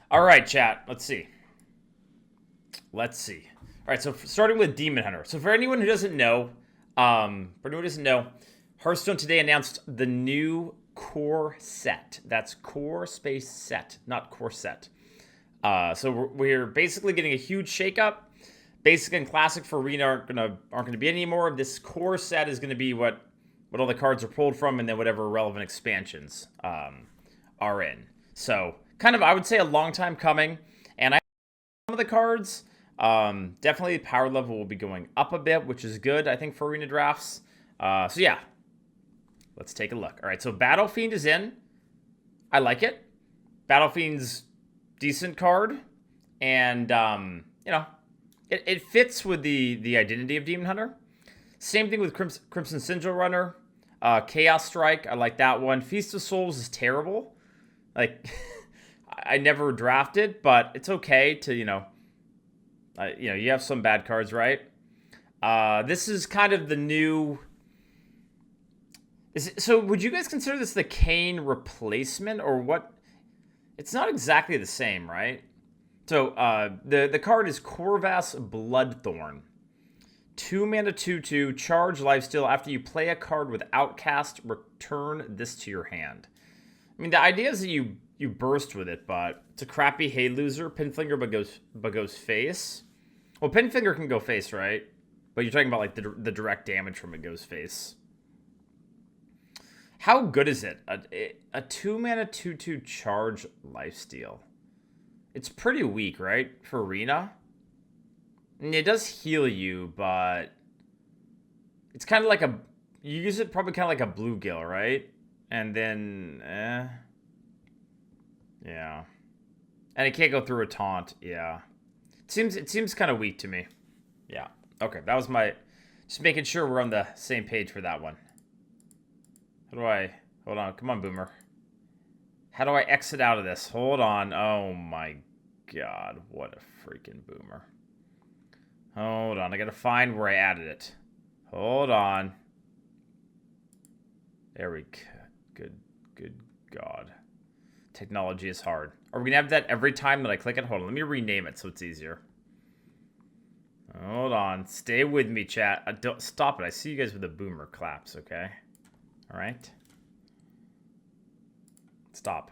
All right, chat. Let's see. All right, so starting with Demon Hunter. So for anyone who doesn't know, Hearthstone today announced the new core set. That's core space set, not core set. So we're basically getting a huge shakeup. Basic and classic for arena aren't gonna be anymore. This core set is gonna be what all the cards are pulled from, and then whatever relevant expansions are in. So kind of, I would say, a long time coming. And some of the cards, definitely power level will be going up a bit, which is good, I think, for arena drafts. So yeah, let's take a look. All right, so Battle Fiend is in. I like it. Battle Fiend's decent card, and it fits with the identity of Demon Hunter. Same thing with Crimson Sigil Runner. Chaos Strike, I like that one. Feast of Souls is terrible. Like, I never drafted, but it's okay to, you have some bad cards, right? This is kind of the new... So would you guys consider this the Kayn replacement, or what? It's not exactly the same, right? So the card is Corvus Bloodthorn. 2 mana 2/2, charge lifesteal. After you play a card with Outcast, return this to your hand. I mean, the idea is that you burst with it, but it's a crappy Hey Loser. Pinfinger but goes face. Well, Pinfinger can go face, right? But you're talking about like the direct damage from it goes face. How good is it? A 2 mana 2/2 charge lifesteal. It's pretty weak, right? For arena. And it does heal you, but it's kind of like you use it probably kind of like a bluegill, right? And then, yeah. And it can't go through a taunt, yeah. It seems kind of weak to me. Yeah. Okay, that was just making sure we're on the same page for that one. How do I, hold on, come on, Boomer. How do I exit out of this? Hold on. Oh my God, what a freaking Boomer. Hold on, I gotta find where I added it. Hold on. There we go. Good God. Technology is hard. Are we gonna have that every time that I click it? Hold on, let me rename it so it's easier. Hold on, stay with me, chat. Don't stop it. I see you guys with the Boomer claps, okay? All right. Stop.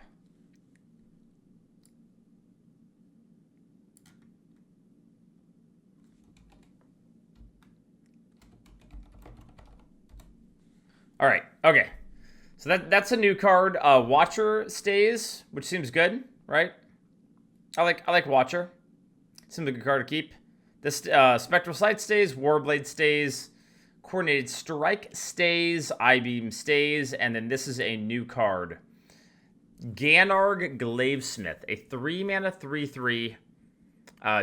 All right. Okay. So that's a new card. Watcher stays, which seems good, right? I like Watcher. Seems like a good card to keep. This Spectral Sight stays, Warblade stays, Coordinated Strike stays, I-Beam stays, and then this is a new card. Ganarg Glavesmith, a 3 mana 3/3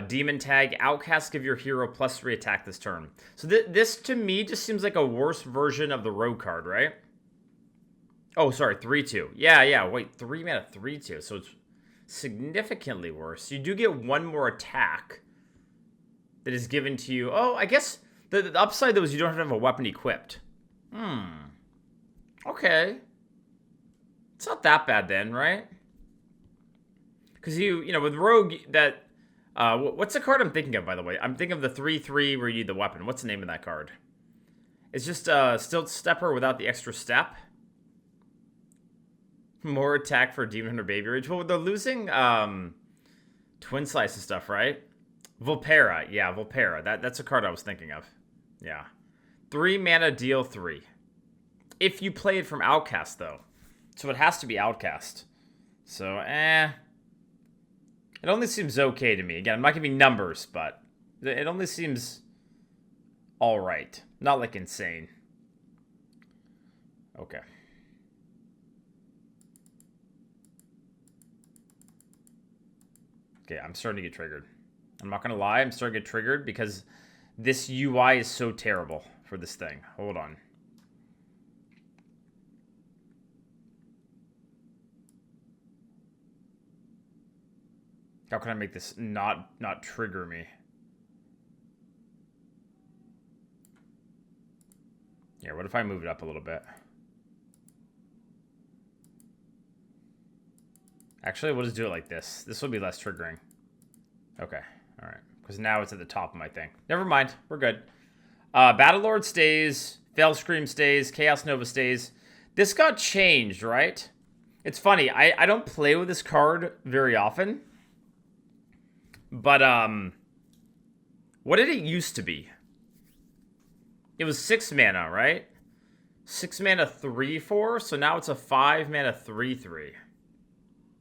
demon tag. Outcast, give your hero +3 attack this turn. So this to me just seems like a worse version of the rogue card, right? Oh, sorry, 3/2. Yeah, wait, 3 mana 3/2. So it's significantly worse. You do get one more attack that is given to you. Oh, I guess the upside though is you don't have to have a weapon equipped. Okay. It's not that bad then, right? Because with rogue, that what's the card I'm thinking of, by the way? I'm thinking of the 3/3 where you need the weapon. What's the name of that card? It's just Stilt Stepper without the extra step. More attack for Demon Hunter Baby Rage. Well, they're losing Twin Slice and stuff, right? Vulpera. Yeah, Vulpera. That's a card I was thinking of. Yeah. 3 mana, deal 3. If you play it from Outcast, though. So it has to be Outcast. So, It only seems okay to me. Again, I'm not giving numbers, but it only seems alright. Not like insane. Okay. Okay, I'm starting to get triggered. I'm not going to lie, I'm starting to get triggered because this UI is so terrible for this thing. Hold on. How can I make this not trigger me? Yeah, what if I move it up a little bit? Actually, we'll just do it like this. This will be less triggering. Okay, all right. Because now it's at the top of my thing. Never mind, we're good. Battlelord stays. Veilscream stays. Chaos Nova stays. This got changed, right? It's funny. I don't play with this card very often. But, what did it used to be? It was 6 mana, right? 6 mana 3/4. So now it's a 5 mana 3/3.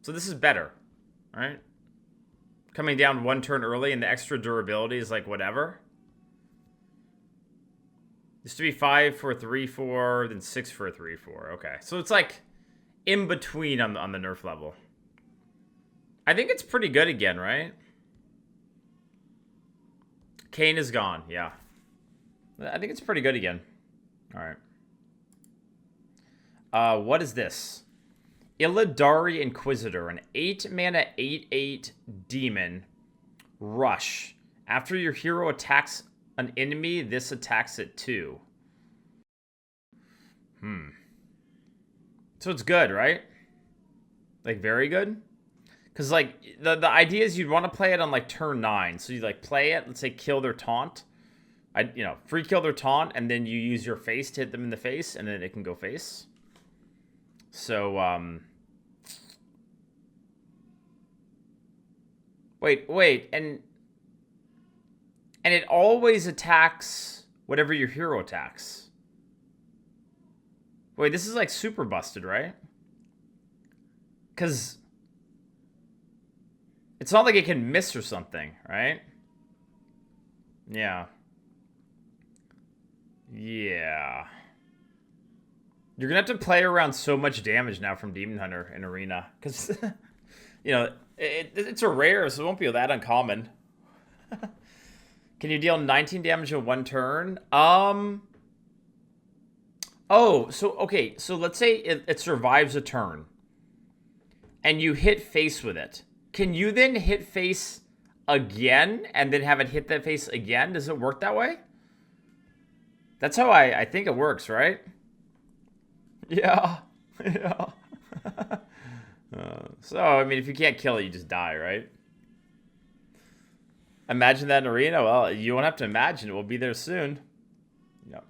So this is better, right? Coming down 1 turn early and the extra durability is like whatever. Used to be 5 for a 3/4, then 6 for a 3/4. Okay, so it's like in between on the nerf level. I think it's pretty good again, right? Kane is gone, yeah. I think it's pretty good again. All right. What is this? Illidari Inquisitor, an 8 mana 8/8 demon. Rush. After your hero attacks an enemy, this attacks it too. So it's good, right? Like very good? Because like the idea is you'd want to play it on like turn 9. So you like play it, let's say kill their taunt. Free kill their taunt, and then you use your face to hit them in the face, and then it can go face. So, Wait, and it always attacks whatever your hero attacks. Wait, this is like super busted, right? Because it's not like it can miss or something, right? Yeah. Yeah. You're going to have to play around so much damage now from Demon Hunter in Arena. Because, it's a rare, so it won't be that uncommon. Can you deal 19 damage in 1 turn? Okay. So let's say it survives a turn. And you hit face with it. Can you then hit face again and then have it hit that face again? Does it work that way? That's how I think it works, right? Yeah. So, I mean, if you can't kill it, you just die, right? Imagine that in Arena. Well, you won't have to imagine. It will be there soon. Yep.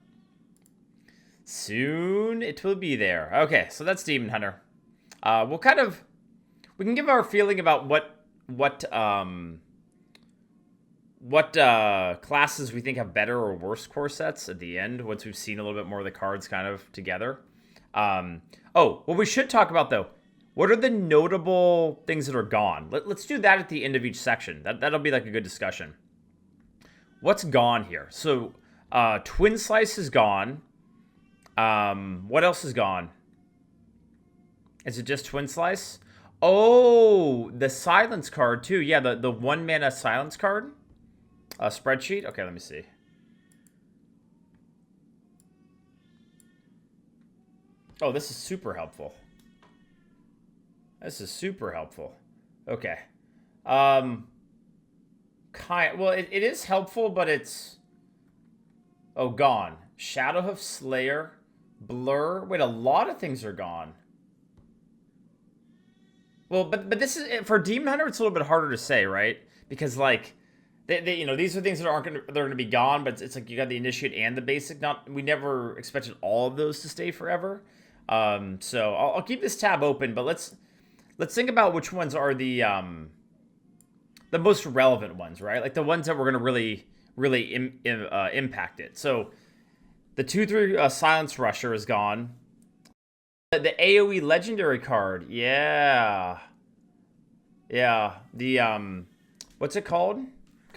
Soon it will be there. Okay, so that's Demon Hunter. We can give our feeling about what classes we think have better or worse core sets at the end, once we've seen a little bit more of the cards kind of together. What we should talk about, though, what are the notable things that are gone? Let's do that at the end of each section. That'll be like a good discussion. What's gone here? So, Twin Slice is gone. What else is gone? Is it just Twin Slice? Oh, the Silence card, too. Yeah, the 1 mana Silence card. Spreadsheet? Okay, let me see. Oh, this is super helpful. This is super helpful. Okay. Well, it is helpful, but it's... Oh, gone. Shadowhoof Slayer. Blur. Wait, a lot of things are gone. Well, but this is... For Demon Hunter, it's a little bit harder to say, right? Because, like... these are things that they're going to be gone, but it's like you got the Initiate and the Basic. We never expected all of those to stay forever. So I'll keep this tab open, but let's think about which ones are the most relevant ones, right? Like the ones that we're going to really impact it. So the 2/3 Silence Rusher is gone. The AoE Legendary card, yeah. The what's it called?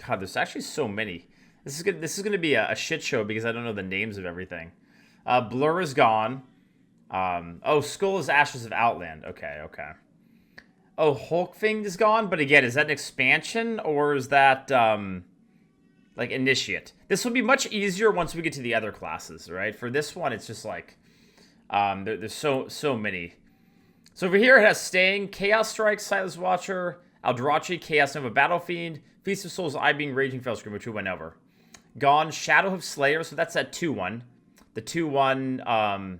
God, there's actually so many. This is gonna be a shit show because I don't know the names of everything. Blur is gone. Skull is Ashes of Outland. Okay. Oh, Hulkfang is gone, but again, is that an expansion or is that like Initiate? This will be much easier once we get to the other classes, right? For this one, it's just like there's so many. So over here it has Staying, Chaos Strike, Sightless Watcher, Eldrachi, Chaos Nova Battlefiend, Feast of Souls, Eye Being, Raging Fellscream, which we went over. Gone, Shadowhoof Slayer, so that's that 2/1. The 2/1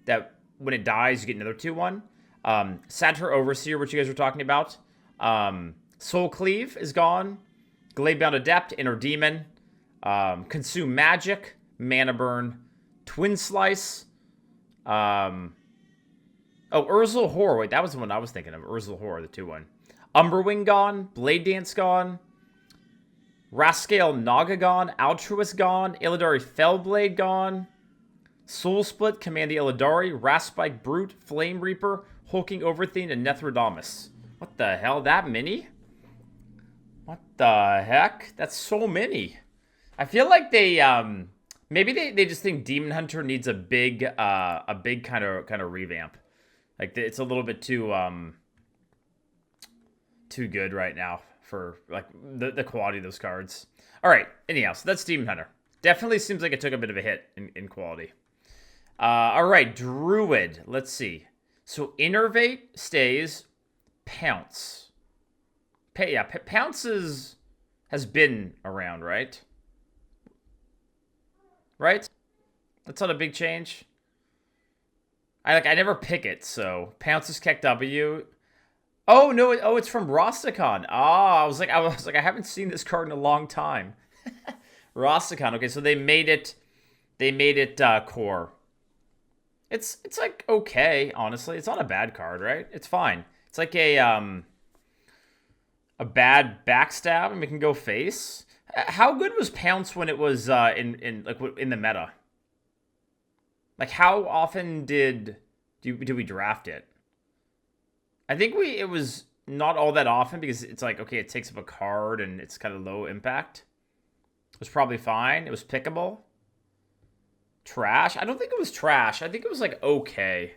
that when it dies, you get another 2/1. Satyr Overseer, which you guys were talking about. Soul Cleave is gone. Gladebound Adept, Inner Demon. Consume Magic, Mana Burn, Twin Slice. Oh, Urzel Horror. Wait, that was the one I was thinking of. Urzel Horror, the 2-1. Umberwing gone. Blade Dance gone. Rascale Naga gone. Altruist gone. Illidari Fellblade gone. Soul Split, Command the Illidari. Raspike Brute, Flame Reaper, Hulking Overthene, and Nethrodamus. What the hell? That many? What the heck? That's so many. I feel like they maybe they just think Demon Hunter needs a big kind of revamp. Like it's a little bit too good right now for like the quality of those cards. All right, anyhow, so that's Demon Hunter. Definitely seems like it took a bit of a hit in quality. All right, Druid. Let's see. So Innervate stays. Pounce. Pounce has been around, right? Right? That's not a big change. I never pick it, so Pounce is KEKW. Oh no! It's from Rastakhan. I was like, I haven't seen this card in a long time. Rastakhan. Okay, so they made it. Core. It's like okay, honestly. It's not a bad card, right? It's fine. It's like a bad backstab, and we can go face. How good was Pounce when it was in the meta? Like how often did we draft it? I think it was not all that often because it's like okay, it takes up a card and it's kind of low impact. It was probably fine. It was pickable. Trash? I don't think it was trash. I think it was like okay.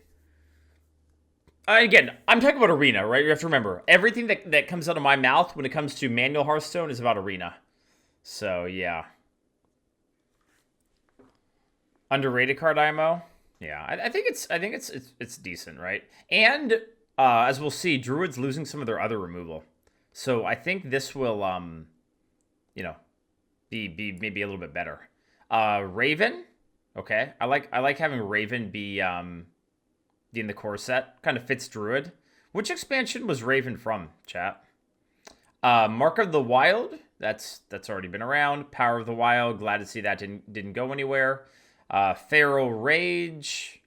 Again, I'm talking about Arena, right? You have to remember, everything that comes out of my mouth when it comes to manual Hearthstone is about Arena. So, yeah. Underrated card IMO? Yeah, I think it's decent, right? And, as we'll see, Druid's losing some of their other removal. So, I think this will, be maybe a little bit better. Raven? Okay. I like having Raven be in the core set. Kind of fits Druid. Which expansion was Raven from, chat? Mark of the Wild. That's already been around. Power of the Wild. Glad to see that didn't go anywhere. Feral Rage.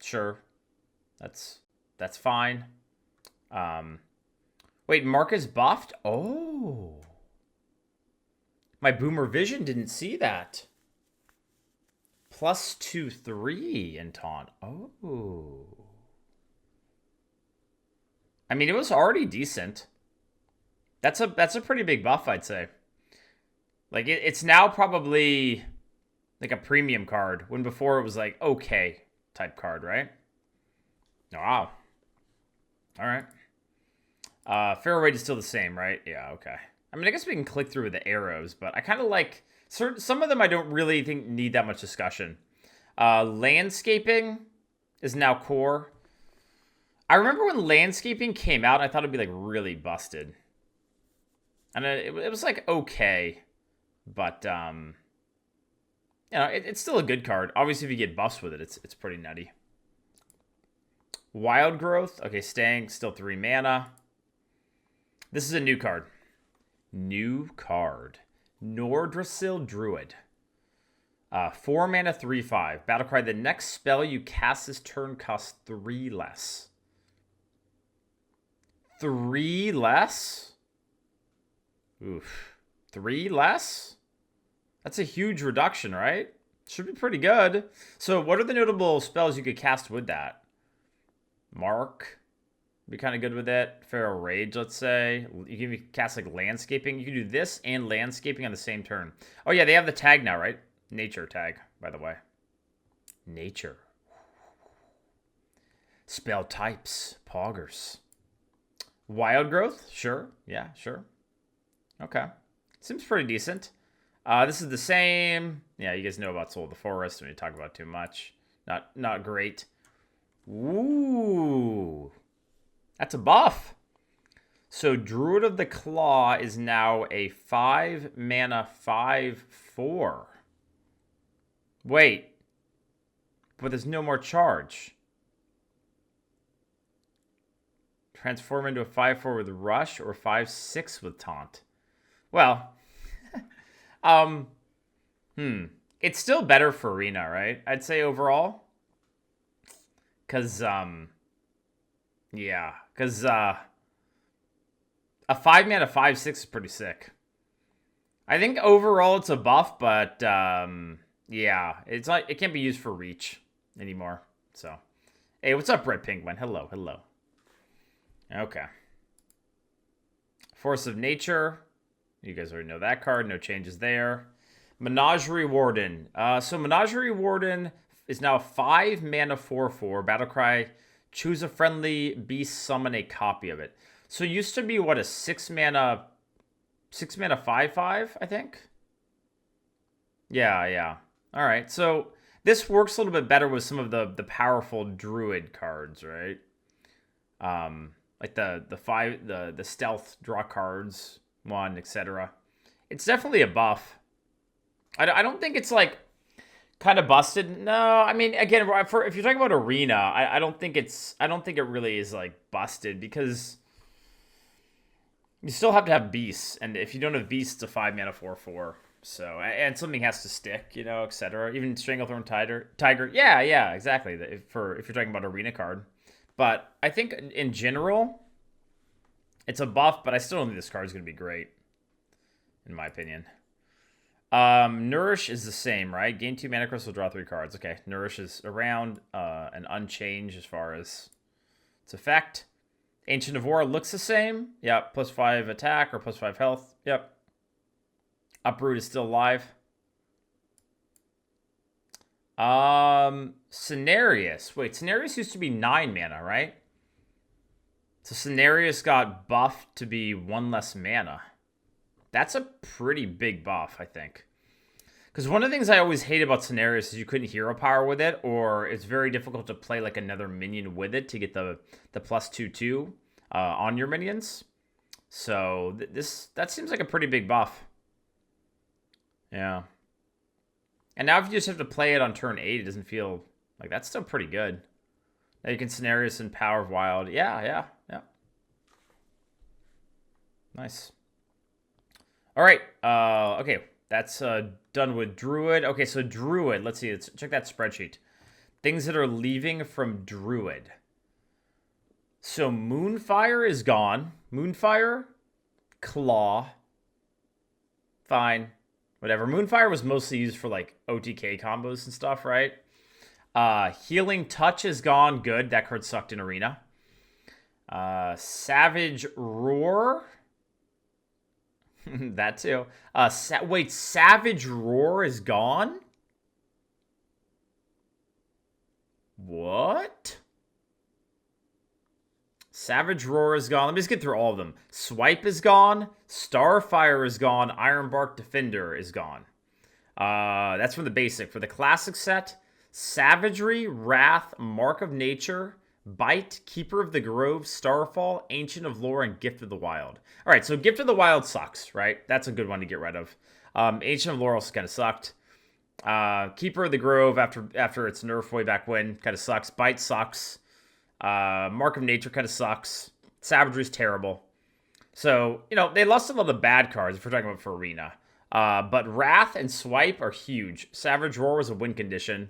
Sure. That's fine. Wait, Mark is buffed? Oh. My Boomer Vision didn't see that. Plus 2/3 in taunt. Oh. I mean, it was already decent. That's a pretty big buff, I'd say. Like it's now probably like a premium card when before it was like okay type card, right? Wow. All right. Fair rate is still the same, right? Yeah, okay. I mean, I guess we can click through the arrows, but I kind of like some of them I don't really think need that much discussion. Landscaping is now core. I remember when landscaping came out, I thought it'd be like really busted. And it was like okay, but it's still a good card. Obviously, if you get buffs with it, it's pretty nutty. Wild Growth, okay, staying, still 3 mana. This is a new card. New card. Nordrassil Druid. 4 mana, 3/5. Battlecry, the next spell you cast this turn costs 3 less. 3 less? Oof. 3 less? That's a huge reduction, right? Should be pretty good. So what are the notable spells you could cast with that? Mark. Be kind of good with it. Feral Rage, let's say. You can cast like Landscaping. You can do this and Landscaping on the same turn. Oh yeah, they have the tag now, right? Nature tag, by the way. Nature. Spell types. Poggers. Wild Growth? Sure. Yeah, sure. Okay. Seems pretty decent. This is the same. Yeah, you guys know about Soul of the Forest. We don't talk about it too much. Not great. Ooh. That's a buff. So Druid of the Claw is now a 5 mana 5/4. Wait. But there's no more charge. transform into a 5/4 with rush or 5/6 with taunt. Well, it's still better for arena, right? I'd say overall, because a 5-mana 5/6 is pretty sick. I think overall it's a buff, but yeah, it's like it can't be used for reach anymore. So, hey, what's up, Red Penguin? Hello, hello. Okay. Force of Nature. You guys already know that card. No changes there. Menagerie Warden. So Menagerie Warden is now a 5-mana 4/4 battlecry. Choose a friendly beast, summon a copy of it. So it used to be what, a 6-mana 5/5, I think. Yeah. All right. So this works a little bit better with some of the powerful Druid cards, right? Like the stealth draw cards, one, etc. It's definitely a buff. I don't think it's like kind of busted. No, I mean, again, if you're talking about arena, I don't think it really is like busted, because you still have to have beasts, and if you don't have beasts, it's a 5-mana 4/4. So, and something has to stick, etc. Even Stranglethorn Tiger. Yeah, exactly. If you're talking about arena card, but I think in general, it's a buff. But I still don't think this card is going to be great, in my opinion. Nourish is the same, right? Gain 2 mana crystal, draw 3 cards. Okay, Nourish is around and unchanged as far as its effect. Ancient of War looks the same. Yep, +5 attack or +5 health. Yep. Uproot is still alive. Cenarius. Wait, Cenarius used to be 9 mana, right? So Cenarius got buffed to be 1 less mana. That's a pretty big buff, I think. Because one of the things I always hate about Cenarius is you couldn't hero power with it, or it's very difficult to play like another minion with it to get the +2/2 on your minions. So that seems like a pretty big buff. Yeah. And now if you just have to play it on turn 8, it doesn't feel like that's still pretty good. Now you can Cenarius and Power of Wild. Yeah. Nice. All right. Okay. That's done with Druid. Okay, so Druid. Let's see. Let's check that spreadsheet. Things that are leaving from Druid. So Moonfire is gone. Moonfire, Claw. Fine. Whatever. Moonfire was mostly used for like OTK combos and stuff, right? Healing Touch is gone. Good. That card sucked in Arena. Savage Roar. That too. Wait, Savage Roar is gone? What? Savage Roar is gone. Let me just get through all of them. Swipe is gone. Starfire is gone. Ironbark Defender is gone. That's from the basic. For the classic set, Savagery, Wrath, Mark of Nature, Bite, Keeper of the Grove, Starfall, Ancient of Lore, and Gift of the Wild. All right, so Gift of the Wild sucks, right? That's a good one to get rid of. Ancient of Lore also kind of sucked. Keeper of the Grove, after its nerf way back when, kind of sucks. Bite sucks. Mark of Nature kind of sucks. Savagery's terrible. So, they lost some of the bad cards if we're talking about for Arena. But Wrath and Swipe are huge. Savage Roar was a win condition.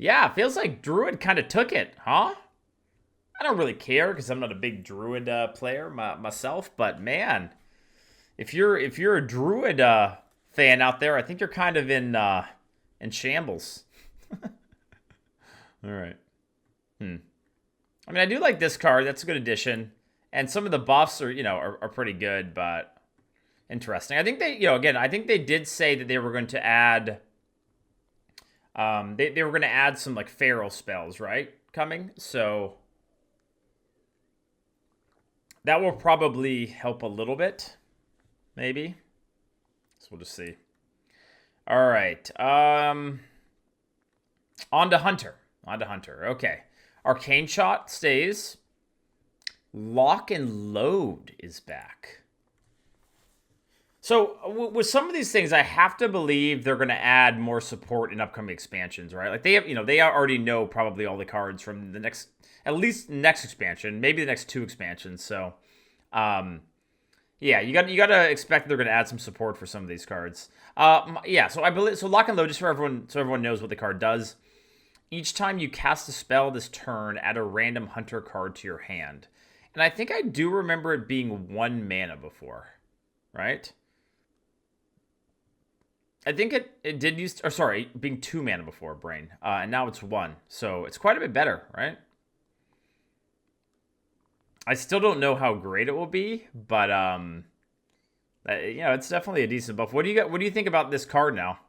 Yeah, feels like Druid kind of took it, huh? I don't really care because I'm not a big Druid player myself, but man, if you're a Druid fan out there, I think you're kind of in shambles. All right. I mean, I do like this card. That's a good addition, and some of the buffs are pretty good, but interesting. I think they, I think they did say that they were going to add. They were going to add some like feral spells, right? Coming, so that will probably help a little bit, maybe. So we'll just see. All right. On to Hunter. Okay. Arcane Shot stays. Lock and Load is back. So with some of these things, I have to believe they're going to add more support in upcoming expansions, right? Like they have, they already know probably all the cards from the next, at least next expansion, maybe the next 2 expansions. So, yeah, you got to expect they're going to add some support for some of these cards. Yeah. So I believe lock and load, just for everyone, so everyone knows what the card does. Each time you cast a spell this turn, add a random hunter card to your hand, and I think I do remember it being 1 mana before, right? I think it did use, or sorry, being 2 mana before, brain. And now it's 1. So it's quite a bit better, right? I still don't know how great it will be, but it's definitely a decent buff. What do you think about this card now?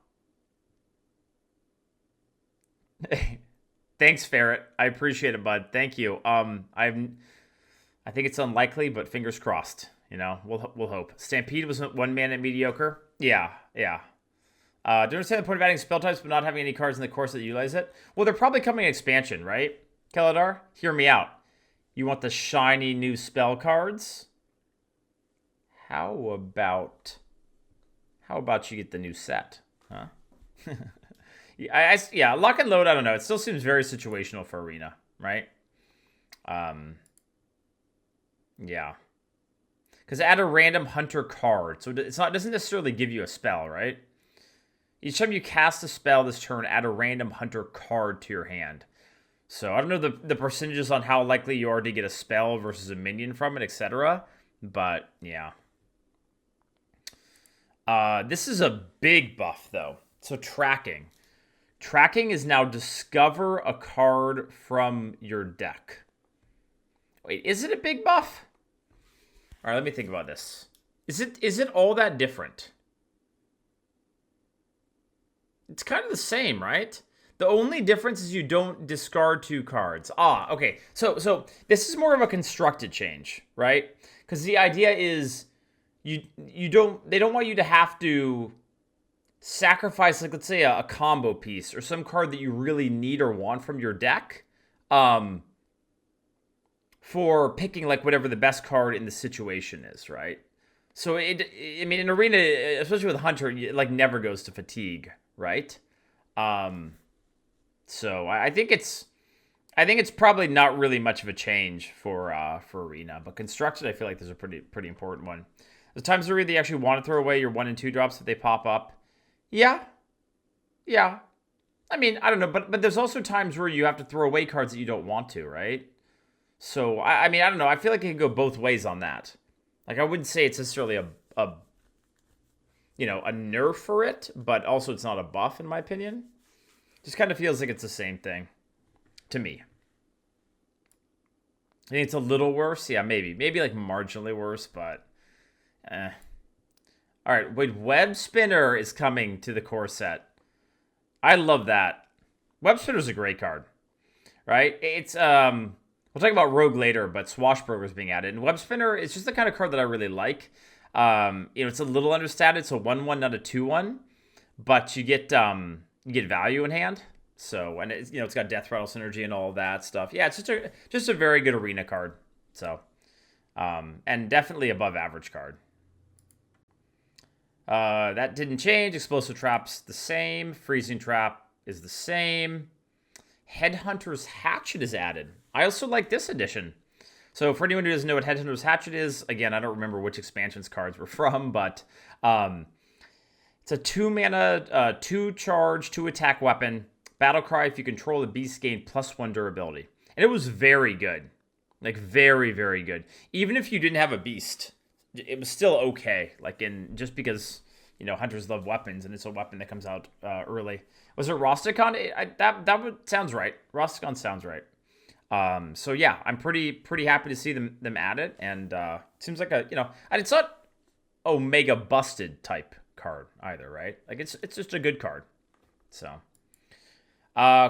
Thanks, Ferret. I appreciate it, bud. Thank you. I think it's unlikely, but fingers crossed. We'll hope. Stampede was 1 mana mediocre. Yeah. Do you understand the point of adding spell types but not having any cards in the course that utilize it? Well, they're probably coming in expansion, right? Keladar, hear me out. You want the shiny new spell cards? How about you get the new set? Huh? Yeah, lock and load, I don't know. It still seems very situational for Arena, right? Yeah. Because add a random hunter card. So it doesn't necessarily give you a spell, right? Each time you cast a spell this turn, add a random hunter card to your hand. So I don't know the percentages on how likely you are to get a spell versus a minion from it, etc. But yeah. This is a big buff, though. So tracking. Tracking is now discover a card from your deck. Wait, is it a big buff? All right, let me think about this. Is it all that different? It's kind of the same, right? The only difference is you don't discard 2 cards. Okay. So this is more of a constructed change, right? Because the idea is they don't want you to have to sacrifice, like, let's say a combo piece or some card that you really need or want from your deck, for picking like whatever the best card in the situation is, right? So in Arena, especially with Hunter, it like never goes to fatigue, right? So I think it's probably not really much of a change for Arena, but Constructed, I feel like there's a pretty important one. The times where you actually want to throw away your 1 and 2 drops if they pop up. Yeah. I mean, I don't know, but there's also times where you have to throw away cards that you don't want to, right? So I mean, I don't know. I feel like it can go both ways on that. Like, I wouldn't say it's necessarily a nerf for it, but also it's not a buff in my opinion. Just kind of feels like it's the same thing to me. I think it's a little worse. Yeah, maybe like marginally worse, but All right, wait, Web Spinner is coming to the core set. I love that. Web Spinner is a great card, right? It's we'll talk about Rogue later, but Swashbuckler is being added, and Web Spinner is just the kind of card that I really like. It's a little understated, so 1/1, not a 2/1, but you get value in hand. So, and it's got Death Rattle synergy and all of that stuff. Yeah, it's just a very good arena card. So, and definitely above average card. That didn't change. Explosive Trap's the same. Freezing Trap is the same. Headhunter's Hatchet is added. I also like this edition. So for anyone who doesn't know what Headhunter's Hatchet is, again, I don't remember which expansions cards were from, but it's a 2-mana, 2-charge, 2-attack weapon. Battlecry, if you control the beast, gain +1 durability. And it was very good. Like, very, very good. Even if you didn't have a beast, it was still okay. Like, just because, hunters love weapons, and it's a weapon that comes out early. Was it Rosticon? That sounds right. Rosticon sounds right. So yeah, I'm pretty happy to see them added, and seems like and it's not Omega busted type card either, right? Like, it's just a good card. So,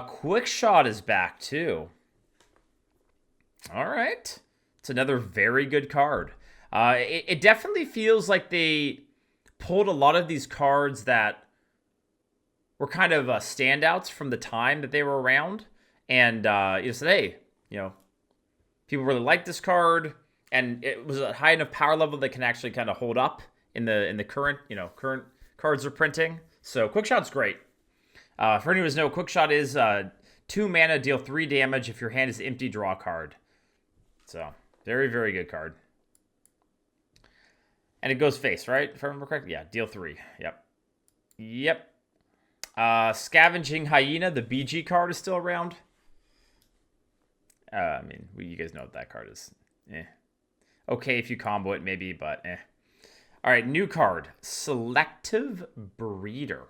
Quick Shot is back too. All right, it's another very good card. It definitely feels like they pulled a lot of these cards that were kind of standouts from the time that they were around, and said, hey, people really like this card, and it was a high enough power level that can actually kind of hold up in the current current cards are printing. So Quickshot's great. For anyone who doesn't know, Quickshot is 2 mana, deal 3 damage. If your hand is empty, draw a card. So very, very good card. And it goes face, right? If I remember correctly. Yeah, deal 3. Yep. Scavenging Hyena, the BG card, is still around. I mean, you guys know what that card is. Okay if you combo it, maybe, but All right, new card. Selective Breeder.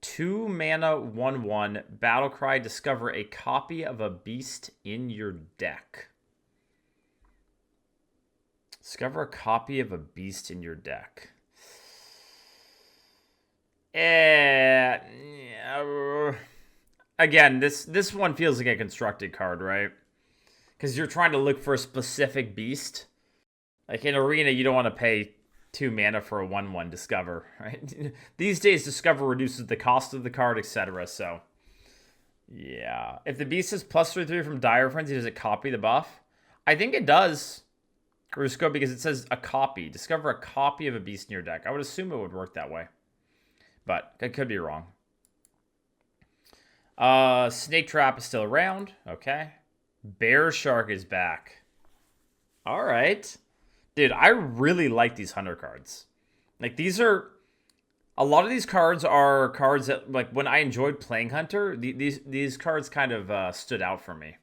2 mana, 1/1. Battlecry. Discover a copy of a beast in your deck. Discover a copy of a beast in your deck. Again, this one feels like a constructed card, right? Because you're trying to look for a specific beast. Like in Arena, you don't want to pay 2 mana for a 1/1 Discover, right? These days, Discover reduces the cost of the card, etc. So, yeah. If the beast is +3/3 from Dire Frenzy, does it copy the buff? I think it does. Or just go because it says a copy. Discover a copy of a beast in your deck. I would assume it would work that way. But I could be wrong. Snake Trap is still around. Okay. Bear Shark is back. All right. Dude, I really like these Hunter cards. Like, these are... A lot of these cards are cards that, like, when I enjoyed playing Hunter, these cards kind of stood out for me.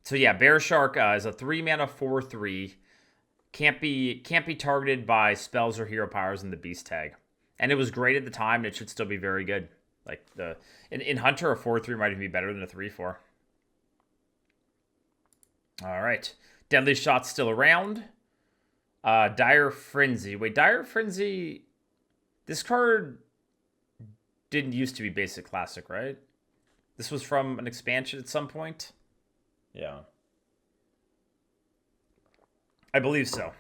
So, yeah, Bear Shark is a 3 mana 4/3. Can't be targeted by spells or hero powers in the beast tag. And it was great at the time, and it should still be very good. Like, in Hunter, a 4/3 might even be better than a 3/4. All right. Deadly Shot's still around. Dire Frenzy. Wait, Dire Frenzy... This card didn't used to be basic classic, right? This was from an expansion at some point? Yeah. I believe so.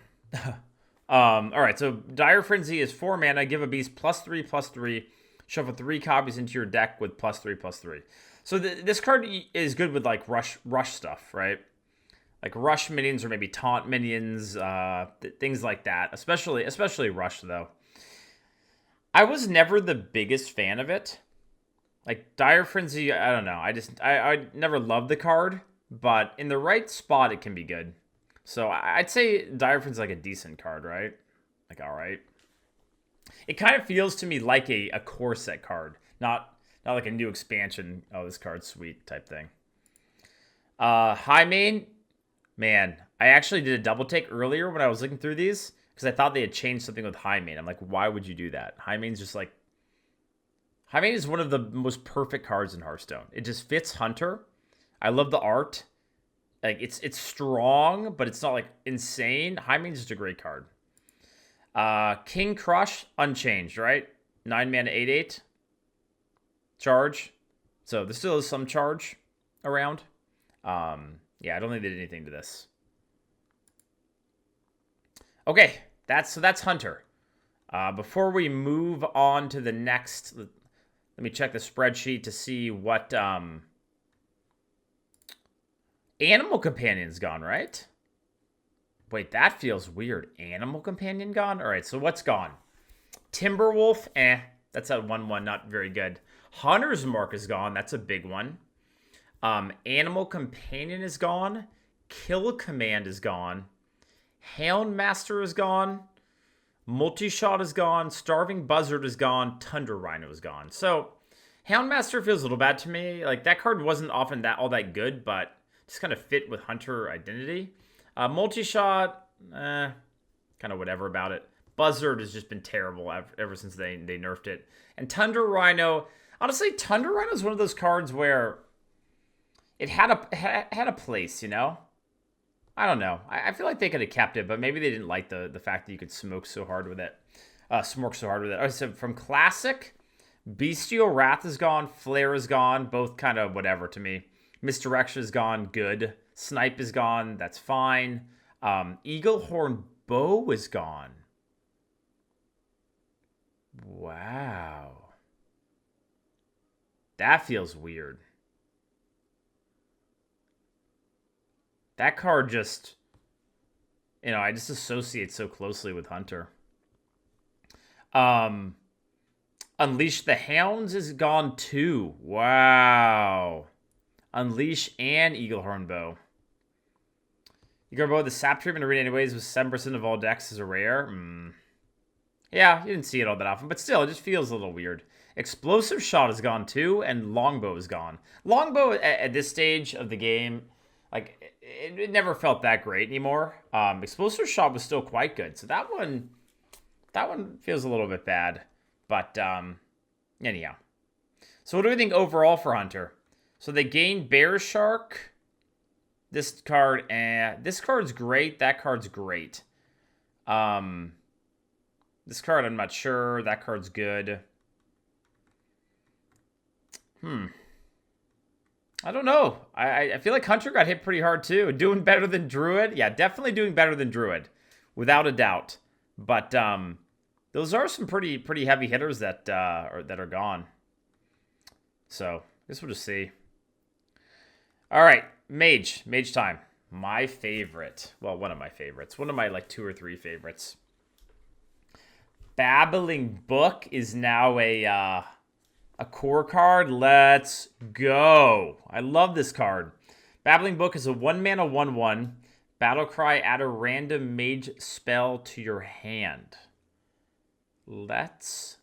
All right, so Dire Frenzy is 4 mana. Give a beast +3/+3. Shuffle 3 copies into your deck with +3/+3. So this card is good with like rush stuff, right? Like rush minions or maybe taunt minions, things like that. Especially rush though. I was never the biggest fan of it. Like Dire Frenzy, I don't know. I never loved the card, but in the right spot it can be good. So I'd say Dire Frenzy is like a decent card, right? Like all right. It kind of feels to me like a core set card, not like a new expansion. Oh, this card's sweet type thing. High main, man. I actually did a double take earlier when I was looking through these because I thought they had changed something with high main. I'm like, why would you do that? High main's just like High main is one of the most perfect cards in Hearthstone. It just fits Hunter. I love the art. Like it's strong, but it's not like insane. High main is just a great card. King Crush, unchanged, right? 9 mana, 8/8. Charge. So there still is some charge around. Yeah, I don't think they did anything to this. Okay, that's Hunter. Before we move on to the next, let me check the spreadsheet to see what Animal Companion's gone, right? Wait, that feels weird. Animal Companion gone? All right, so what's gone? Timberwolf, that's a 1/1, not very good. Hunter's Mark is gone. That's a big one. Animal Companion is gone. Kill Command is gone. Houndmaster is gone. Multi-Shot is gone. Starving Buzzard is gone. Tundra Rhino is gone. So, Houndmaster feels a little bad to me. Like, that card wasn't often all that good, but just kind of fit with Hunter identity. Multi-Shot, kind of whatever about it. Buzzard has just been terrible ever since they nerfed it. And Tundra Rhino, honestly, Tundra Rhino is one of those cards where it had a place, you know? I don't know. I feel like they could have kept it, but maybe they didn't like the fact that you could smoke so hard with it. So from Classic, Bestial Wrath is gone. Flare is gone. Both kind of whatever to me. Misdirection is gone. Good. Snipe is gone. That's fine. Eaglehorn Bow is gone. Wow. That feels weird. That card just... You know, I just associate so closely with Hunter. Unleash the Hounds is gone too. Wow. Unleash and Eaglehorn Bow. Eaglehorn Bow, the sap treatment arena anyways was 7% of all decks as a rare. Yeah, you didn't see it all that often, but still, it just feels a little weird. Explosive Shot is gone too, and Longbow is gone. Longbow at this stage of the game, like, it never felt that great anymore. Explosive Shot was still quite good, so that one feels a little bit bad. But, anyhow. So what do we think overall for Hunter? So they gained Bear Shark. This card, this card's great. That card's great. This card, I'm not sure. That card's good. I don't know. I feel like Hunter got hit pretty hard too. Doing better than Druid. Yeah, definitely doing better than Druid. Without a doubt. But those are some pretty heavy hitters that are gone. So, I guess we'll just see. All right, Mage. Mage time. My favorite. Well, one of my favorites. One of my, like, 2 or 3 favorites. Babbling Book is now a core card. Let's go. I love this card. Babbling Book is a 1-mana 1/1. Battlecry, add a random mage spell to your hand. Let's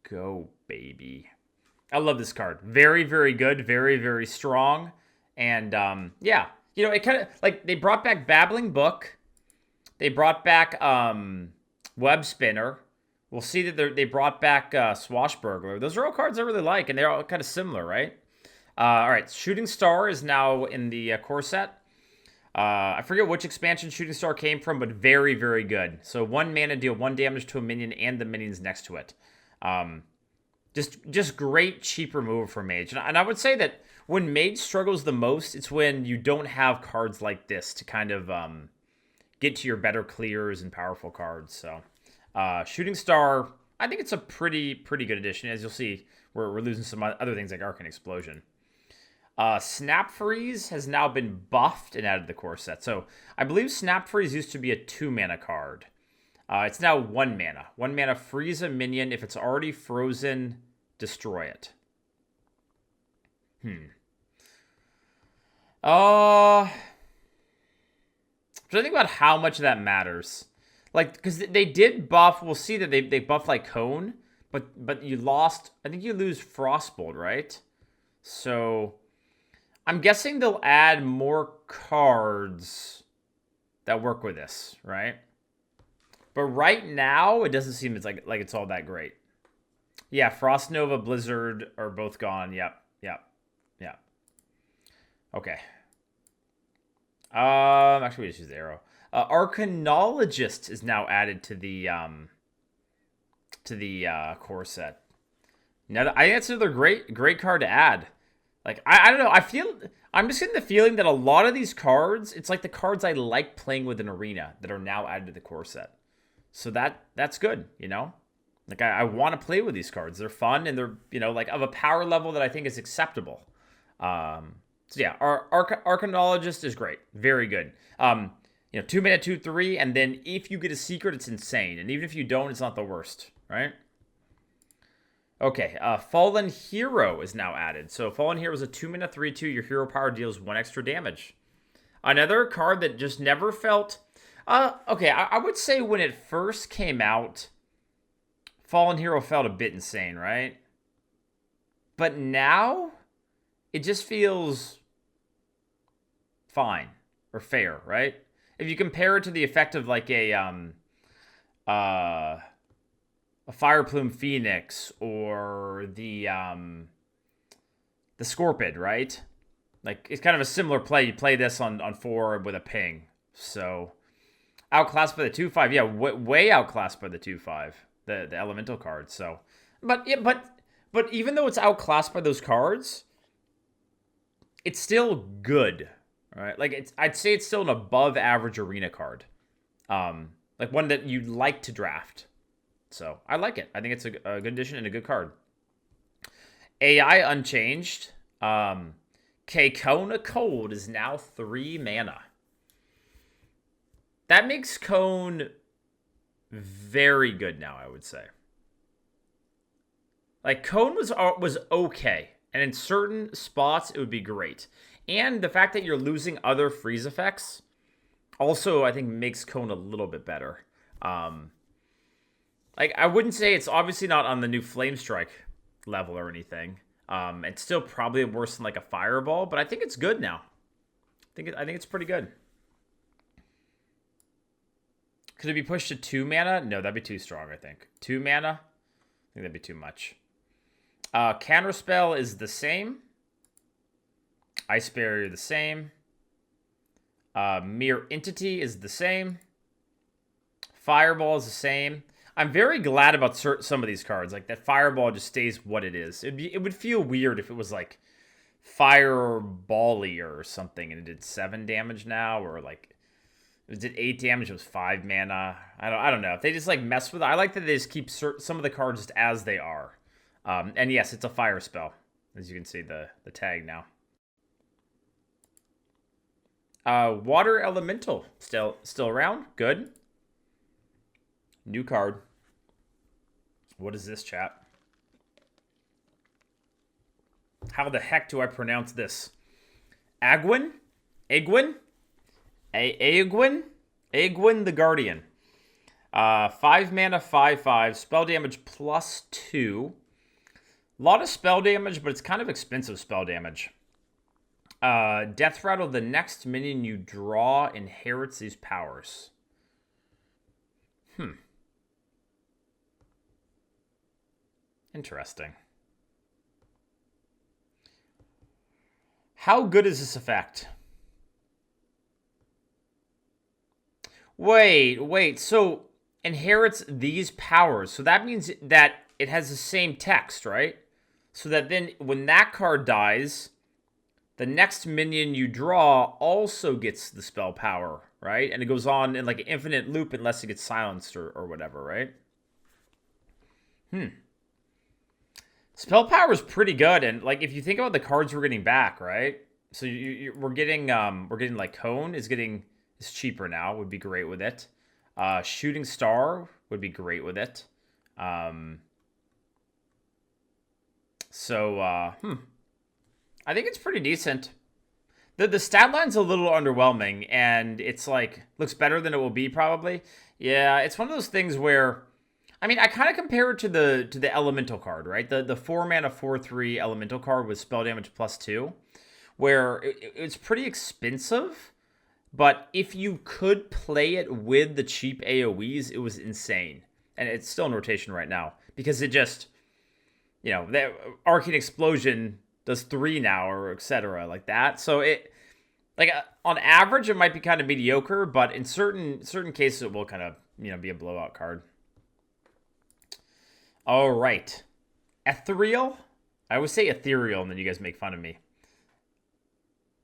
go, baby. I love this card. Very, very good. Very, very strong. And, yeah. You know, it kind of, like, they brought back Babbling Book. They brought back Web Spinner. We'll see that they brought back Swashbuckler. Those are all cards I really like, and they're all kind of similar, right? All right, Shooting Star is now in the core set. I forget which expansion Shooting Star came from, but very, very good. So 1 mana, deal 1 damage to a minion and the minions next to it. Just great, cheap removal for Mage. And I would say that when Mage struggles the most, it's when you don't have cards like this to kind of get to your better clears and powerful cards. So Shooting Star, I think it's a pretty good addition. As you'll see, we're losing some other things like Arcane Explosion. Snap Freeze has now been buffed and added to the core set. So I believe Snap Freeze used to be a 2-mana card. It's now 1 mana. 1 mana, freeze a minion. If it's already frozen, destroy it. Trying to think about how much that matters. Like, because they did buff, we'll see that they buffed like Cone, but you lost, I think you lose Frostbolt, right? So I'm guessing they'll add more cards that work with this, right? But right now, it doesn't seem like it's all that great. Yeah, Frost Nova, Blizzard are both gone. Yep. Okay. Actually, we just use the arrow. Arcanologist is now added to the core set. Now, I think that's another great card to add. Like, I don't know. I'm just getting the feeling that a lot of these cards, it's like the cards I like playing with in Arena that are now added to the core set. So that's good, you know? Like, I want to play with these cards. They're fun, and they're, you know, like, of a power level that I think is acceptable. So, yeah, our Arcanologist is great. Very good. 2 mana, 2/3, and then if you get a secret, it's insane. And even if you don't, it's not the worst, right? Okay, Fallen Hero is now added. So Fallen Hero is a 2 mana, 3/2. Your hero power deals 1 extra damage. Another card that just never felt... okay, I would say when it first came out, Fallen Hero felt a bit insane, right? But now, it just feels fine or fair, right? If you compare it to the effect of like a Fireplume Phoenix or the Scorpid, right? Like, it's kind of a similar play. You play this on 4 with a ping. So, outclassed by the 2/5. Yeah, way outclassed by the 2/5. The elemental cards. So, but even though it's outclassed by those cards, it's still good. Right? Like, I'd say it's still an above average Arena card. Like one that you'd like to draft. So, I like it. I think it's a good addition and a good card. AI unchanged. Kekona Cold is now 3 mana. That makes Cone very good now, I would say. Like, Cone was okay. And in certain spots, it would be great. And the fact that you're losing other freeze effects also, I think, makes Cone a little bit better. Like, I wouldn't say it's obviously not on the new Flame Strike level or anything. It's still probably worse than like a Fireball, but I think it's good now. I think it's pretty good. Could it be pushed to 2 mana? No, that'd be too strong, I think. 2 mana? I think that'd be too much. Counterspell is the same. Ice Barrier the same. Mere Entity is the same. Fireball is the same. I'm very glad about some of these cards. Like, that Fireball just stays what it is. It would feel weird if it was like Fireballier or something and it did 7 damage now, or like it did 8 damage, it was 5 mana. I don't know. If they just like mess with it, I like that they just keep some of the cards just as they are. And yes, it's a fire spell, as you can see the tag now. Water Elemental still around. Good. New card. What is this, chat? How the heck do I pronounce this? Agwin? Egwin? Egwin the Guardian. 5 mana, 5/5. Spell damage +2. A lot of spell damage, but it's kind of expensive spell damage. Death Rattle, the next minion you draw inherits these powers. Interesting. How good is this effect? Wait. So, inherits these powers. So that means that it has the same text, right? So that then when that card dies, the next minion you draw also gets the spell power, right? And it goes on in like an infinite loop unless it gets silenced or whatever, right? Spell power is pretty good, and like if you think about the cards we're getting back, right? So we're getting like Cone is cheaper now, would be great with it. Shooting Star would be great with it. I think it's pretty decent. The stat line's a little underwhelming, and it's like looks better than it will be probably. Yeah, it's one of those things where, I mean, I kind of compare it to the Elemental card, right? The 4 mana 4/3 Elemental card with spell damage +2, where it's pretty expensive, but if you could play it with the cheap AoEs, it was insane, and it's still in rotation right now because it just, the Arcane Explosion does 3 now, or etc. like that. So it, like, on average, it might be kind of mediocre, but in certain cases, it will kind of be a blowout card. All right, Ethereal. I always say ethereal, and then you guys make fun of me.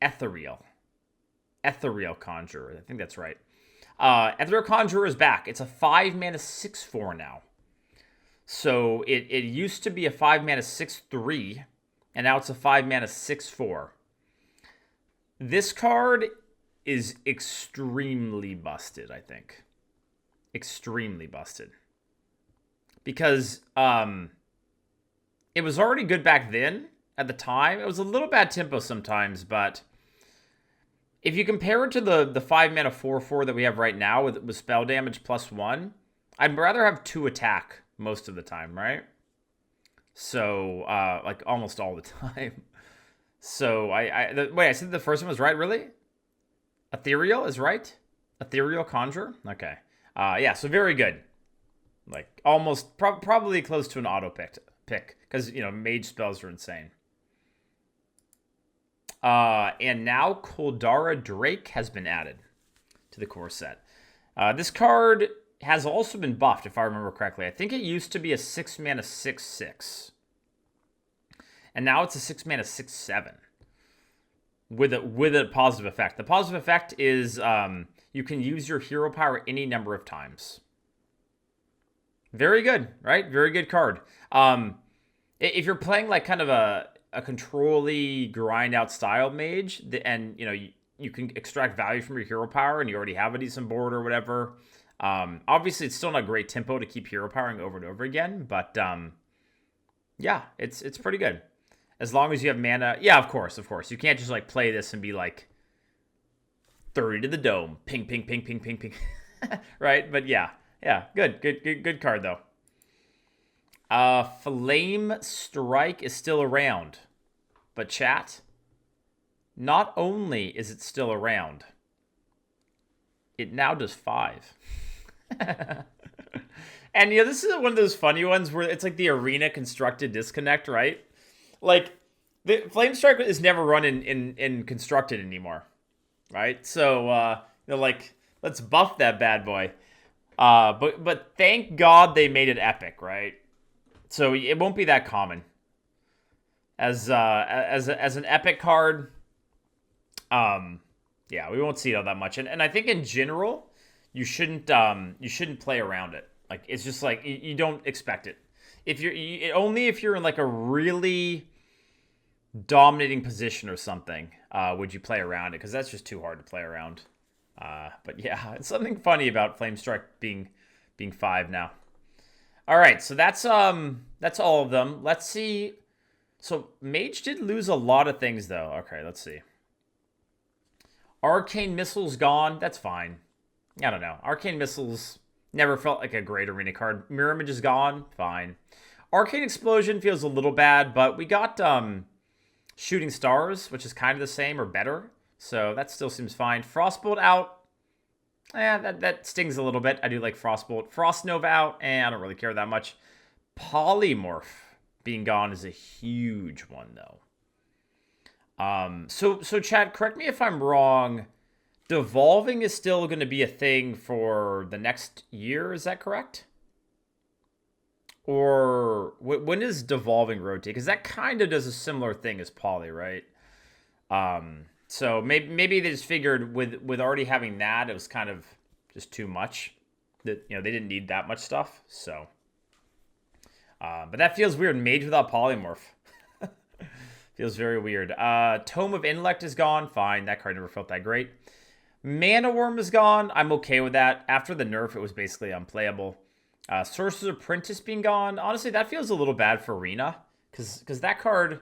Ethereal Conjurer. I think that's right. Ethereal Conjurer is back. It's a 5 mana 6/4 now. So it used to be a 5 mana 6/3. And now it's a 5 mana 6/4. This card is extremely busted, I think. Extremely busted. Because it was already good back then, at the time. It was a little bad tempo sometimes, but if you compare it to the 5 mana 4/4 that we have right now with spell damage +1, I'd rather have 2 attack most of the time, right? So, like, almost all the time. So, wait, I said the first one was right, really? Ethereal is right? Ethereal Conjurer? Okay. Yeah, so very good. Like, almost, probably close to an auto pick. Because, mage spells are insane. And now Koldara Drake has been added to the core set. This card has also been buffed, if I remember correctly. I think it used to be a 6 mana 6/6. And now it's a 6 mana 6/7. With a positive effect. The positive effect is you can use your hero power any number of times. Very good, right? Very good card. If you're playing like kind of a control-y grind out style mage, and you you can extract value from your hero power and you already have a decent board or whatever. Obviously, it's still not great tempo to keep hero powering over and over again, but yeah, it's pretty good. As long as you have mana. Yeah, of course. You can't just like play this and be like 30 to the dome. Ping, ping, ping, ping, ping, ping. Right? But yeah, good card though. Flame Strike is still around. But chat, not only is it still around, it now does 5. And this is one of those funny ones where it's like the arena constructed disconnect, right? Like the Flame Strike is never run in constructed anymore, right? So like let's buff that bad boy. But thank God they made it epic, right? So it won't be that common. As an epic card, yeah, we won't see it all that much. And I think in general, you shouldn't play around it. Like it's just like you don't expect it. Only if you're in like a really dominating position or something, would you play around it, because that's just too hard to play around. But yeah, it's something funny about Flame Strike being 5 now. All right, so that's all of them. Let's see. So Mage did lose a lot of things though. Okay, let's see. Arcane Missile's gone. That's fine. I don't know. Arcane Missiles never felt like a great arena card. Mirror Image is gone. Fine. Arcane Explosion feels a little bad, but we got Shooting Stars, which is kind of the same or better. So that still seems fine. Frostbolt out. That stings a little bit. I do like Frostbolt. Frost Nova out. I don't really care that much. Polymorph being gone is a huge one, though. So Chad, correct me if I'm wrong. Devolving is still going to be a thing for the next year. Is that correct? Or when does Devolving rotate? Because that kind of does a similar thing as Poly, right? So maybe they just figured with already having that, it was kind of just too much. That they didn't need that much stuff. So, but that feels weird. Mage without Polymorph. Feels very weird. Tome of Intellect is gone. Fine. That card never felt that great. Mana Worm is gone. I'm okay with that. After the nerf, it was basically unplayable. Sorcerer's Apprentice being gone. Honestly, that feels a little bad for Arena. Because that card,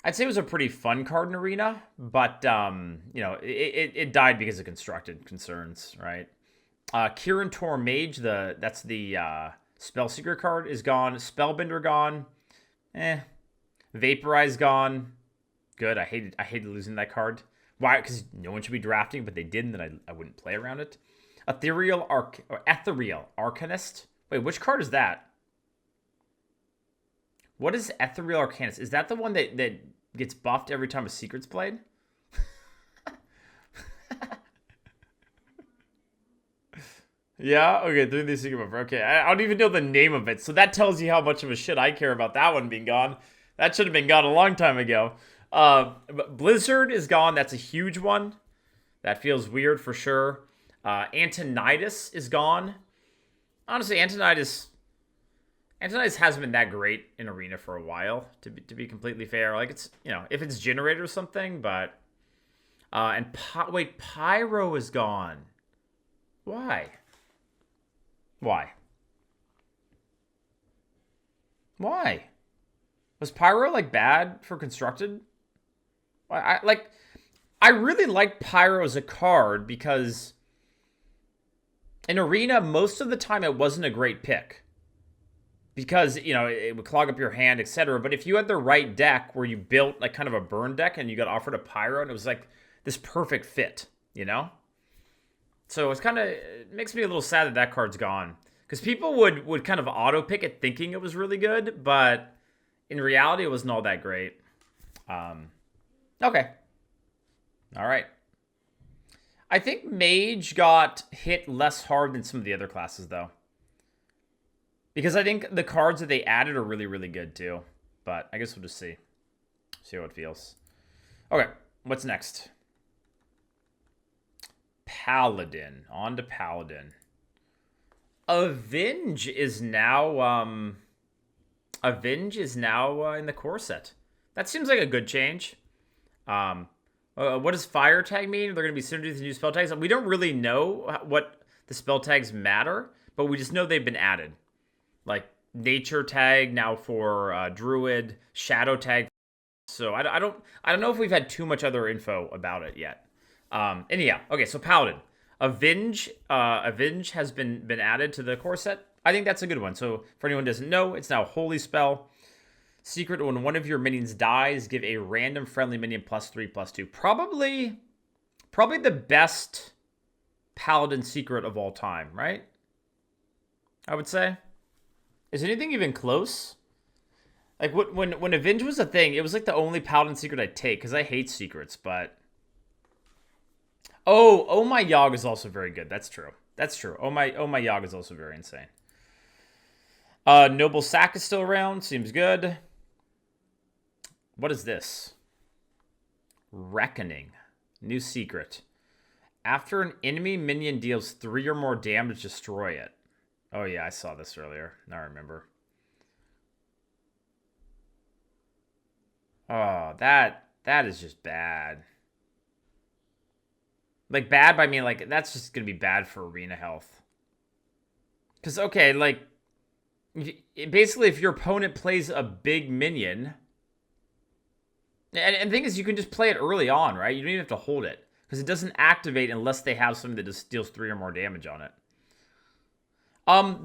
I'd say it was a pretty fun card in Arena. But, it died because of constructed concerns, right? Kirin Tor Mage, that's the Spellseeker card, is gone. Spellbinder gone. Vaporize gone. Good. I hated losing that card. Why? Because no one should be drafting, but they did, and then I wouldn't play around it. Ethereal Arcanist. Wait, which card is that? What is Ethereal Arcanist? Is that the one that gets buffed every time a secret's played? Yeah? Okay, 3D secret buffer. Okay, I don't even know the name of it, so that tells you how much of a shit I care about that one being gone. That should have been gone a long time ago. But Blizzard is gone. That's a huge one. That feels weird for sure. Antonidas is gone. Honestly, Antonidas hasn't been that great in Arena for a while, to be completely fair. Like, it's, if it's generated or something, but... wait, Pyro is gone. Why? Was Pyro, like, bad for constructed? I really like Pyro as a card because in Arena, most of the time it wasn't a great pick. Because, it would clog up your hand, etc. But if you had the right deck where you built, like, kind of a burn deck and you got offered a Pyro and it was, like, this perfect fit, So it makes me a little sad that card's gone. Because people would kind of auto-pick it thinking it was really good, but in reality, it wasn't all that great. Okay. All right. I think Mage got hit less hard than some of the other classes, though. Because I think the cards that they added are really, really good, too. But I guess we'll just see. See how it feels. Okay, what's next? Paladin. On to Paladin. Avenge is now in the core set. That seems like a good change. Well, What does fire tag mean? They're going to be synergy with new spell tags. We don't really know what the spell tags matter, but we just know they've been added. Like nature tag now for Druid, shadow tag. So I don't know if we've had too much other info about it yet. And yeah, okay. So Paladin, Avenge has been added to the core set. I think that's a good one. So for anyone who doesn't know, it's now a holy spell. Secret: when one of your minions dies, give a random friendly minion +3/+2. Probably the best Paladin secret of all time, right? I would say. Is anything even close? Like when Avenge was a thing, it was like the only Paladin secret I'd take because I hate secrets. But oh my Yogg is also very good. That's true. Oh my Yogg is also very insane. Noble Sack is still around. Seems good. What is this? Reckoning. New secret. After an enemy minion deals 3 or more damage, destroy it. Oh yeah, I saw this earlier. Now I remember. Oh, that is just bad. Like, bad by me, like, that's just going to be bad for arena health. Because, okay, like, basically, if your opponent plays a big minion... And the thing is, you can just play it early on, right? You don't even have to hold it. Because it doesn't activate unless they have something that just deals 3 or more damage on it.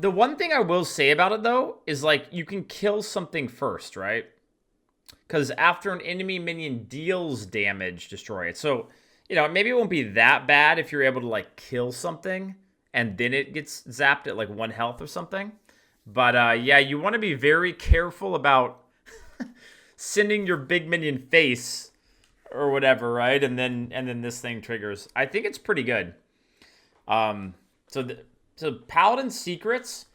The one thing I will say about it, though, is, like, you can kill something first, right? Because after an enemy minion deals damage, destroy it. So, you know, maybe it won't be that bad if you're able to, like, kill something. And then it gets zapped at, like, 1 health or something. But, yeah, you want to be very careful about... sending your big minion face or whatever, right? And then this thing triggers. I think it's pretty good. So Paladin secrets,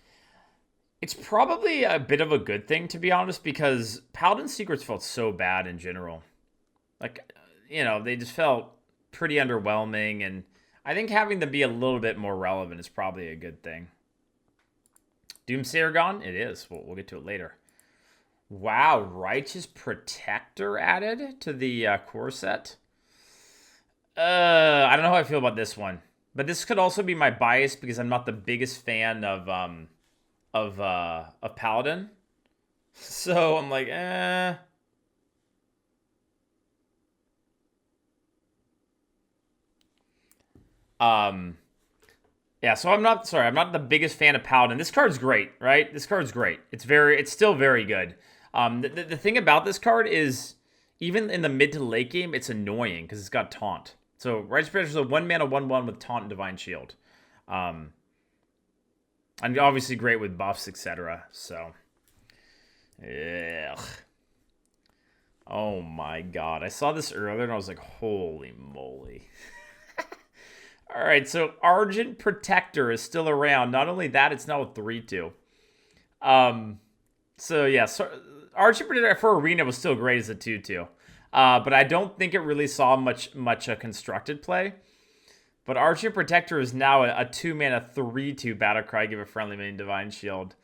it's probably a bit of a good thing, to be honest, because Paladin secrets felt so bad in general. Like, you know, they just felt pretty underwhelming, and I think having them be a little bit more relevant is probably a good thing. Doomsayer gone? It is. We'll get to it later. Wow, Righteous Protector added to the core set. I don't know how I feel about this one, but this could also be my bias because I'm not the biggest fan of Paladin. So I'm like, Yeah, so I'm not the biggest fan of Paladin. This card's great, right? This card's great. It's still very good. The thing about this card is, even in the mid to late game, it's annoying because it's got Taunt. So Righteous Protector is a 1-mana 1/1 with Taunt and Divine Shield. And obviously great with buffs, etc. So, ugh. Oh my god. I saw this earlier and I was like, holy moly. All right, so Argent Protector is still around. Not only that, it's now a 3/2. So yeah, so Argent Protector for Arena was still great as a 2/2. But I don't think it really saw much constructed play. But Argent Protector is now a 2-mana 3/2 Battlecry, give a friendly minion Divine Shield.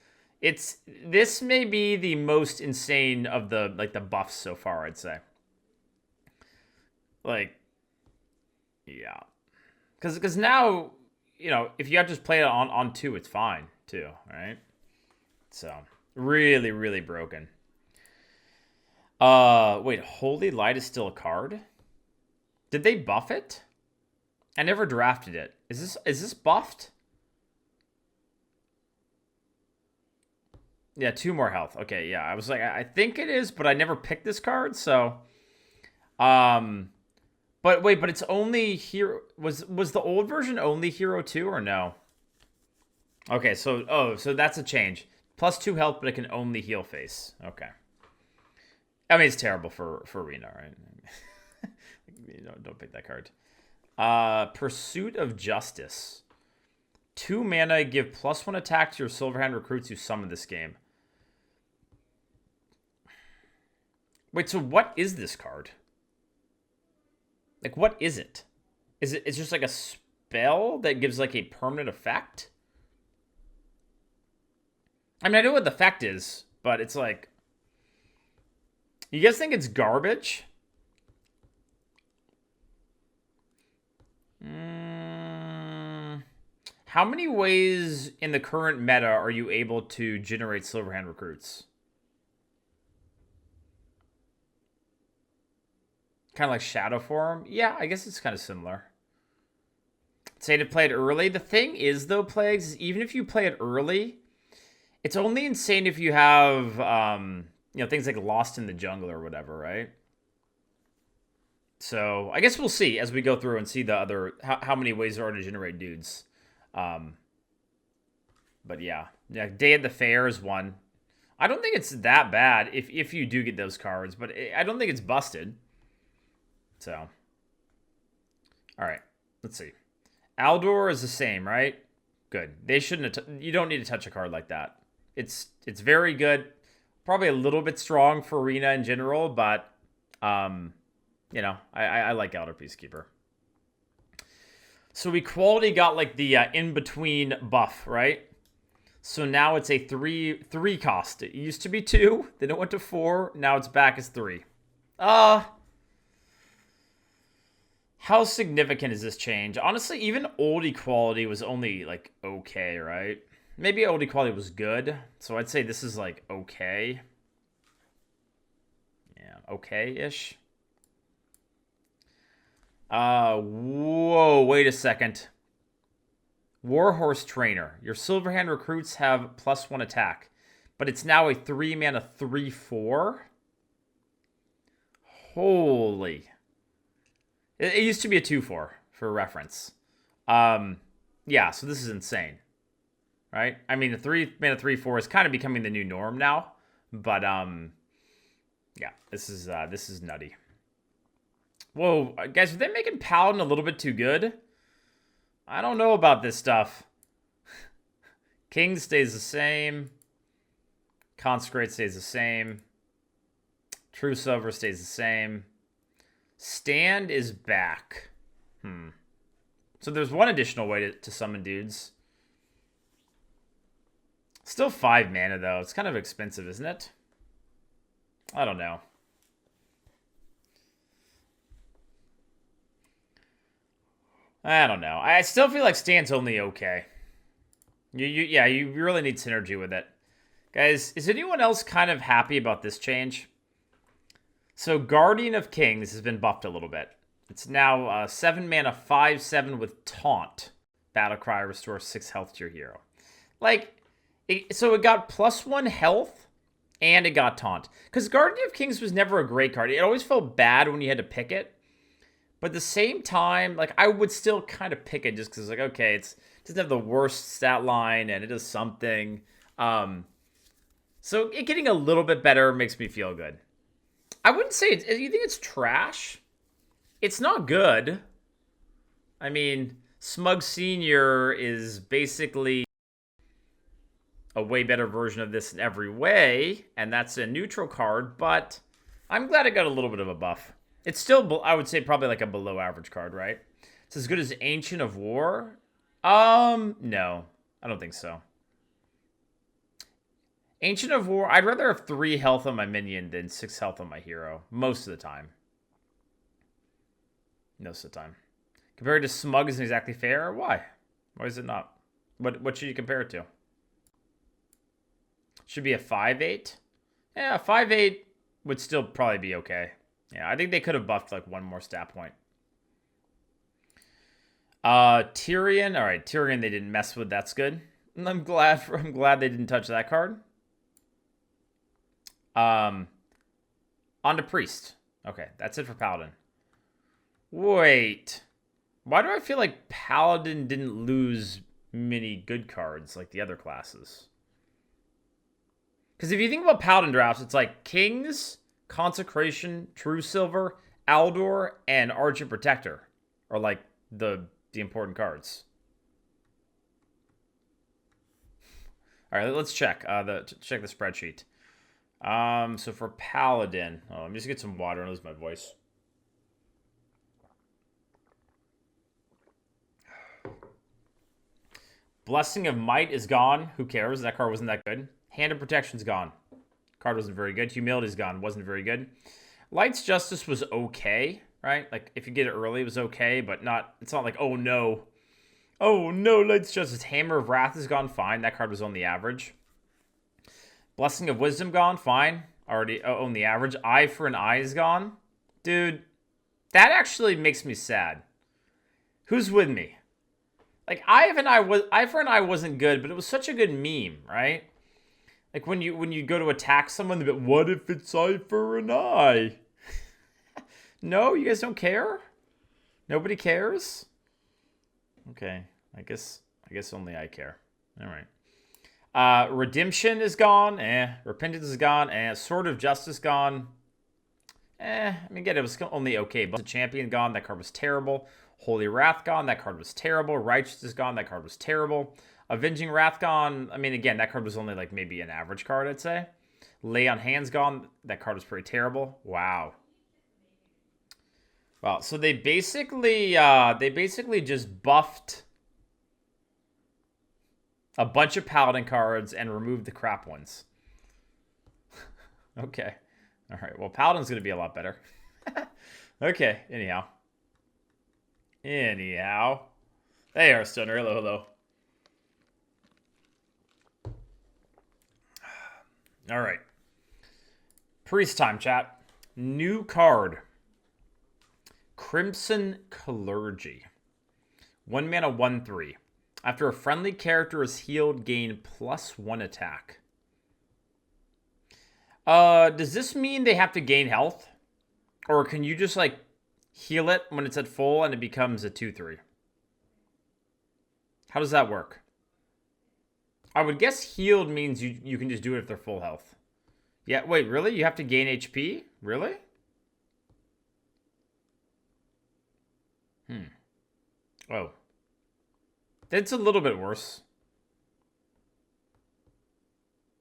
This may be the most insane of the buffs so far, I'd say. Like, yeah. Because now, you know, if you have to just play it on 2, it's fine, too, right? So, really, really broken. Wait, Holy Light is still a card? Did they buff it? I never drafted it. Is this buffed? Yeah, 2 more health. Okay, yeah. I was like, I think it is, but I never picked this card, so... But wait, but it's only hero... Was the old version only hero 2 or no? Okay, so that's a change. +2 health, but it can only heal face. Okay. I mean, it's terrible for Arena, right? Don't pick that card. Pursuit of Justice. 2 mana, give +1 attack to your Silverhand recruits who summon this game. Wait, so what is this card? Like, what is it? It's just like a spell that gives like a permanent effect? I mean, I know what the effect is, but it's like... You guys think it's garbage? How many ways in the current meta are you able to generate Silverhand recruits? Kind of like Shadow Form? Yeah, I guess it's kind of similar. Say to play it early. The thing is, though, Plagues, is even if you play it early, it's only insane if you have, things like Lost in the Jungle or whatever, right? So I guess we'll see as we go through and see the other, how many ways there are to generate dudes. But yeah, Day at the Fair is one. I don't think it's that bad if you do get those cards, but I don't think it's busted. So, all right, let's see. Aldor is the same, right? Good. They shouldn't have you don't need to touch a card like that. It's very good. Probably a little bit strong for Arena in general, but I like Aldor Peacekeeper. So Equality got like the in-between buff, right? So now it's a three cost. It used to be 2, then it went to 4, now it's back as 3. How significant is this change? Honestly, even old Equality was only, like, okay, right? Maybe old Equality was good, so I'd say this is, like, okay. Yeah, okay-ish. Whoa, wait a second. Warhorse Trainer. Your Silverhand recruits have +1 attack, but it's now a 3-mana 3/4? Holy... It used to be a 2/4 for reference. Yeah, so this is insane. Right? I mean, the 3-mana 3/4 is kind of becoming the new norm now, but yeah, this is nutty. Whoa, guys, are they making Paladin a little bit too good? I don't know about this stuff. King stays the same. Consecrate stays the same. True Silver stays the same. Stand is back. So there's one additional way to summon dudes. Still 5 mana, though. It's kind of expensive, isn't it? I don't know. I still feel like Stand's only okay. You really need synergy with it. Guys, is anyone else kind of happy about this change? So Guardian of Kings has been buffed a little bit. It's now 7 mana, 5/7 with Taunt. Battlecry restores 6 health to your hero. So it got +1 health, and it got Taunt. Because Guardian of Kings was never a great card. It always felt bad when you had to pick it. But at the same time, I would still kind of pick it just because it's okay, it doesn't have the worst stat line, and it does something. So it getting a little bit better makes me feel good. I wouldn't say you think it's trash? It's not good. I mean, Smug Senior is basically a way better version of this in every way, and that's a neutral card, but I'm glad it got a little bit of a buff. It's still, I would say, probably like a below average card, right? It's as good as Ancient of War? No, I don't think so. Ancient of War, I'd rather have 3 health on my minion than 6 health on my hero. Most of the time. Most of the time. Compared to Smug isn't exactly fair? Why? Why is it not? What should you compare it to? Should be a 5/8? Yeah, a 5/8 would still probably be okay. Yeah, I think they could have buffed one more stat point. Tyrion. All right, Tyrion they didn't mess with. That's good. I'm glad they didn't touch that card. On to Priest. Okay, that's it for Paladin. Wait. Why do I feel like Paladin didn't lose many good cards like the other classes? Because if you think about Paladin drafts, it's like Kings, Consecration, True Silver, Aldor, and Argent Protector are like the important cards. All right, let's check check the spreadsheet. So for Paladin, let me just get some water and lose my voice. Blessing of Might is gone. Who cares? That card wasn't that good. Hand of Protection's gone. Card wasn't very good. Humility's gone. Wasn't very good. Light's Justice was okay, right? Like, if you get it early, it was okay, but not... It's not like, oh, no. Oh no, Light's Justice. Hammer of Wrath has gone fine. That card was on the average. Blessing of Wisdom gone fine. Already on the average. Eye for an Eye is gone. Dude, that actually makes me sad. Who's with me? Like, Eye for an Eye wasn't good, but it was such a good meme, right? Like when you go to attack someone, they're like, what if it's Eye for an Eye? No, you guys don't care? Nobody cares? Okay, I guess only I care. All right. Redemption is gone. Repentance is gone. Sword of Justice gone. I mean, again, it was only okay. But the Champion gone. That card was terrible. Holy Wrath gone. That card was terrible. Righteous is gone. That card was terrible. Avenging Wrath gone. I mean, again, that card was only like maybe an average card, I'd say. Lay on Hands gone. That card was pretty terrible. Wow. Well, so they basically just buffed a bunch of Paladin cards and removed the crap ones. Okay. All right. Well, Paladin's going to be a lot better. Okay. Anyhow. Hey, Hearthstone. Hello. All right. Priest time, chat. New card. Crimson Clergy. 1 mana, 1/3. After a friendly character is healed, gain +1 attack. Does this mean they have to gain health? Or can you just, like, heal it when it's at full and it becomes a 2/3? How does that work? I would guess healed means you can just do it if they're full health. Yeah, wait, really? You have to gain HP? Really? Oh. That's a little bit worse.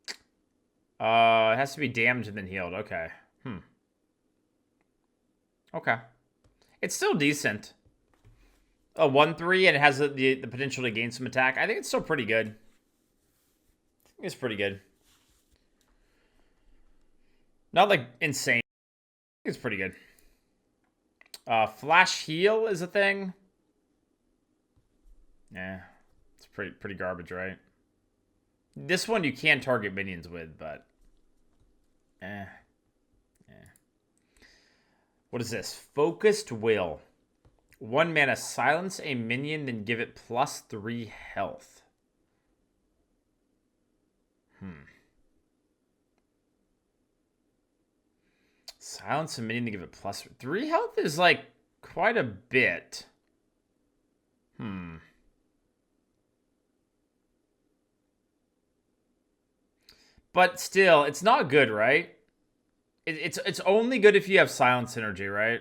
It has to be damaged and then healed. Okay. Okay. It's still decent. A 1/3 and it has the potential to gain some attack. I think it's still pretty good. I think it's pretty good. Not like insane. I think it's pretty good. Flash heal is a thing. Yeah, it's pretty garbage, right? This one you can target minions with, but What is this? Focused Will. 1 mana, silence a minion, then give it +3 health. Silence a minion to give it +3 health is like quite a bit. But still, it's not good, right? It's only good if you have silence energy, right?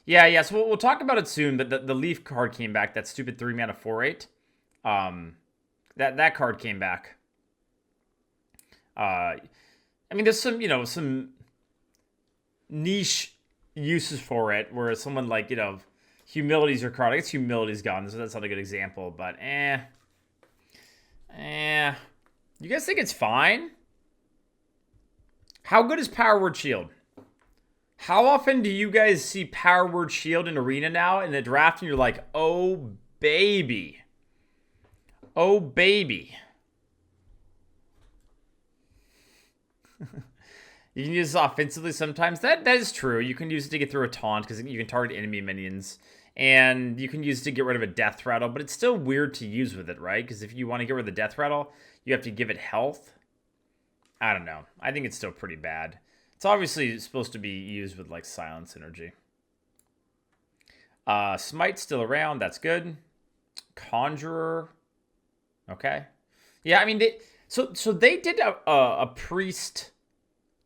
Yeah. So we'll talk about it soon. But the Leaf card came back. That stupid 3 mana 4/8. That card came back. I mean, there's some niche uses for it, where someone like Humility's your card. I guess Humility's gone, so that's not a good example. But you guys think it's fine? How good is Power Word Shield? How often do you guys see Power Word Shield in Arena now in the draft and you're like, oh baby. Oh baby. You can use this offensively sometimes. That is true. You can use it to get through a taunt because you can target enemy minions. And you can use it to get rid of a death rattle, but it's still weird to use with it, right? Because if you want to get rid of the death rattle, you have to give it health. I don't know. I think it's still pretty bad. It's obviously supposed to be used with like silence energy. Smite's still around. That's good. Conjurer. Okay. Yeah, I mean, they did a priest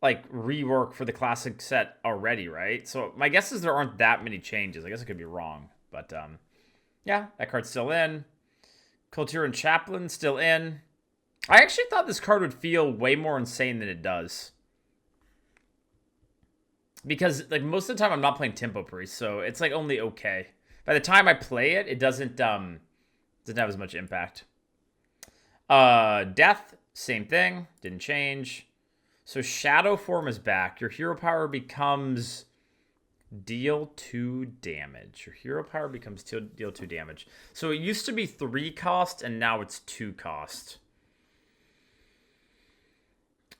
like rework for the classic set already, right? So my guess is there aren't that many changes. I guess I could be wrong, but yeah, that card's still in. Culture and Chaplain still in. I actually thought this card would feel way more insane than it does. Because like most of the time I'm not playing Tempo Priest, so it's like only okay. By the time I play it, it doesn't have as much impact. Death, same thing, didn't change. So Shadow Form is back. Your hero power becomes Deal 2 damage. Your hero power becomes deal 2 damage. So it used to be 3 cost, and now it's 2 cost.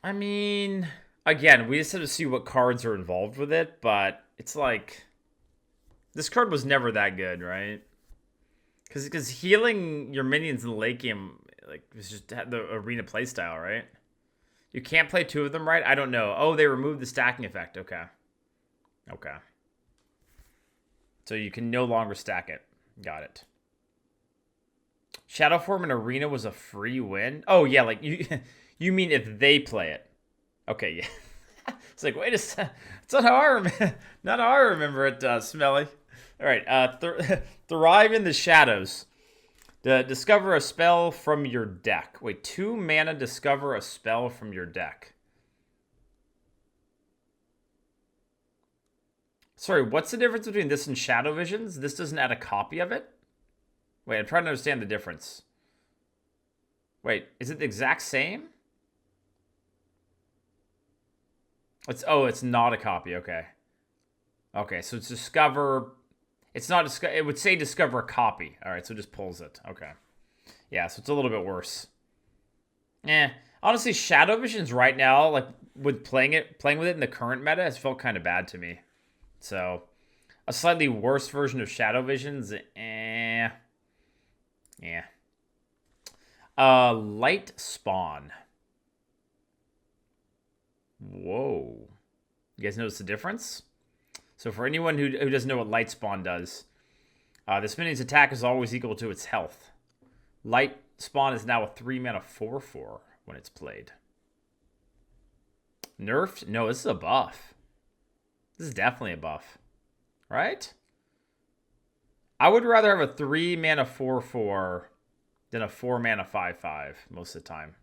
I mean, again, we just have to see what cards are involved with it, but it's like... This card was never that good, right? Because healing your minions in the late game, like, was just the arena playstyle, right? You can't play 2 of them, right? I don't know. Oh, they removed the stacking effect. Okay. Okay. So you can no longer stack it. Got it. Shadowform in Arena was a free win? Oh, yeah, like, you mean if they play it. Okay, yeah. It's like, wait a second. It's not how I remember it, Smelly. All right, Thrive in the Shadows. Discover a spell from your deck. Wait, 2 mana, discover a spell from your deck. Sorry, what's the difference between this and Shadow Visions? This doesn't add a copy of it? Wait, I'm trying to understand the difference. Wait, is it the exact same? It's not a copy, okay. Okay, so it's discover... It's not... It would say discover a copy. Alright, so it just pulls it. Okay. Yeah, so it's a little bit worse. Honestly, Shadow Visions right now, like, with playing with it in the current meta has felt kind of bad to me. So, a slightly worse version of Shadow Visions, Yeah. Light Spawn. Whoa. You guys notice the difference? So for anyone who doesn't know what Light Spawn does, this minion's attack is always equal to its health. Light Spawn is now a 3 mana 4/4 when it's played. Nerfed? No, this is a buff. This is definitely a buff. Right? I would rather have a 3 mana 4/4 than a 4 mana 5/5 most of the time.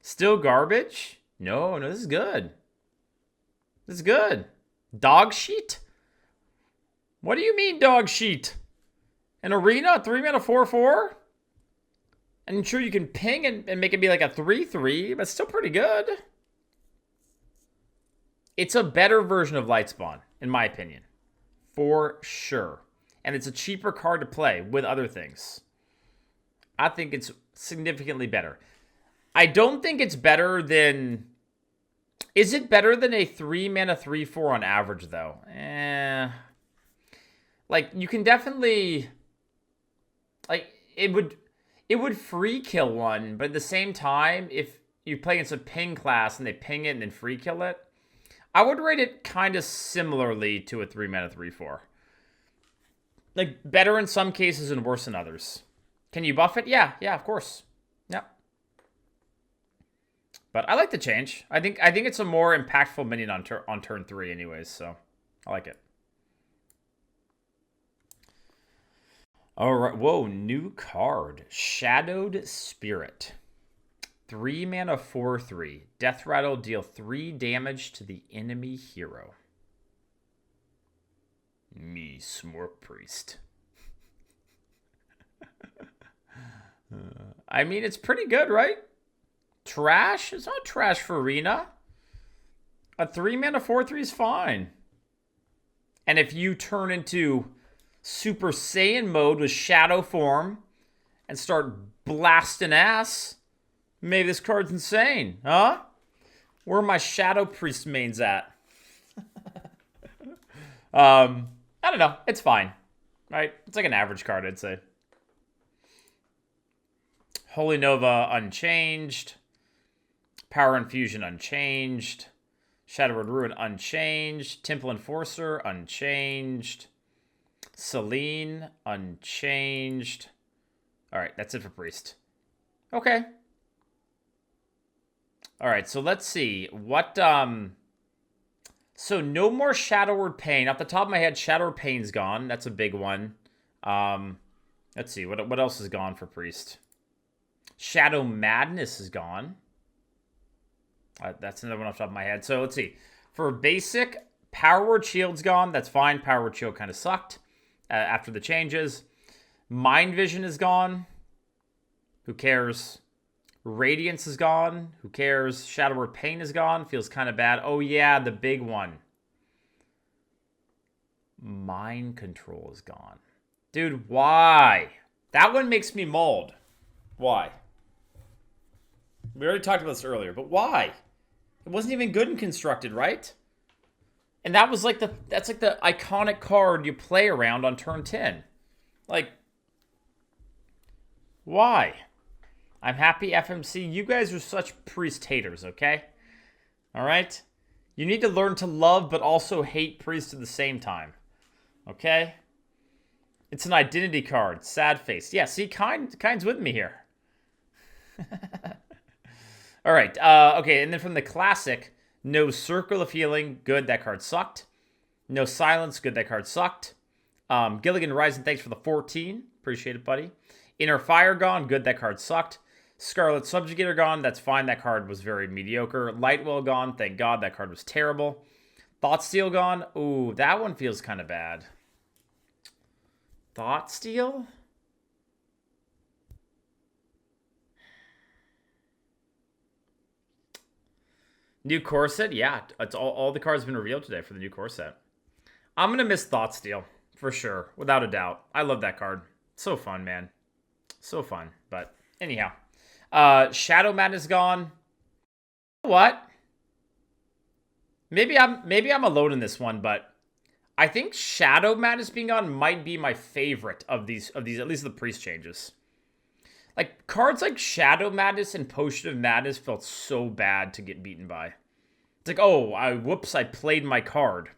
Still garbage? No, this is good. This is good. Dog sheet? What do you mean dog sheet? An arena, 3 mana 4/4? And sure, you can ping and make it be like a 3/3, but still pretty good. It's a better version of Lightspawn, in my opinion. For sure. And it's a cheaper card to play with other things. I think it's significantly better. I don't think it's better than... Is it better than a 3 mana 3/4 on average, though? Like, you can definitely... Like, it would free kill one, but at the same time, if you play against a ping class and they ping it and then free kill it, I would rate it kind of similarly to a 3 mana 3/4. Like, better in some cases and worse in others. Can you buff it? Yeah, of course. Yep. But I like the change. I think it's a more impactful minion on turn 3 anyways, so I like it. All right, whoa, new card. Shadowed Spirit. 3 mana 4/3. Death Rattle, deal 3 damage to the enemy hero. Me, Smorp Priest. I mean, it's pretty good, right? Trash? It's not trash for Arena. A 3 mana 4/3 is fine. And if you turn into Super Saiyan mode with Shadow Form and start blasting ass, maybe this card's insane, huh? Where are my Shadow Priest mains at? I don't know. It's fine, right? It's like an average card, I'd say. Holy Nova unchanged. Power Infusion unchanged. Shadowward Ruin unchanged. Temple Enforcer unchanged. Celine unchanged. All right, that's it for Priest. Okay. All right, so let's see. What, So no more Shadowward Pain. Off the top of my head, Shadowward Pain's gone. That's a big one. Let's see. What else is gone for Priest? Shadow Madness is gone. That's another one off the top of my head. So let's see. For basic, Power Word Shield's gone. That's fine. Power Word Shield kind of sucked after the changes. Mind Vision is gone. Who cares? Radiance is gone. Who cares? Shadow Word Pain is gone. Feels kind of bad. Oh, yeah, the big one. Mind control is gone. Dude, why? That one makes me mauled. Why? We already talked about this earlier, but why? It wasn't even good and constructed, right? And that was like that's like the iconic card you play around on turn 10. Like, why? I'm happy, FMC. You guys are such priest haters, okay? All right? You need to learn to love but also hate priest at the same time. Okay? It's an identity card. Sad face. Yeah, see, Kind's with me here. All right. Okay, and then from the classic, no Circle of Healing. Good, that card sucked. No Silence. Good, that card sucked. Gilligan Rising, thanks for the 14. Appreciate it, buddy. Inner Fire gone. Good, that card sucked. Scarlet Subjugator gone. That's fine. That card was very mediocre. Lightwell gone. Thank God. That card was terrible. Thoughtsteal gone. Ooh, that one feels kind of bad. Thoughtsteal? New core set? Yeah, it's all the cards have been revealed today for the new core set. I'm going to miss Thoughtsteal, for sure, without a doubt. I love that card. So fun, man. So fun. But anyhow. Shadow Madness gone. What? Maybe I'm alone in this one, but I think Shadow Madness being gone might be my favorite of these at least the priest changes. Like cards like Shadow Madness and Potion of Madness felt so bad to get beaten by. It's like, oh, whoops, I played my card.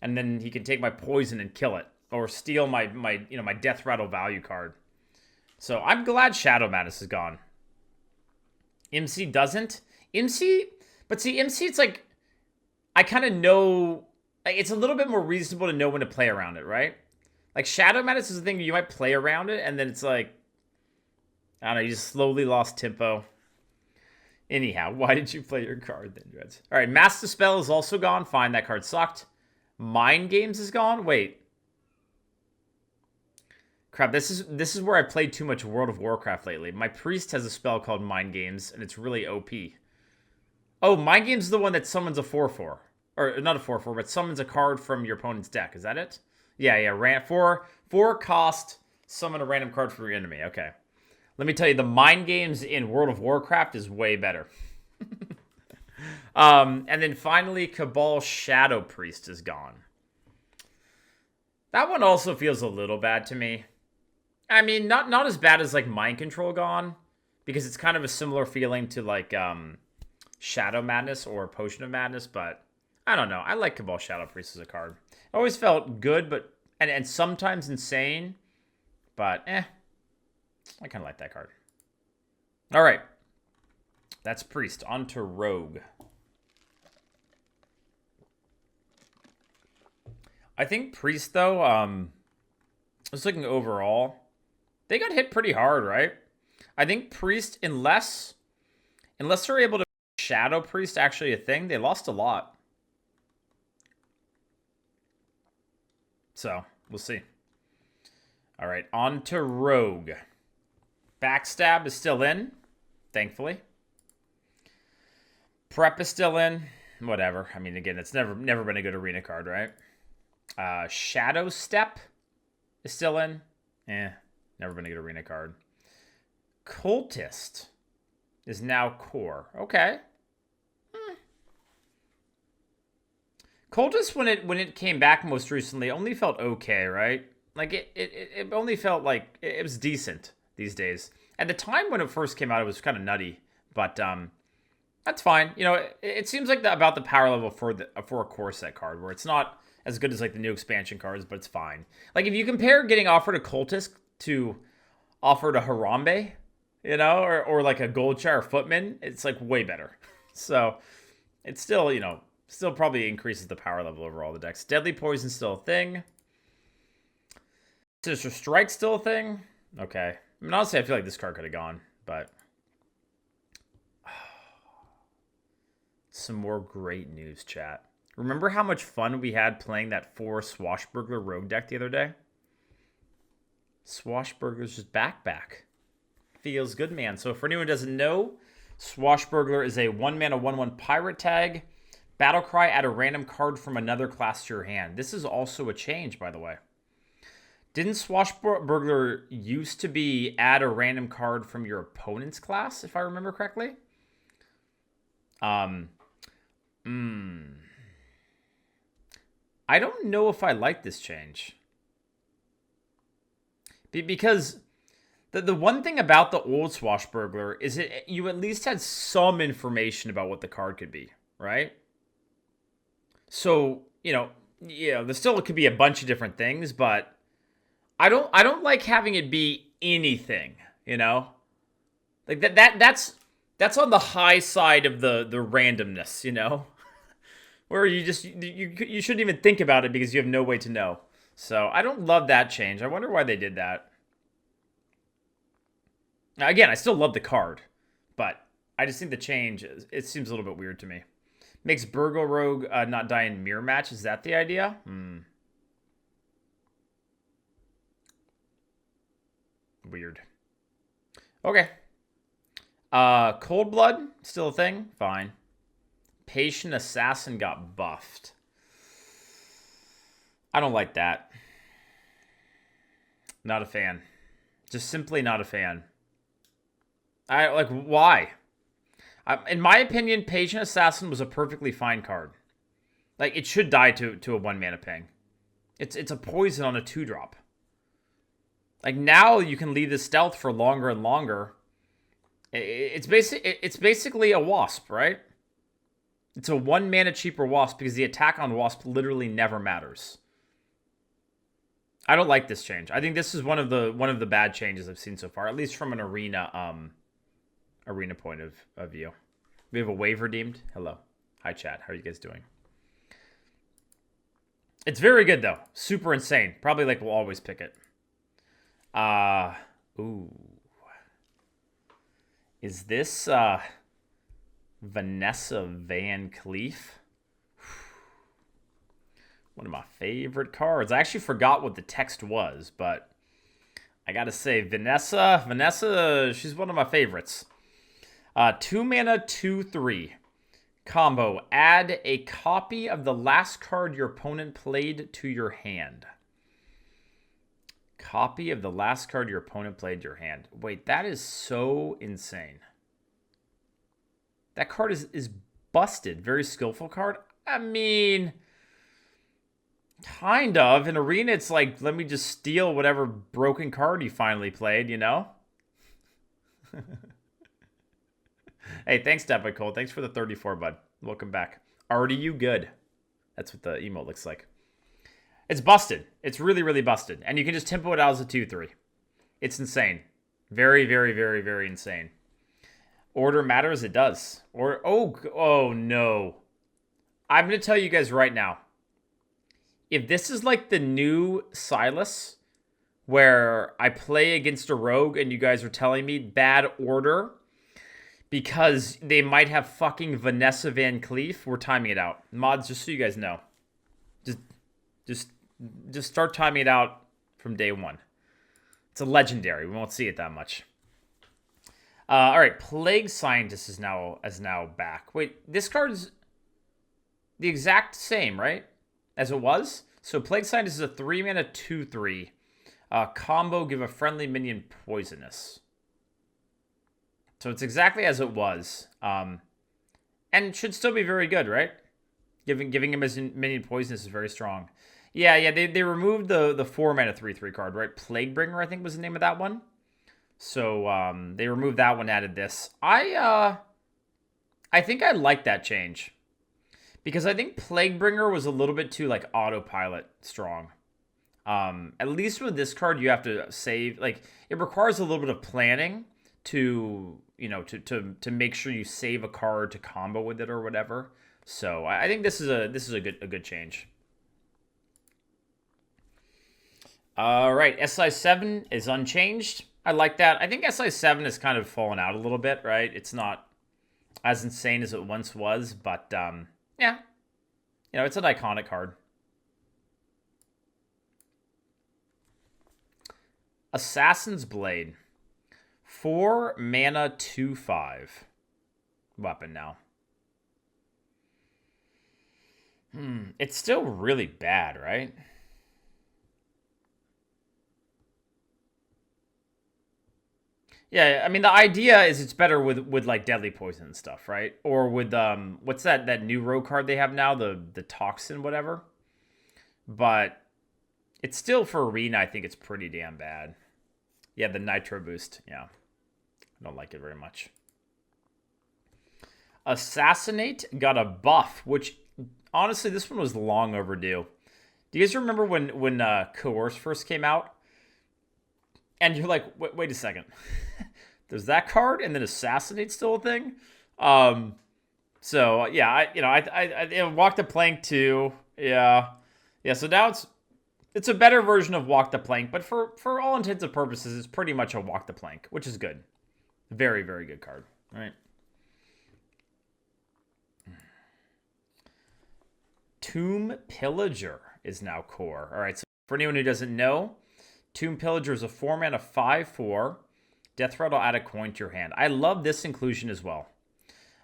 And then he can take my poison and kill it. Or steal my Death Rattle value card. So I'm glad Shadow Madness is gone. MC doesn't. But see, MC, it's like, I kind of know, it's a little bit more reasonable to know when to play around it, right? Like, Shadow Madness is the thing you might play around it, and then it's like, I don't know, you just slowly lost tempo. Anyhow, why did you play your card then, Dreads? All right, Mass Dispel is also gone. Fine, that card sucked. Mind Games is gone. Wait. Crap, this is where I played too much World of Warcraft lately. My priest has a spell called Mind Games, and it's really OP. Oh, Mind Games is the one that summons a 4/4. Or, not a 4/4, but summons a card from your opponent's deck. Is that it? Yeah. Four cost, summon a random card from your enemy. Okay. Let me tell you, the Mind Games in World of Warcraft is way better. And then finally, Cabal Shadow Priest is gone. That one also feels a little bad to me. I mean, not as bad as like Mind Control gone, because it's kind of a similar feeling to like Shadow Madness or Potion of Madness, but I don't know. I like Cabal Shadow Priest as a card. It always felt good, but and sometimes insane, but I kind of like that card. All right. That's Priest. On to Rogue. I think Priest, though, just looking overall, they got hit pretty hard, right? I think Priest, unless they're able to make Shadow Priest actually a thing, they lost a lot. So, we'll see. All right, on to Rogue. Backstab is still in, thankfully. Prep is still in. Whatever. I mean, again, it's never been a good arena card, right? Shadow Step is still in. Never been a good arena card. Cultist is now core. Okay. Cultist, when it came back most recently, only felt okay, right? Like, it only felt like it was decent these days. At the time when it first came out, it was kind of nutty. But that's fine. You know, it seems like about the power level for a core set card, where it's not as good as like the new expansion cards, but it's fine. Like if you compare getting offered a Cultist to offered a Harambe, you know, or like a Goldshire Footman, it's like way better. So it's still, you know, still probably increases the power level overall of the decks. Deadly Poison still a thing. Sinister Strike still a thing. Okay. I mean, honestly, I feel like this card could have gone, but some more great news, chat. Remember how much fun we had playing that 4 Swashbuckler Rogue deck the other day? Swashbuckler's just back. Feels good, man. So for anyone who doesn't know, Swashbuckler is a 1-mana 1/1 pirate tag. Battle Cry, add a random card from another class to your hand. This is also a change, by the way. Didn't Swashbuckler used to be add a random card from your opponent's class, if I remember correctly? I don't know if I like this change. Because the one thing about the old Swashbuckler is you at least had some information about what the card could be, right? So, there still could be a bunch of different things, but I don't like having it be anything, Like that's on the high side of the randomness, Where you shouldn't even think about it because you have no way to know. So I don't love that change. I wonder why they did that. Now, again, I still love the card, but I just think the change, it seems a little bit weird to me. Makes Burgle Rogue not die in mirror match. Is that the idea? Weird. Okay. Cold Blood, still a thing? Fine. Patient Assassin got buffed. I don't like that. Not a fan. Just simply not a fan. Why? In my opinion, Patient Assassin was a perfectly fine card. Like, it should die to a 1-mana ping. It's a poison on a 2-drop. Like, now you can leave the stealth for longer and longer. It's basically a Wasp, right? It's a 1-mana cheaper Wasp because the attack on Wasp literally never matters. I don't like this change. I think this is one of the bad changes I've seen so far, at least from an arena point of view. We have a wave redeemed. Hello. Hi, chat. How are you guys doing? It's very good, though. Super insane. Probably, we'll always pick it. Ooh. Is this, Vanessa Van Cleef? One of my favorite cards. I actually forgot what the text was, but I gotta say, Vanessa, she's one of my favorites. 2-mana, 2/3. Combo. Add a copy of the last card your opponent played to your hand. Copy of the last card your opponent played to your hand. Wait, that is so insane. That card is busted. Very skillful card. I mean, kind of. In Arena, it's like, let me just steal whatever broken card you finally played, Hey, thanks, Dead by Cole. Thanks for the 34, bud. Welcome back. Already you good. That's what the emote looks like. It's busted. It's really, really busted. And you can just tempo it out as a 2/3. It's insane. Very, very, very, very insane. Order matters? It does. Oh no. I'm going to tell you guys right now. If this is like the new Silas, where I play against a rogue and you guys are telling me bad order because they might have fucking Vanessa Van Cleef, we're timing it out. Mods, just so you guys know. Just start timing it out from day one. It's a legendary. We won't see it that much. All right, Plague Scientist is now back. Wait, this card's the exact same, right? As it was? So Plague Scientist is a 3-mana 2/3. Combo, give a friendly minion poisonous. So it's exactly as it was. And should still be very good, right? Giving him as minion poisonous is very strong. Yeah, they removed the 4-mana 3/3 card, right? Plaguebringer, I think, was the name of that one. So they removed that one, added this. I think I like that change. Because I think Plaguebringer was a little bit too, autopilot strong. At least with this card, you have to save. It requires a little bit of planning to, to make sure you save a card to combo with it or whatever. So I think this is a good change. All right, SI7 is unchanged. I like that. I think SI7 has kind of fallen out a little bit, right? It's not as insane as it once was, but yeah. It's an iconic card. Assassin's Blade. 4-mana 2/5. Weapon now. It's still really bad, right? Yeah, I mean the idea is it's better with like deadly poison and stuff, right? Or with what's that new rogue card they have now, the toxin whatever. But it's still for arena, I think it's pretty damn bad. Yeah, the nitro boost. Yeah. I don't like it very much. Assassinate got a buff, which honestly this one was long overdue. Do you guys remember when Coerce first came out? And you're like, wait a second. There's that card, and then Assassinate still a thing. So yeah, I Walk the Plank too. Yeah, yeah. So now it's a better version of Walk the Plank, but for all intents and purposes, it's pretty much a Walk the Plank, which is good. Very very good card. All right. Tomb Pillager is now core. All right. So for anyone who doesn't know, Tomb Pillager is a 4-mana 5/4. Death Rattle, add a coin to your hand. I love this inclusion as well.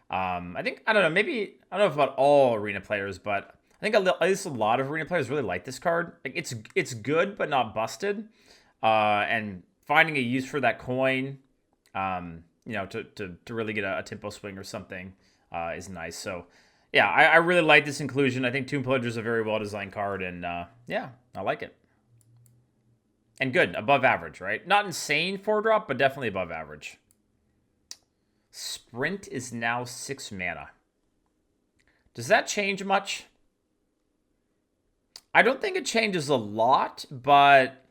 I think, I don't know, maybe, I don't know about all arena players, but I think at least a lot of arena players really like this card. Like it's good, but not busted. And finding a use for that coin, to really get a tempo swing or something is nice. So, yeah, I really like this inclusion. I think Tomb Pillager is a very well-designed card, and yeah, I like it. And good, above average, right? Not insane 4-drop, but definitely above average. Sprint is now 6 mana. Does that change much? I don't think it changes a lot, but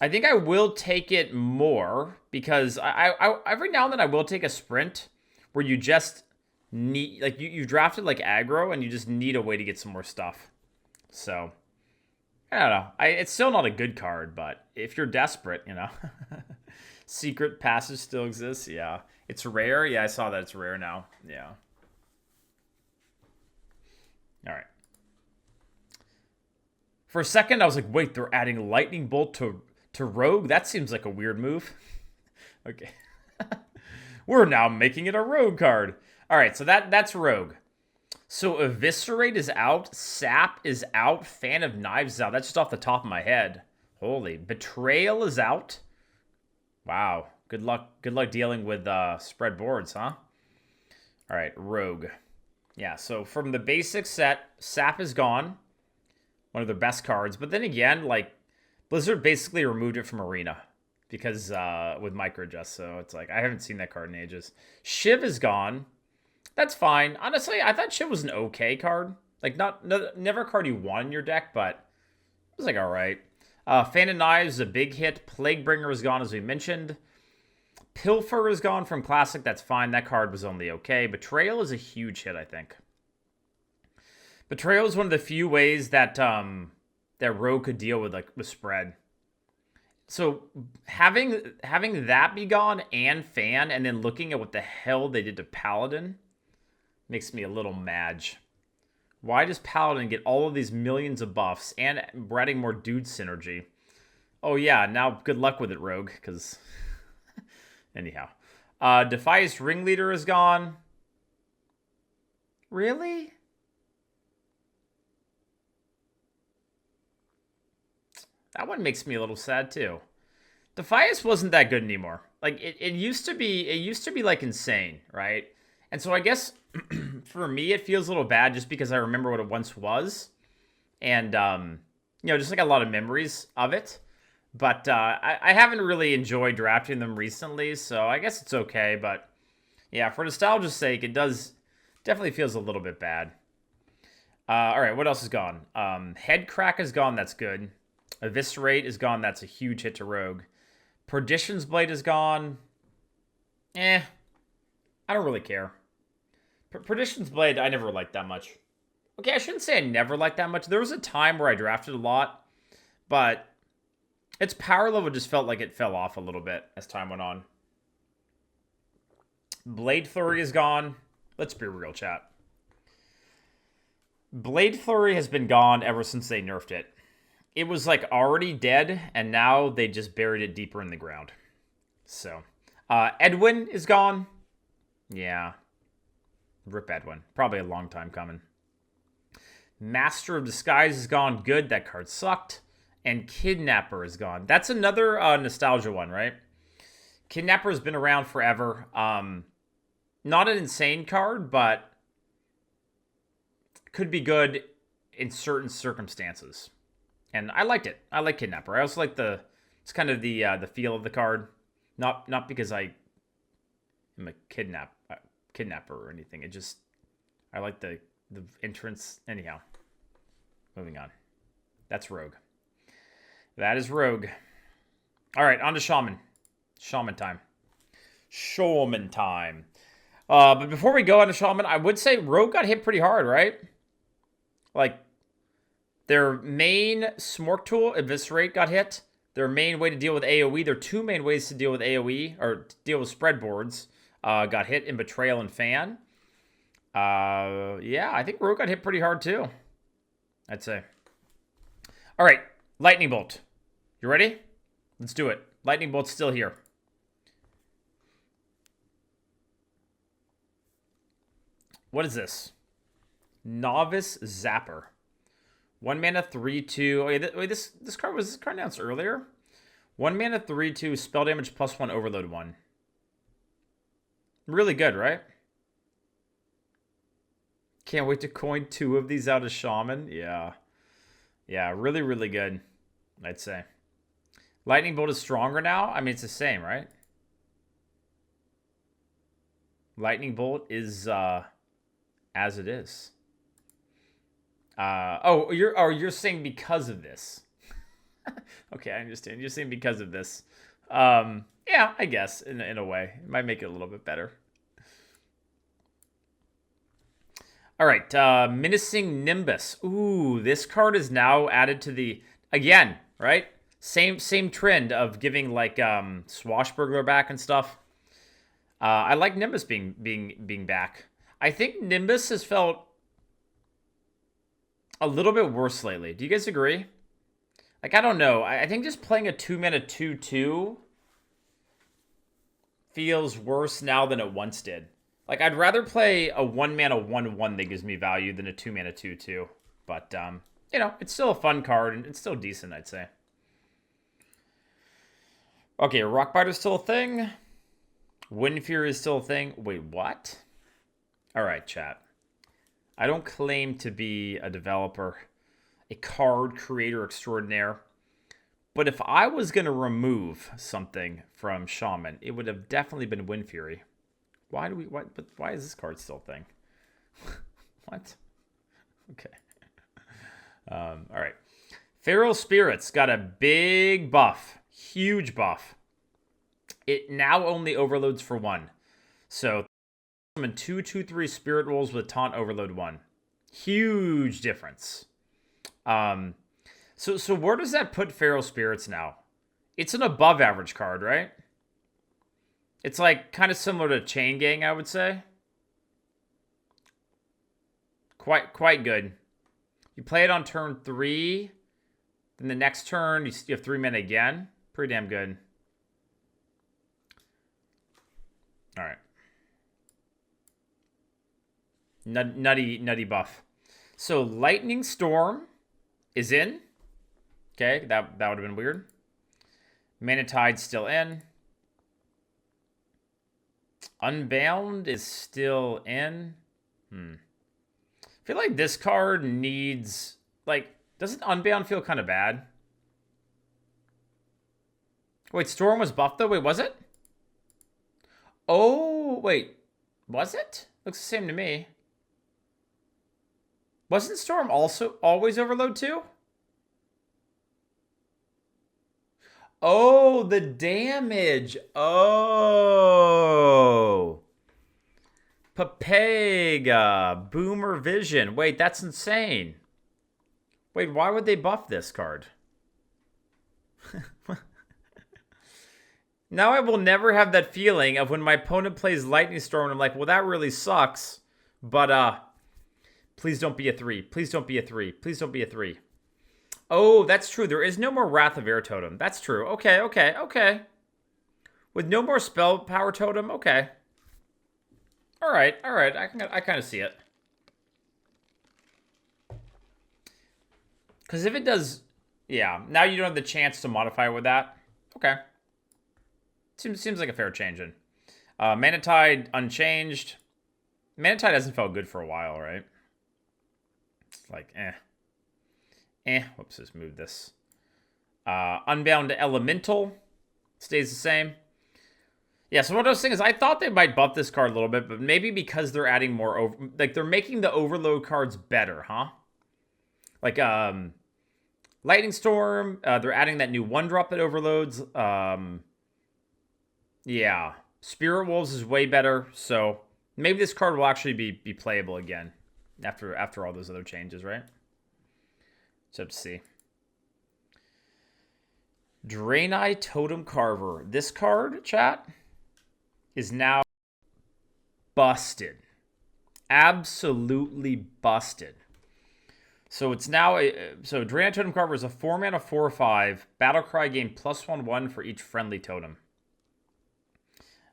I think I will take it more because I every now and then I will take a sprint where you just need, like you drafted like aggro and you just need a way to get some more stuff. So I don't know. It's still not a good card, but if you're desperate, Secret Passage still exists. Yeah. It's rare. Yeah, I saw that it's rare now. Yeah. All right. For a second, I was like, wait, they're adding Lightning Bolt to Rogue? That seems like a weird move. Okay. We're now making it a Rogue card. All right, so that's Rogue. So Eviscerate is out, Sap is out, Fan of Knives is out. That's just off the top of my head. Holy. Betrayal is out. Wow. Good luck dealing with spread boards, huh? All right, Rogue. Yeah, so from the basic set, Sap is gone. One of their best cards. But then again, like, Blizzard basically removed it from Arena because with micro adjust, so it's like I haven't seen that card in ages. Shiv is gone. That's fine. Honestly, I thought Shiv was an okay card. Like, never a card you want in your deck, but it was like all right. Fan of Knives is a big hit. Plaguebringer is gone, as we mentioned. Pilfer is gone from Classic. That's fine. That card was only okay. Betrayal is a huge hit, I think. Betrayal is one of the few ways that that Rogue could deal with spread. So having that be gone and Fan, and then looking at what the hell they did to Paladin makes me a little mad. Why does Paladin get all of these millions of buffs and we're adding more dude synergy? Oh yeah, now good luck with it, Rogue, because anyhow. Defias Ringleader is gone. Really? That one makes me a little sad too. Defias wasn't that good anymore. Like it used to be like insane, right? And so I guess for me it feels a little bad just because I remember what it once was. And just like a lot of memories of it. But I haven't really enjoyed drafting them recently, so I guess it's okay. But yeah, for nostalgia's sake, it definitely feels a little bit bad. All right, what else is gone? Headcrack is gone. That's good. Eviscerate is gone. That's a huge hit to Rogue. Perdition's Blade is gone. I don't really care. Perdition's Blade, I never liked that much. Okay, I shouldn't say I never liked that much. There was a time where I drafted a lot, but its power level just felt like it fell off a little bit as time went on. Blade Flurry is gone. Let's be real, chat. Blade Flurry has been gone ever since they nerfed it. It was like already dead, and now they just buried it deeper in the ground. So, Edwin is gone. Yeah. Rip Edwin. Probably a long time coming. Master of Disguise is gone. Good. That card sucked. And Kidnapper is gone. That's another nostalgia one, right? Kidnapper has been around forever. Not an insane card, but could be good in certain circumstances. And I liked it. I like Kidnapper. I also like it's kind of the feel of the card. Not because I am a kidnapper or anything. I like the entrance. Anyhow, moving on. That's Rogue. That is Rogue. All right, on to Shaman. Shaman time. But before we go on to Shaman, I would say Rogue got hit pretty hard, right? Like, their main Smork tool, Eviscerate, got hit. Their main way to deal with AoE, their two main ways to deal with AoE, or to deal with spread boards, got hit in Betrayal and Fan. Yeah, I think Rogue got hit pretty hard too, I'd say. All right, Lightning Bolt. You ready? Let's do it. Lightning Bolt's still here. What is this? Novice Zapper. 1 mana, 3/2. Oh, yeah, this card was announced earlier. 1 mana, 3/2, spell damage +1, overload 1. Really good, right? Can't wait to coin 2 of these out of Shaman. Yeah. Yeah, really, really good, I'd say. Lightning Bolt is stronger now? I mean, it's the same, right? Lightning Bolt is as it is. You're saying because of this. Okay, I understand. You're saying because of this. Yeah, I guess in a way. It might make it a little bit better. All right, Menacing Nimbus. Ooh, this card is now added to the again, right? Same trend of giving like Swashbuckler back and stuff. I like Nimbus being back. I think Nimbus has felt a little bit worse lately. Do you guys agree? Like, I don't know. I think just playing a 2 mana 2/2 feels worse now than it once did. Like, I'd rather play a 1 mana 1/1 that gives me value than a 2 mana 2/2. But, you know, it's still a fun card and it's still decent, I'd say. Okay, Rockbiter's still a thing. Windfury is still a thing. Wait, what? All right, chat. I don't claim to be a developer, a card creator extraordinaire. But if I was going to remove something from Shaman, it would have definitely been Windfury. Why is this card still a thing? What? Okay. All right. Feral Spirits got a big buff. Huge buff. It now only overloads for 1. So, summon 2/2/3 Spirit Rolls with Taunt Overload 1. Huge difference. So where does that put Feral Spirits now? It's an above average card, right? It's like kind of similar to Chain Gang, I would say. Quite good. You play it on turn 3. Then the next turn, you have 3 mana again. Pretty damn good. All right. Nutty buff. So Lightning Storm is in. Okay, that would have been weird. Mana Tide's still in. Unbound is still in. I feel like this card needs... Like, doesn't Unbound feel kind of bad? Wait, Storm was buffed though? Wait, was it? Oh, wait. Was it? Looks the same to me. Wasn't Storm also always overload too? Oh, the damage. Oh. Papega. Boomer Vision. Wait, that's insane. Wait, why would they buff this card? Now I will never have that feeling of when my opponent plays Lightning Storm and I'm like, well, that really sucks. But, please don't be a 3. Please don't be a 3. Please don't be a 3. Oh, that's true. There is no more Wrath of Air Totem. That's true. Okay. With no more Spell Power Totem, okay. All right. I kind of see it. Because if it does... Yeah, now you don't have the chance to modify it with that. Okay. Seems like a fair change in. Mana Tide, unchanged. Mana Tide hasn't felt good for a while, right? It's like, Whoops, let's move this. Unbound Elemental stays the same. Yeah, so what I was saying is I thought they might buff this card a little bit, but maybe because they're adding more... Like, they're making the Overload cards better, huh? Like, Lightning Storm, they're adding that new 1-drop that overloads. Yeah. Spirit Wolves is way better, so maybe this card will actually be playable again after all those other changes, right? So to see. Draenei Totem Carver. This card, chat, is now busted. Absolutely busted. So it's now so Draenei Totem Carver is a 4-mana 4/5 battlecry, gain +1/1 for each friendly totem.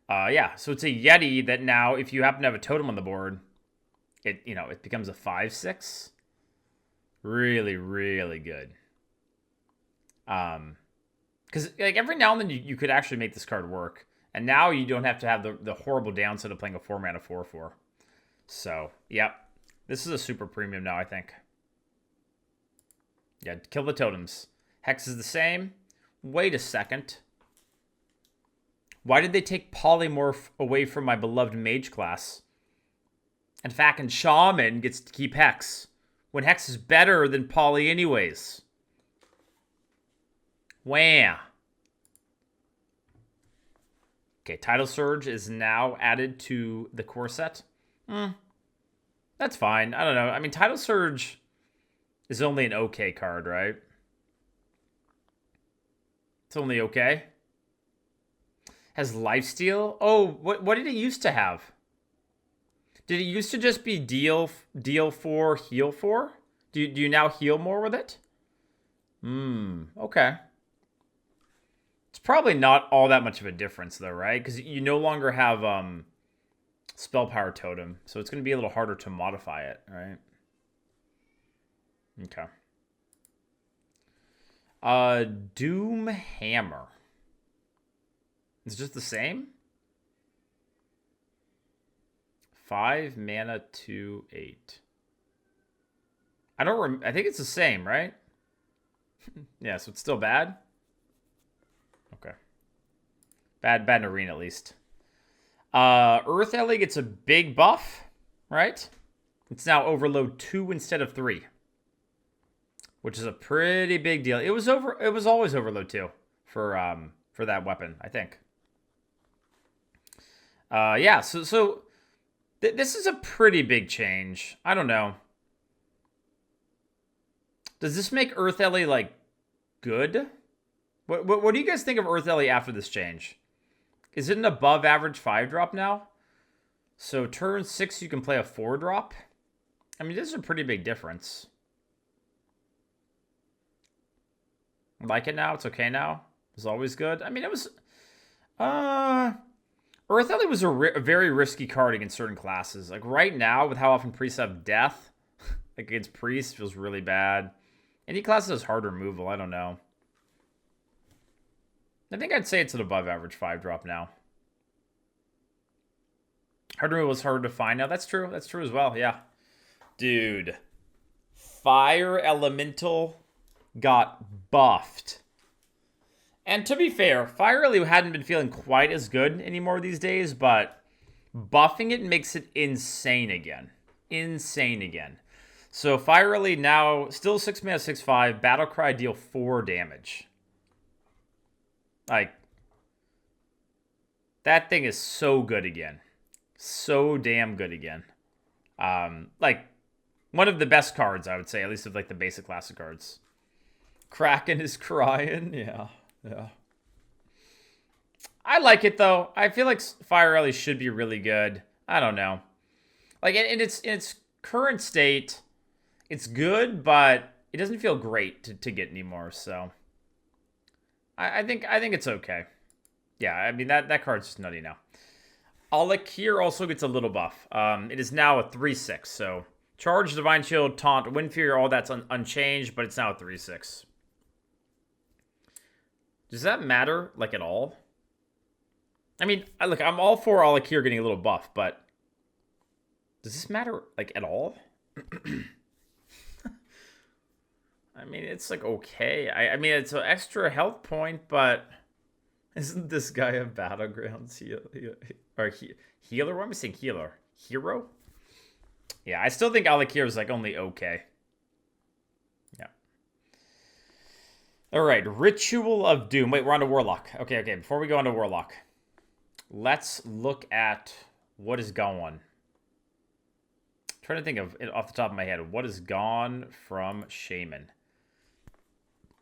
Yeah, so it's a Yeti that now, if you happen to have a totem on the board, it becomes a 5/6. Really, really good. Because like every now and then you could actually make this card work, and now you don't have to have the horrible downside of playing a 4-mana 4/4. So yep, this is a super premium now, I think. Yeah, kill the totems. Hex is the same. Wait a second. Why did they take Polymorph away from my beloved Mage class? And fucking Shaman gets to keep Hex, when Hex is better than Poly anyways. Wham. Okay, Tidal Surge is now added to the core set. That's fine. I don't know. I mean, Tidal Surge is only an okay card, right? It's only okay. Has Lifesteal. Oh, what did it used to have? Did it used to just be deal 4, heal 4? Do you now heal more with it? Okay. It's probably not all that much of a difference though, right? Because you no longer have Spell Power Totem, so it's going to be a little harder to modify it, right? Okay. Doom Hammer. It's just the same? 5 mana 2/8. I think it's the same, right? Yeah, so it's still bad. Okay. Bad in arena at least. Earth Ellie gets a big buff, right? It's now Overload 2 instead of 3. Which is a pretty big deal. It was always Overload 2 for that weapon, I think. Yeah, so this is a pretty big change. I don't know. Does this make Earth Ellie, like, good? What do you guys think of Earth Ellie after this change? Is it an above average 5-drop now? So turn 6 you can play a 4-drop? I mean, this is a pretty big difference. Like it now? It's okay now? It's always good? I mean, it was... Earth Ellie was a very risky card against certain classes. Like, right now, with how often priests have death, like, against priests, feels really bad. Any class has hard removal, I don't know. I think I'd say it's an above average 5-drop now. Hard removal is harder to find now. That's true. That's true as well, yeah. Dude. Fire Elemental got buffed. And to be fair, Fire Ellie hadn't been feeling quite as good anymore these days, but buffing it makes it insane again. Insane again. So Fire Ellie now still 6 mana 6/5, Battlecry, deal 4 damage. Like, that thing is so good again. So damn good again. Like, one of the best cards, I would say, at least of like the basic classic cards. Kraken is crying, yeah. Yeah. I like it though. I feel like Fire Ellie should be really good. I don't know. Like in its current state, it's good, but it doesn't feel great to get anymore. So I think it's okay. Yeah, I mean that card's just nutty now. Alakir also gets a little buff. It is now a 3/6, so Charge, Divine Shield, Taunt, Wind Fury, all that's unchanged, but it's now a 3/6. Does that matter, like, at all? I mean, look, I'm all for Alakir getting a little buff, but does this matter, like, at all? I mean, it's, like, okay. I mean, it's an extra health point, but isn't this guy a Battlegrounds healer? What am I saying? Healer? Hero? Yeah, I still think Alakir is, like, only okay. Yeah. All right, Ritual of Doom. Wait, we're on to Warlock. Okay. Before we go on to Warlock, let's look at what is gone. I'm trying to think of it off the top of my head. What is gone from Shaman?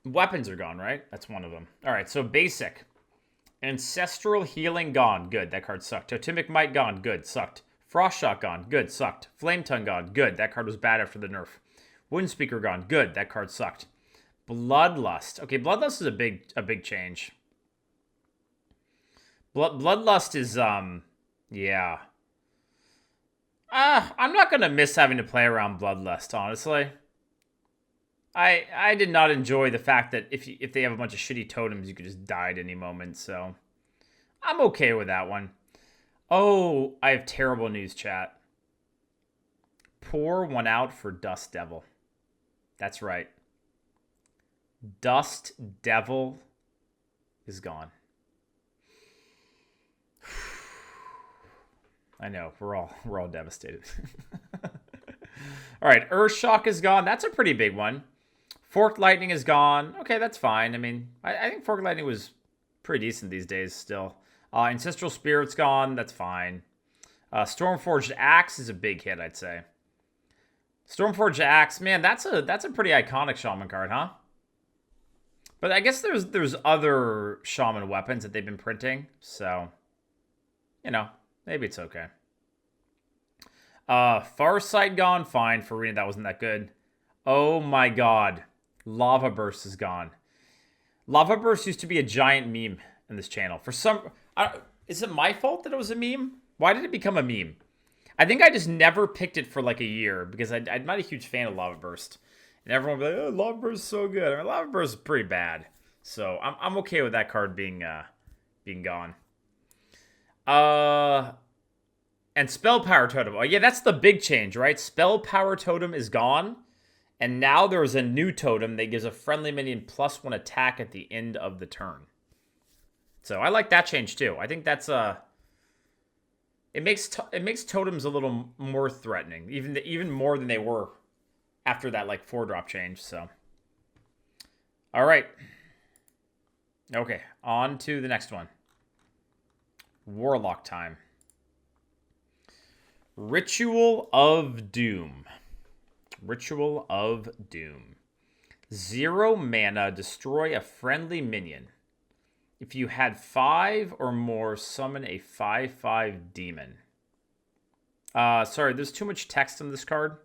Weapons are gone, right? That's one of them. All right, so basic. Ancestral Healing gone. Good, that card sucked. Totemic Might gone. Good, sucked. Frost Shot gone. Good, sucked. Flame Tongue gone. Good, that card was bad after the nerf. Wind Speaker gone. Good, that card sucked. Bloodlust. Okay, Bloodlust is a big change. Bloodlust is, yeah. I'm not going to miss having to play around Bloodlust, honestly. I did not enjoy the fact that if they have a bunch of shitty totems, you could just die at any moment, so I'm okay with that one. Oh, I have terrible news, chat. Pour one out for Dust Devil. That's right. Dust Devil is gone. I know, we're all devastated. All right, Earthshock is gone. That's a pretty big one. Forked Lightning is gone. Okay, that's fine. I mean, I think Forked Lightning was pretty decent these days still. Ancestral Spirit's gone. That's fine. Stormforged Axe is a big hit, I'd say. Stormforged Axe, man, that's a pretty iconic Shaman card, huh? But I guess there's other Shaman weapons that they've been printing, so, you know, maybe it's okay. Farsight gone, fine. For Arena, that wasn't that good. Oh my god. Lava Burst is gone. Lava Burst used to be a giant meme in this channel. For some... is it my fault that it was a meme? Why did it become a meme? I think I just never picked it for like a year because I'm not a huge fan of Lava Burst. And everyone would be like, oh, Lava Burst is so good. I mean, Lava Burst is pretty bad. So I'm okay with that card being gone. And Spell Power Totem. Oh, yeah, that's the big change, right? Spell Power Totem is gone. And now there's a new totem that gives a friendly minion +1 attack at the end of the turn. So I like that change too. I think that's it makes totems a little more threatening, even more than they were after that like 4-drop change. So, all right, okay, on to the next one. Warlock time. Ritual of Doom. Ritual of Doom. 0 mana, destroy a friendly minion. If you had 5 or more, summon a 5/5 demon. Sorry, there's too much text on this card.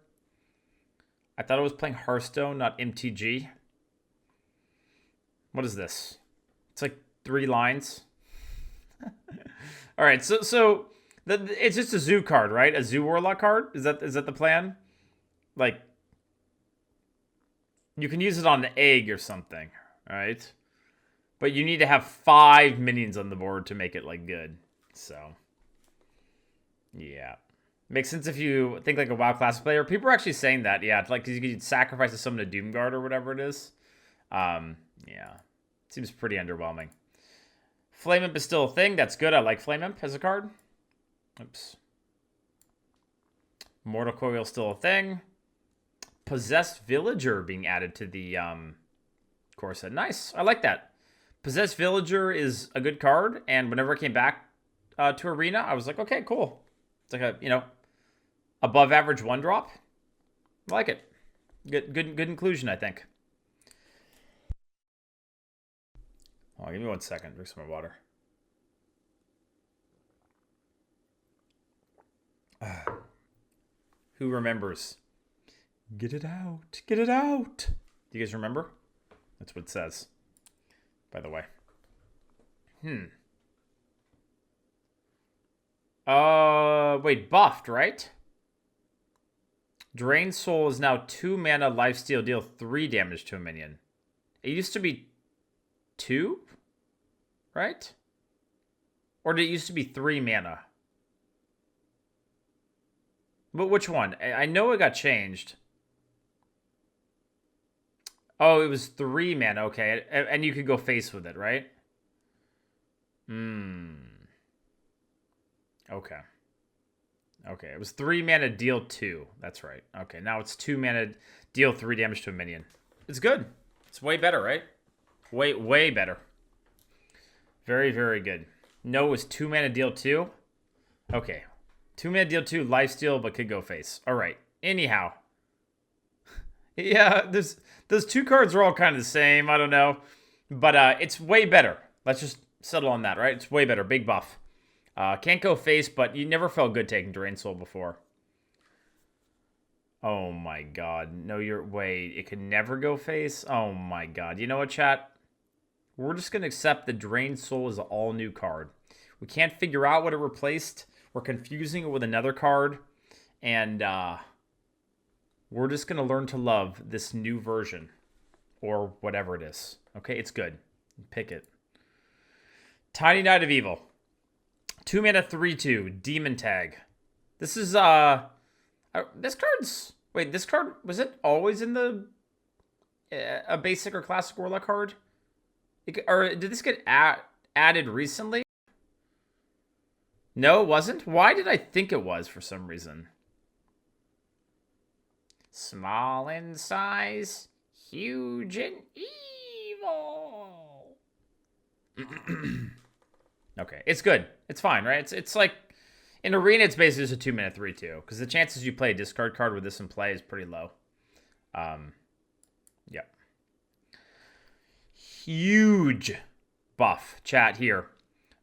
I thought I was playing Hearthstone, not MTG. What is this? It's like 3 lines. All right, so it's just a zoo card, right? A zoo warlock card? Is that the plan? Like, you can use it on an egg or something, right? But you need to have 5 minions on the board to make it, like, good. So, yeah. Makes sense if you think like a WoW classic player. People are actually saying that, yeah. Like, you could sacrifice to summon a Doomguard or whatever it is. Yeah. Seems pretty underwhelming. Flame Imp is still a thing. That's good. I like Flame Imp as a card. Oops. Mortal Coil still a thing. Possessed Villager being added to the core set. Nice. I like that. Possessed Villager is a good card, and whenever I came back to Arena, I was like, okay, cool. It's like a, above average 1-drop. I like it. Good inclusion, I think. Oh, give me 1 second. Drink some more water. Who remembers? Get it out. Get it out. Do you guys remember? That's what it says, by the way. Wait, buffed, right? Drain Soul is now 2 mana, lifesteal, deal 3 damage to a minion. It used to be 2, right? Or did it used to be 3 mana? But which one? I know it got changed. Oh, it was 3 mana. Okay, and you could go face with it, right? Okay. Okay, it was 3 mana, deal 2. That's right. Okay, now it's 2 mana, deal 3 damage to a minion. It's good. It's way better, right? Way better. Very, very good. No, it was 2 mana, deal 2. Okay. 2 mana, deal 2, lifesteal, but could go face. All right. Anyhow. Yeah, those 2 cards are all kind of the same. I don't know. But it's way better. Let's just settle on that, right? It's way better. Big buff. Can't go face, but you never felt good taking Drain Soul before. Oh my god. No, wait. It could never go face? Oh my god. You know what, chat? We're just going to accept the Drain Soul is an all-new card. We can't figure out what it replaced. We're confusing it with another card. And we're just going to learn to love this new version. Or whatever it is. Okay, it's good. Pick it. Tiny Knight of Evil. 2 mana, 3/2, Demon Tag. This is, this card's, wait, this card, was it always in the, a basic or classic Warlock card? Or did this get added recently? No, it wasn't? Why did I think it was for some reason? Small in size, huge in evil. Okay, it's good. It's fine, right? It's like, in Arena, it's basically just a 2 mana 3/2. Because the chances you play a discard card with this in play is pretty low. Yep. Huge buff, chat, here.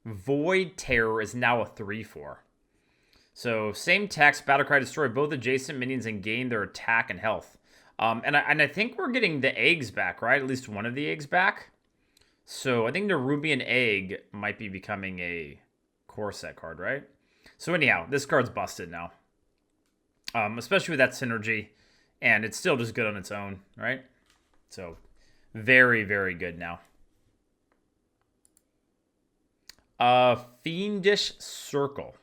Void Terror is now a 3/4. So, same text, Battlecry, destroy both adjacent minions and gain their attack and health. And I think we're getting the eggs back, right? At least one of the eggs back. So I think the Rubian Egg might be becoming a core set card, right? So anyhow, this card's busted now. Especially with that synergy. And it's still just good on its own, right? So very, very good now. Fiendish Circle.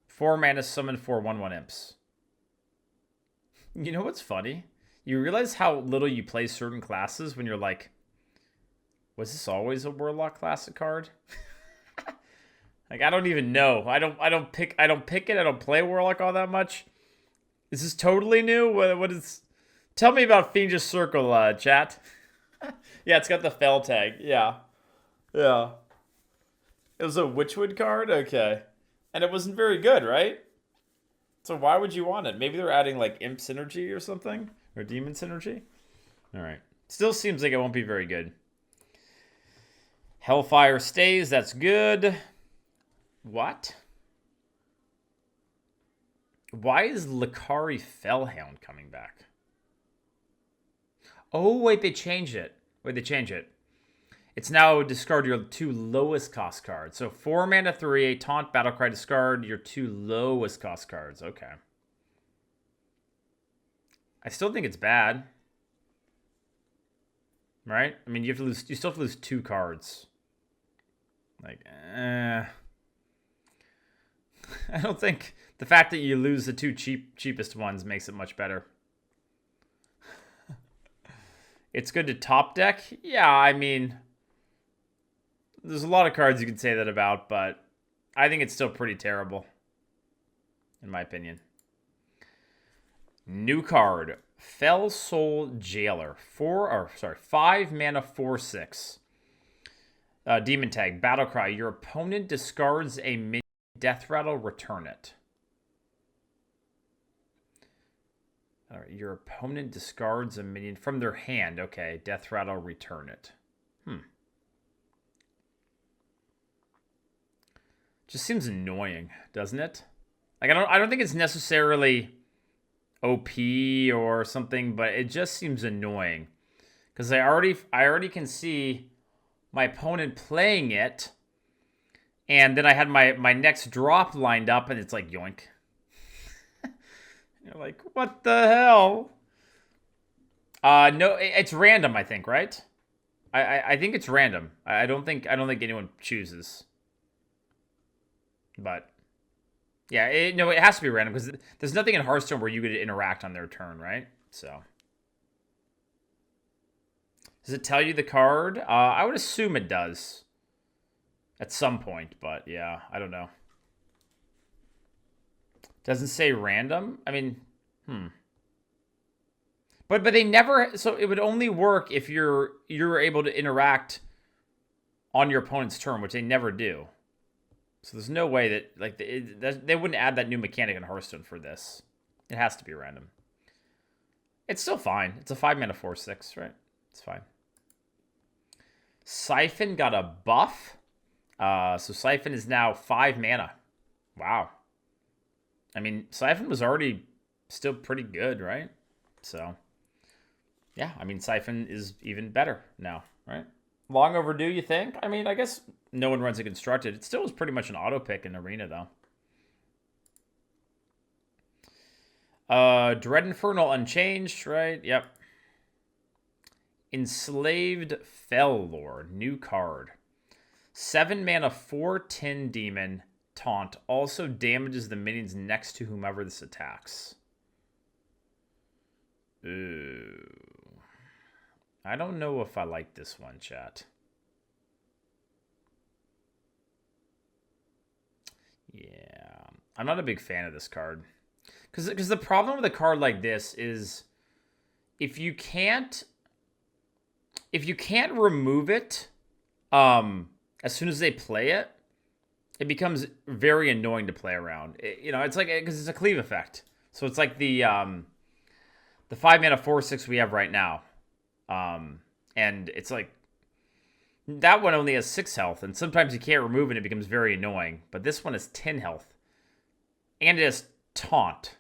4 mana, summon 4 1/1 imps. You know what's funny? You realize how little you play certain classes when you're like, was this always a Warlock classic card? Like, I don't even know. I don't pick it. I don't play Warlock all that much. Is this totally new? What is? Tell me about Fiendish Circle, chat. Yeah, it's got the Fel tag. Yeah. It was a Witchwood card? Okay. And it wasn't very good, right? So why would you want it? Maybe they're adding like Imp Synergy or something? Or Demon Synergy? Alright. Still seems like it won't be very good. Hellfire stays. That's good. What? Why is Lakari Fellhound coming back? Oh, wait, they changed it. It's now discard your 2 lowest cost cards. So 4 mana 3/8, taunt, Battlecry, discard your 2 lowest cost cards. Okay. I still think it's bad. Right? I mean, you still have to lose 2 cards. Like, I don't think the fact that you lose the 2 cheapest ones makes it much better. It's good to top deck. Yeah, I mean, there's a lot of cards you could say that about, but I think it's still pretty terrible, in my opinion. New card, Fell Soul Jailer. 5 mana 4/6. Demon Tag, Battlecry. Your opponent discards a minion, Death Rattle, return it. All right, your opponent discards a minion from their hand. Okay, Death Rattle, return it. Just seems annoying, doesn't it? Like, I don't think it's necessarily OP or something, but it just seems annoying. Because I already can see my opponent playing it, and then I had my next drop lined up, and it's like, yoink. You're like, what the hell? No, it's random, I think, right? I think it's random. I don't think anyone chooses. But yeah, it has to be random because there's nothing in Hearthstone where you get to interact on their turn, right? So does it tell you the card? I would assume it does at some point, but yeah, I don't know. Doesn't say random. I mean, But they never. So it would only work if you're able to interact on your opponent's turn, which they never do. So there's no way that they wouldn't add that new mechanic in Hearthstone for this. It has to be random. It's still fine. It's a 5-mana 4/6, right? It's fine. Siphon got a buff. So Siphon is now 5 mana. Wow. I mean, Siphon was already still pretty good, right? So, yeah, I mean, Siphon is even better now, right? Long overdue, you think? I mean, I guess no one runs it constructed. It still was pretty much an auto pick in Arena, though. Dread Infernal unchanged, right? Yep. Enslaved Fellor, new card. 7 mana 4/10 demon. Taunt also damages the minions next to whomever this attacks. Ooh. I don't know if I like this one, chat. Yeah. I'm not a big fan of this card. Because the problem with a card like this is if you can't remove it as soon as they play it, it becomes very annoying to play around. It's like, because it's a cleave effect. So it's like the 5 mana 4/6 we have right now. And it's like, that one only has 6 health, and sometimes you can't remove it, and it becomes very annoying. But this one has 10 health. And it has taunt.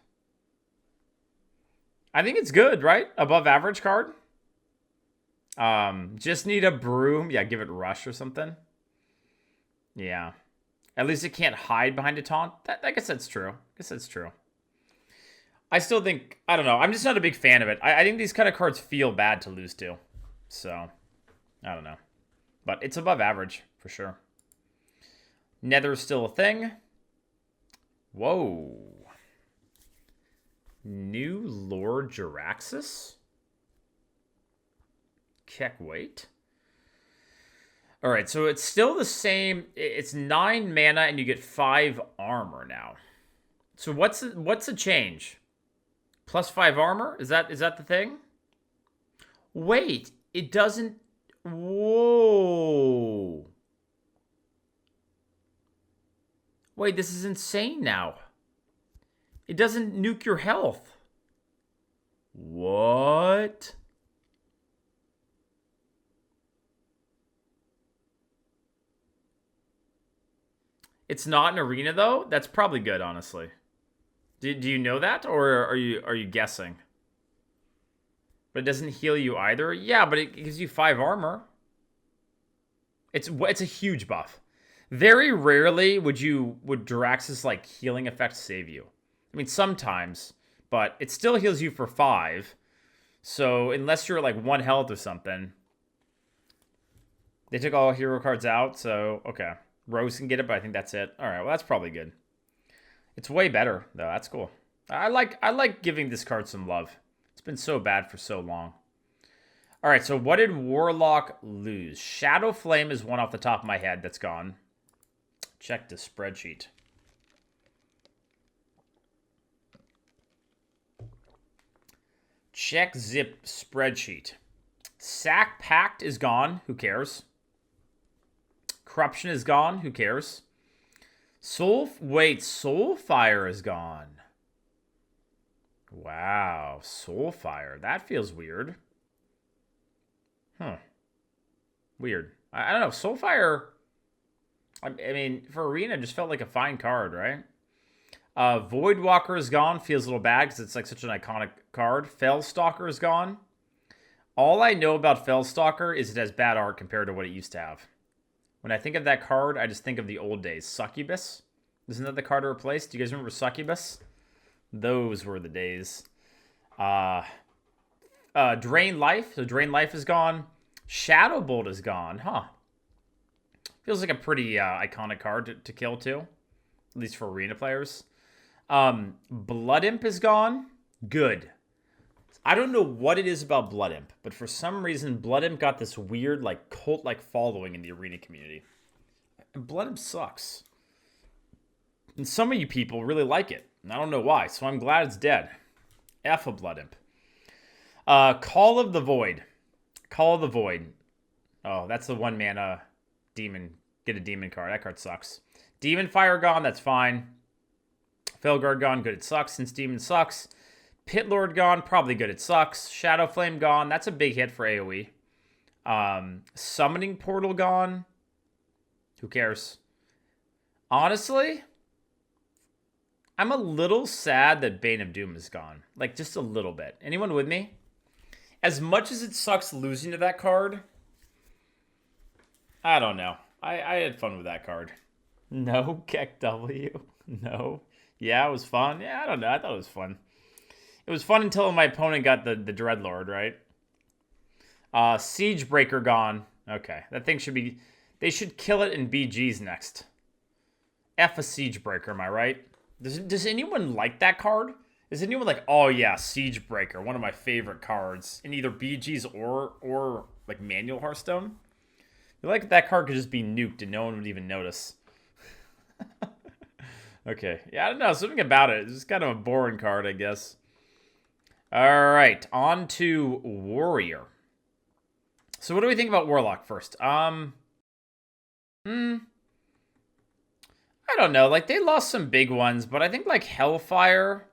I think it's good, right? Above average card. Just need a broom. Yeah, give it rush or something. Yeah. At least it can't hide behind a taunt. I guess that's true. I still think, I don't know. I'm just not a big fan of it. I think these kind of cards feel bad to lose to. So, I don't know. But it's above average, for sure. Nether's still a thing. Whoa. New Lord Jaraxxus? Check, wait. Alright, so it's still the same. It's 9 mana and you get 5 armor now. So what's the change? Plus 5 armor? Is that the thing? Wait, it doesn't... Whoa. Wait, this is insane now. It doesn't nuke your health. What? It's not an arena, though? That's probably good, honestly. Do you know that, or are you guessing? But it doesn't heal you either? Yeah, but it gives you 5 armor. It's a huge buff. Very rarely would Jaraxxus like healing effect save you. I mean, sometimes, but it still heals you for 5. So unless you're like 1 health or something, they took all hero cards out. So okay, Rose can get it, but I think that's it. All right, well that's probably good. It's way better though. That's cool. I like giving this card some love. It's been so bad for so long. All right, so what did Warlock lose? Shadow Flame is one off the top of my head that's gone. Check the spreadsheet. Check zip spreadsheet. Sack Pact is gone. Who cares? Corruption is gone. Who cares? Soulfire is gone. Wow, Soulfire. That feels weird. Weird. I don't know. Soulfire, I mean, for Arena, just felt like a fine card, right? Voidwalker is gone. Feels a little bad because it's like such an iconic card. Fellstalker is gone. All I know about Fellstalker is it has bad art compared to what it used to have. When I think of that card, I just think of the old days. Succubus. Isn't that the card to replace? Do you guys remember Succubus? Those were the days. Drain Life. So Drain Life is gone. Shadow Bolt is gone. Huh. Feels like a pretty iconic card to kill, too. At least for arena players. Blood Imp is gone. Good. I don't know what it is about Blood Imp, but for some reason, Blood Imp got this weird, like, cult-like following in the arena community. And Blood Imp sucks. And some of you people really like it. And I don't know why, so I'm glad it's dead. F a Blood Imp. Call of the Void. Call of the Void. Oh, that's the 1-mana demon. Get a demon card. That card sucks. Demon Fire gone, that's fine. Felguard gone, good, it sucks since Demon sucks. Pit Lord gone, probably good, it sucks. Shadow Flame gone, that's a big hit for AoE. Summoning Portal gone. Who cares? Honestly, I'm a little sad that Bane of Doom is gone. Like, just a little bit. Anyone with me? As much as it sucks losing to that card, I don't know. I had fun with that card. No, Keck W. No. Yeah, it was fun. Yeah, I don't know. I thought it was fun. It was fun until my opponent got the Dreadlord, right? Siegebreaker gone. Okay. That thing should be... They should kill it in BG's next. F a Siegebreaker, am I right? Does anyone like that card? Is anyone like, oh yeah, Siegebreaker, one of my favorite cards in either BG's or like manual Hearthstone? I feel like that card could just be nuked and no one would even notice. Okay. Yeah, I don't know. Something about it. It's just kind of a boring card, I guess. All right. On to Warrior. So what do we think about Warlock first? I don't know. Like, they lost some big ones, but I think, like, Hellfire,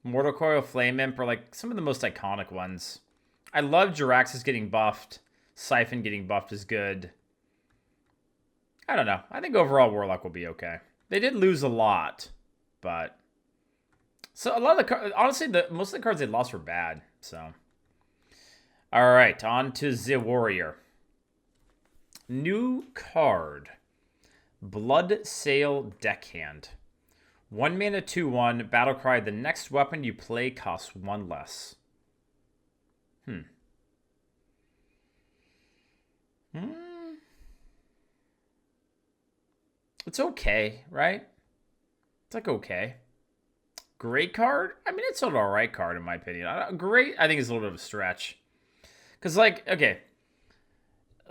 Mortal Coil, Flame Imp are, like, some of the most iconic ones. I love Jiraxis getting buffed. Siphon getting buffed is good. I don't know. I think overall Warlock will be okay. They did lose a lot, but... So, a lot of the cards... Honestly, most of the cards they lost were bad, so... Alright, on to the Warrior. New card. Blood Sail Deckhand. 1 mana, 2/1. Battlecry. The next weapon you play costs 1 less. It's okay, right? It's like okay. Great card? I mean, it's an alright card in my opinion. Great, I think is a little bit of a stretch. Because, like, okay.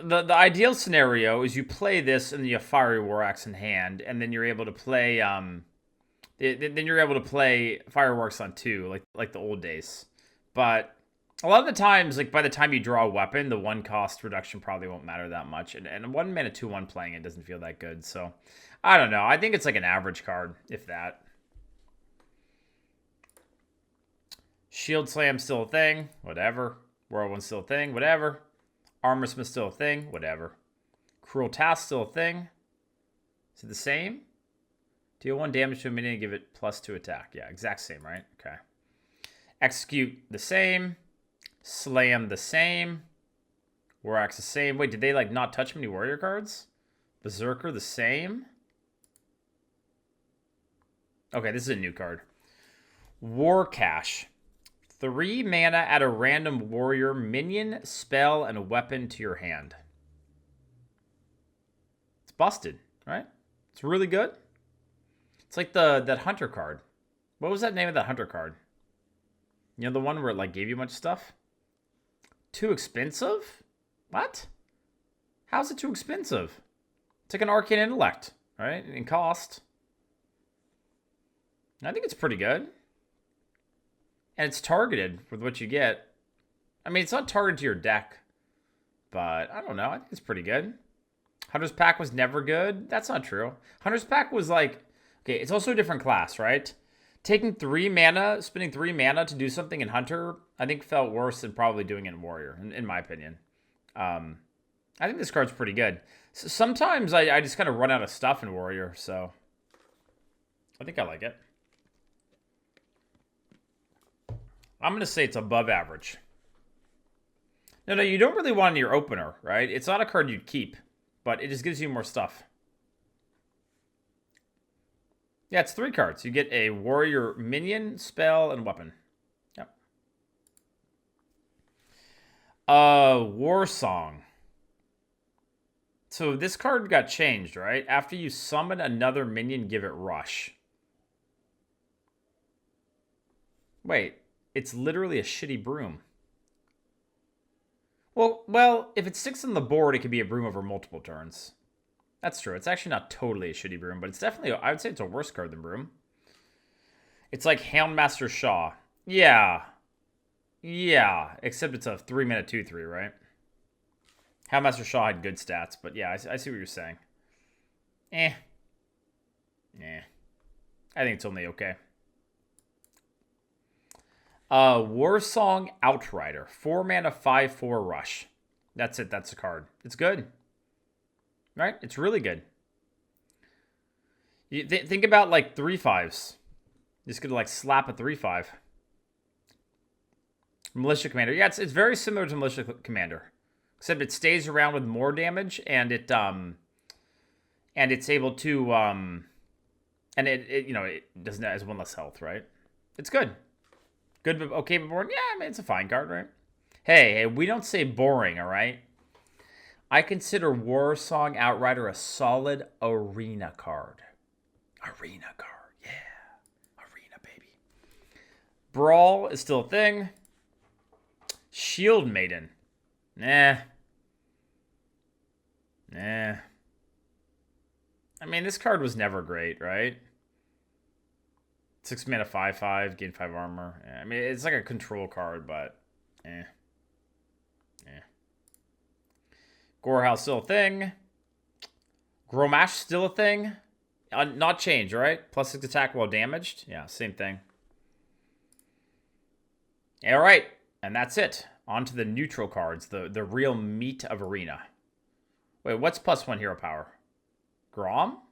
The ideal scenario is you play this and you have Fiery War Axe in hand, and then you're able to play then you're able to play Fireworks on 2, like the old days. But a lot of the times, like, by the time you draw a weapon, the 1 cost reduction probably won't matter that much. And 1 mana 2/1 playing it doesn't feel that good. So I don't know. I think it's like an average card, if that. Shield Slam still a thing, whatever. Whirlwind still a thing, whatever. Armor Smith still a thing, whatever. Cruel Task still a thing. Is it the same? Deal 1 damage to a minion and give it +2 attack. Yeah, exact same, right? Okay. Execute the same. Slam the same. War Axe the same. Wait, did they like not touch many warrior cards? Berserker the same. Okay, this is a new card. War Cache. 3 mana, add a random warrior, minion, spell, and a weapon to your hand. It's busted, right? It's really good. It's like that hunter card. What was that name of that hunter card? You know, the one where it like gave you a bunch of stuff? Too expensive? What? How's it too expensive? It's like an arcane intellect, right? In cost. I think it's pretty good. And it's targeted with what you get. I mean, it's not targeted to your deck. But, I don't know. I think it's pretty good. Hunter's Pack was never good. That's not true. Hunter's Pack was like... Okay, it's also a different class, right? Taking 3 mana, spending 3 mana to do something in Hunter, I think felt worse than probably doing it in Warrior, in my opinion. I think this card's pretty good. So sometimes I just kind of run out of stuff in Warrior, so... I think I like it. I'm going to say it's above average. No, you don't really want it in your opener, right? It's not a card you'd keep, but it just gives you more stuff. Yeah, it's 3 cards. You get a warrior minion, spell, and weapon. Yep. War Song. So this card got changed, right? After you summon another minion, give it rush. Wait, it's literally a shitty broom. Well, if it sticks on the board, it could be a broom over multiple turns. That's true. It's actually not totally a shitty broom, but it's definitely, I would say it's a worse card than broom. It's like Houndmaster Shaw. Yeah. Yeah, except it's a 3-mana 2/3, right? Houndmaster Shaw had good stats, but yeah, I see what you're saying. I think it's only okay. Warsong Outrider. 4-mana 5/4 rush. That's it. That's the card. It's good. Right? It's really good. You think about like 3/5s. Just gonna like slap a 3/5. Militia Commander. Yeah, it's very similar to Militia Commander. Except it stays around with more damage and it's able to and it you know, it doesn't has 1 less health, right? It's good. Good, okay, but boring. Yeah, I mean, it's a fine card, right? Hey, we don't say boring, all right? I consider Warsong Outrider a solid arena card. Arena card, yeah. Arena, baby. Brawl is still a thing. Shield Maiden. Nah. I mean, this card was never great, right? 6 mana 5/5, gain 5 armor. Yeah, I mean, it's like a control card, but Gorehouse still a thing. Gromash still a thing. Not changed, right? +6 attack while damaged. Yeah, same thing. All right, and that's it. On to the neutral cards, the real meat of Arena. Wait, what's +1 hero power? Grom?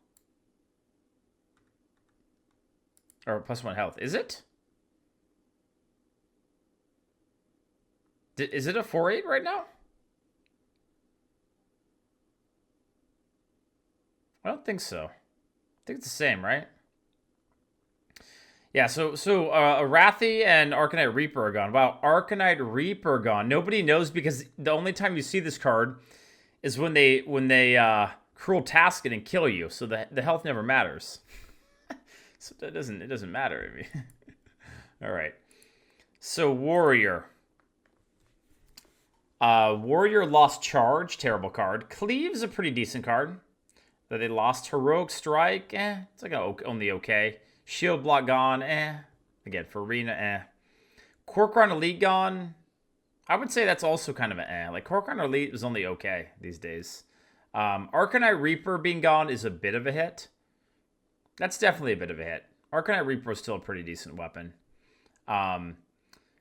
Or +1 health. Is it? Is it a 4/8 right now? I don't think so. I think it's the same, right? Yeah, so Arathi and Arcanite Reaper are gone. Wow, Arcanite Reaper gone. Nobody knows because the only time you see this card is when they Cruel Task it and kill you. So the health never matters. So it doesn't matter. I mean. All right. So Warrior. Warrior lost Charge, terrible card. Cleave's a pretty decent card. That they lost. Heroic Strike, it's like only okay. Shield Block gone, Again, for Arena, Kor'kron Elite gone. I would say that's also kind of an Like, Kor'kron Elite is only okay these days. Arcanite Reaper being gone is a bit of a hit. That's definitely a bit of a hit. Arcanite Reaper is still a pretty decent weapon. And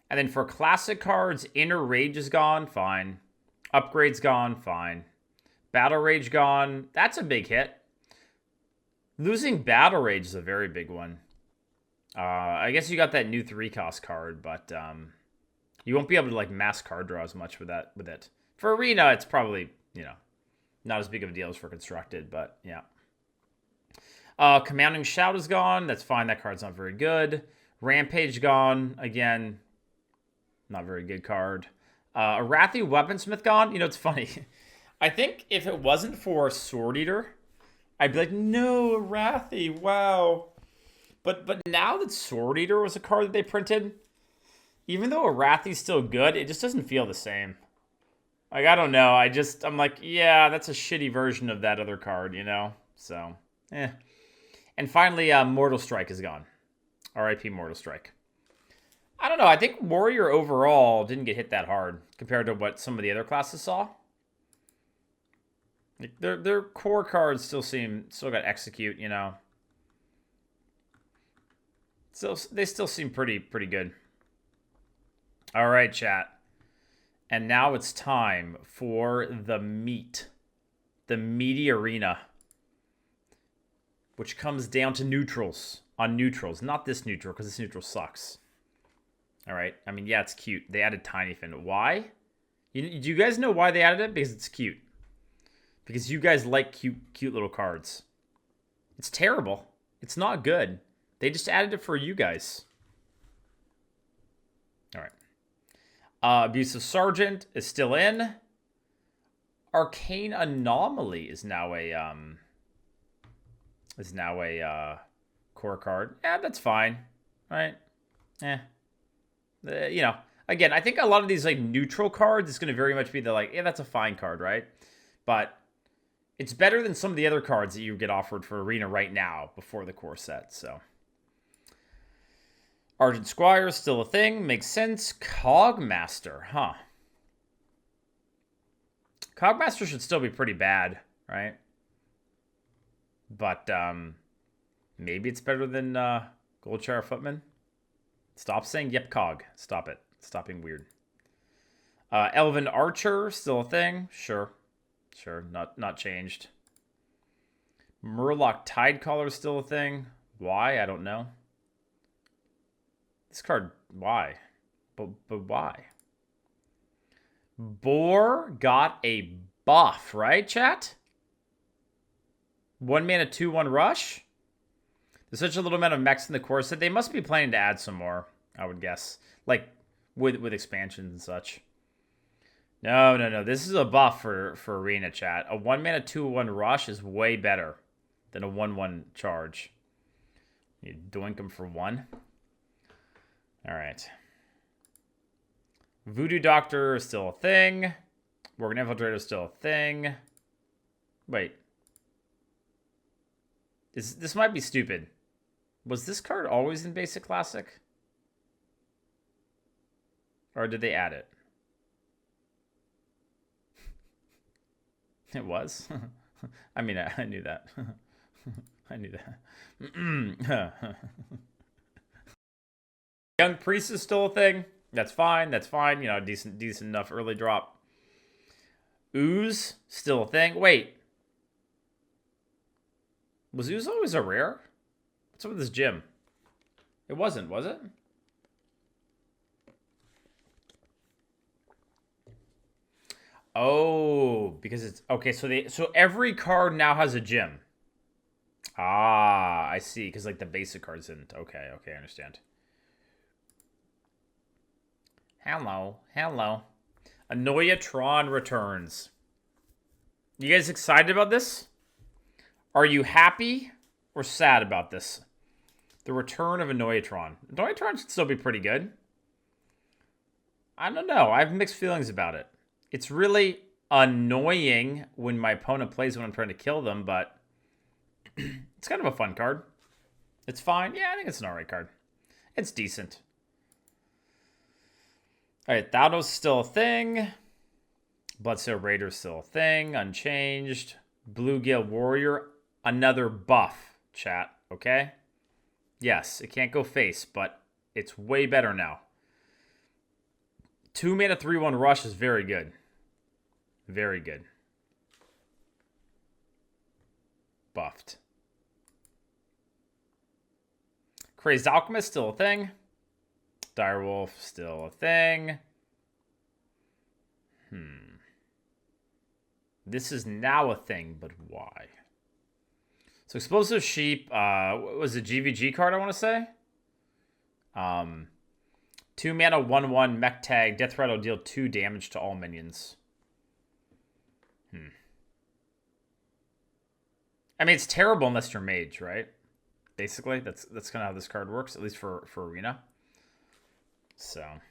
then for classic cards, Inner Rage is gone, fine. Upgrade's gone, fine. Battle Rage gone, that's a big hit. Losing Battle Rage is a very big one. I guess you got that new 3-cost card, but you won't be able to like mass card draw as much with it. For Arena, it's probably, not as big of a deal as for Constructed, but yeah. Commanding Shout is gone. That's fine. That card's not very good. Rampage gone. Again, not very good card. Arathi Weaponsmith gone. It's funny. I think if it wasn't for Sword Eater, I'd be like, no, Arathi, wow. But now that Sword Eater was a card that they printed, even though Arathi's still good, it just doesn't feel the same. Like, I don't know. I'm like, yeah, that's a shitty version of that other card, So, And finally, Mortal Strike is gone. RIP Mortal Strike. I don't know. I think Warrior overall didn't get hit that hard compared to what some of the other classes saw. Like their core cards still got Execute, So they still seem pretty good. All right, chat. And now it's time for the meat. The meaty arena. Which comes down to neutrals. On neutrals. Not this neutral, because this neutral sucks. All right. I mean, yeah, it's cute. They added Tiny Fin. Why? Do you guys know why they added it? Because it's cute. Because you guys like cute little cards. It's terrible. It's not good. They just added it for you guys. All right. Abusive Sergeant is still in. Arcane Anomaly is now a core card. Yeah, that's fine. Right? You know, again, I think a lot of these like neutral cards is going to very much be the like, yeah, that's a fine card, right? But it's better than some of the other cards that you get offered for Arena right now before the core set. So, Argent Squire is still a thing. Makes sense. Cogmaster, huh? Cogmaster should still be pretty bad, right? But maybe it's better than Goldshire Footman. Stop saying yep cog. Stop it. Stop being weird. Elven Archer, still a thing. Sure. Not changed. Murloc Tidecaller is still a thing. Why? I don't know. This card, why? But why? Boar got a buff, right, chat? 1 mana, 2/1 rush? There's such a little amount of mechs in the core set. They must be planning to add some more, I would guess. Like, with expansions and such. No. This is a buff for Arena, chat. A 1 mana, 2/1 rush is way better than a 1/1 charge. You doink them for 1. All right. Voodoo Doctor is still a thing. Worgen Infiltrator is still a thing. Wait. This might be stupid. Was this card always in Basic Classic? Or did they add it? It was? I mean, I knew that. I knew that. Young Priest is still a thing. That's fine. You know, decent enough early drop. Ooze, still a thing. Wait. Was Ooze always a rare? What's up with this gym? It wasn't, was it? Oh, because it's okay. So every card now has a gym. Ah, I see. Because like the basic cards didn't. Okay, I understand. Hello. Anoyatron returns. You guys excited about this? Are you happy or sad about this? The return of Anoyatron. Anoyatron should still be pretty good. I don't know. I have mixed feelings about it. It's really annoying when my opponent plays when I'm trying to kill them, but it's kind of a fun card. It's fine. Yeah, I think it's an alright card. It's decent. Alright, Thaudos still a thing. Bloodsail Raider still a thing. Unchanged. Bluegill Warrior, another buff, chat. Okay? Yes, it can't go face, but it's way better now. 2 mana, 3/1 rush is very good. Very good. Buffed. Crazed Alchemist, still a thing. Direwolf, still a thing. This is now a thing, but why? So Explosive Sheep was a GVG card, I want to say. 2 mana, 1/1 mech tag. Death Threat will deal 2 damage to all minions. I mean, it's terrible unless you're Mage, right? Basically, that's kind of how this card works, at least for Arena. So,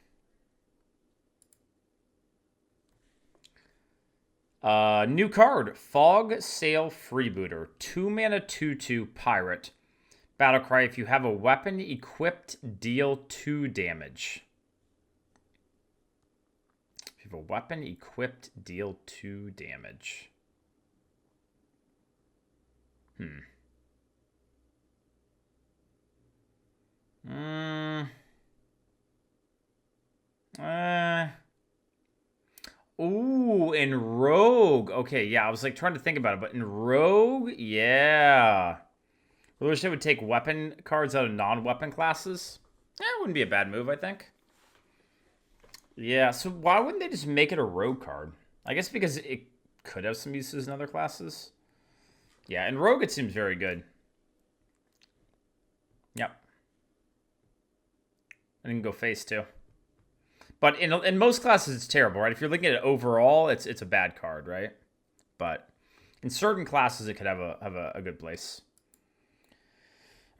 new card, Fog Sail Freebooter, 2 mana, 2/2 pirate. Battlecry: if you have a weapon equipped, deal 2 damage. If you have a weapon equipped, deal 2 damage. Ooh, in Rogue. Okay, yeah, I was like trying to think about it, but in Rogue, yeah. I wish they would take weapon cards out of non-weapon classes. It wouldn't be a bad move, I think. Yeah, so why wouldn't they just make it a Rogue card? I guess because it could have some uses in other classes. Yeah, in Rogue it seems very good. Yep. And you can go face too. But in most classes, it's terrible, right? If you're looking at it overall, it's a bad card, right? But in certain classes, it could have a good place.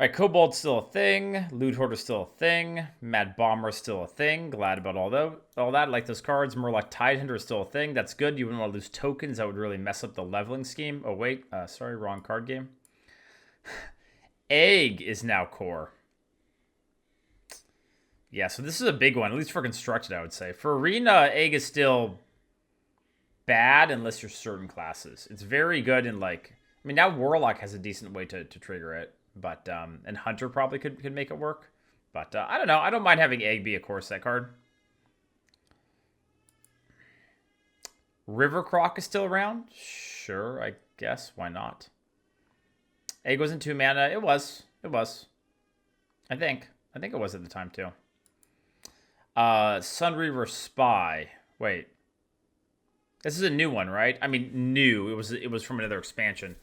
All right, Kobold's still a thing. Loot Hoarder's still a thing. Mad Bomber's still a thing. Glad about all that. I like those cards. Murloc Tidehunter is still a thing. That's good. You wouldn't want to lose tokens. That would really mess up the leveling scheme. Oh, wait. Sorry, wrong card game. Egg is now core. Yeah, so this is a big one, at least for Constructed, I would say. For Arena, Egg is still bad unless you're certain classes. It's very good in, like... I mean, now Warlock has a decent way to trigger it. But, and Hunter probably could make it work. But, I don't know. I don't mind having Egg be a core set card. River Croc is still around? Sure, I guess. Why not? Egg wasn't 2 mana. It was. It was. I think it was at the time, too. Sunreaver Spy. Wait. This is a new one, right? I mean, new. It was from another expansion.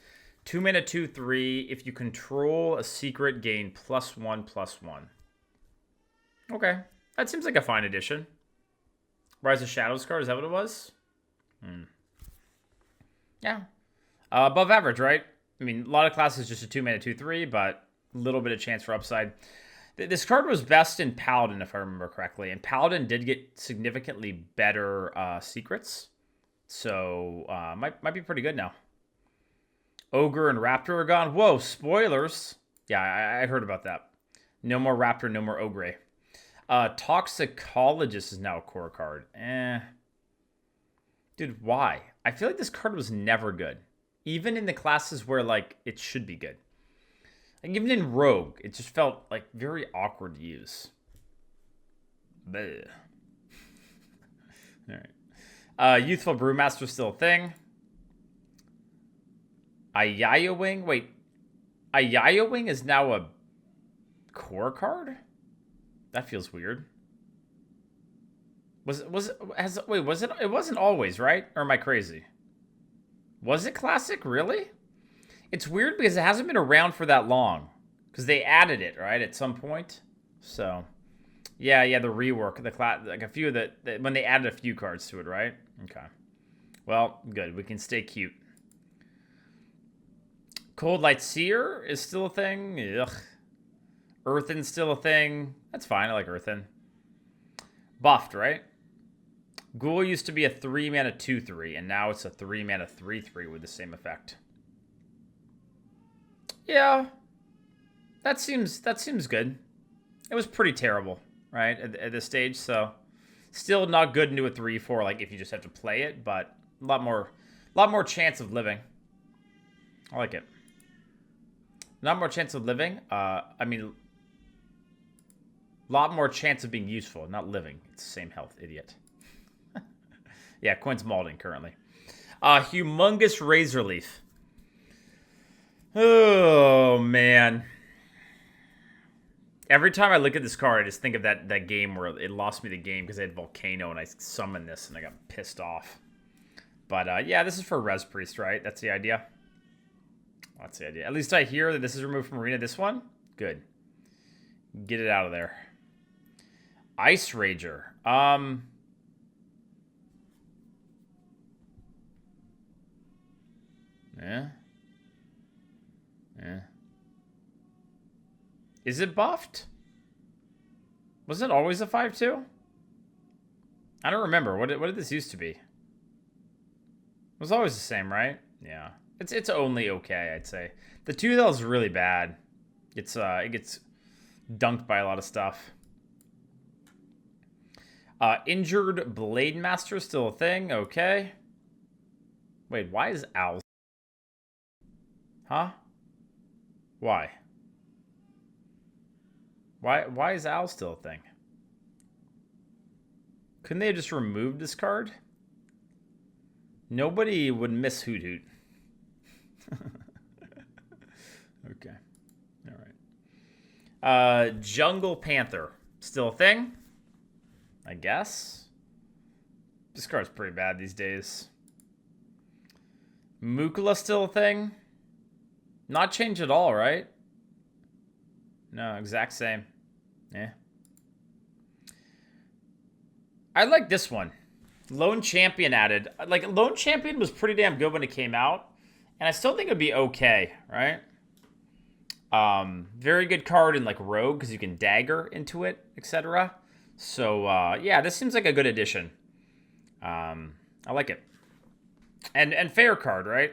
2 mana, 2/3. If you control a secret, gain +1/+1. Okay. That seems like a fine addition. Rise of Shadows card, is that what it was? Yeah. Above average, right? I mean, a lot of classes just a 2 mana, 2/3, but a little bit of chance for upside. This card was best in Paladin, if I remember correctly. And Paladin did get significantly better secrets. So, might be pretty good now. Ogre and Raptor are gone. Whoa, spoilers. Yeah, I heard about that. No more Raptor, no more Ogre. Toxicologist is now a core card. Dude, why? I feel like this card was never good. Even in the classes where, like, it should be good. Like, even in Rogue, it just felt, like, very awkward to use. Bleh. All right. Youthful Brewmaster is still a thing. Ayayo Wing? Wait. Ayayo Wing is now a core card? That feels weird. It wasn't always, right? Or am I crazy? Was it classic? Really? It's weird because it hasn't been around for that long. Because they added it, right, at some point. So, yeah, the rework, like a few of the when they added a few cards to it, right? Okay. Well, good. We can stay cute. Cold Light Seer is still a thing. Ugh. Earthen's still a thing. That's fine. I like Earthen. Buffed, right? Ghoul used to be a 3 mana 2/3, and now it's a 3 mana 3/3 with the same effect. Yeah, that seems good. It was pretty terrible, right, at this stage. So, still not good into a 3/4. Like if you just have to play it, but a lot more chance of living. I like it. Not more chance of living. I mean, lot more chance of being useful, not living. It's the same health, idiot. Yeah, Quinn's Malding currently. Humongous Razorleaf. Oh, man. Every time I look at this card, I just think of that game where it lost me the game because I had Volcano and I summoned this and I got pissed off. But, yeah, this is for Res Priest, right? That's the idea? That's the idea. At least I hear that this is removed from Arena. This one? Good. Get it out of there. Ice Rager. Yeah. Is it buffed? Was it always a 5/2? I don't remember. What did this used to be? It was always the same, right? Yeah. It's only okay, I'd say. The 2 is really bad. It gets dunked by a lot of stuff. Injured Blade Master still a thing. Okay. Wait, why is Owl? Huh? Why? Why is Owl still a thing? Couldn't they have just removed this card? Nobody would miss Hoot Hoot. Okay. All right. Jungle Panther. Still a thing? I guess. This card's pretty bad these days. Mukula still a thing? Not changed at all, right? No, exact same. Yeah. I like this one. Lone Champion added. Like, Lone Champion was pretty damn good when it came out. And I still think it'd be okay, right? Very good card in, like, Rogue, because you can dagger into it, etc. So, yeah, this seems like a good addition. I like it. And Faire card, right?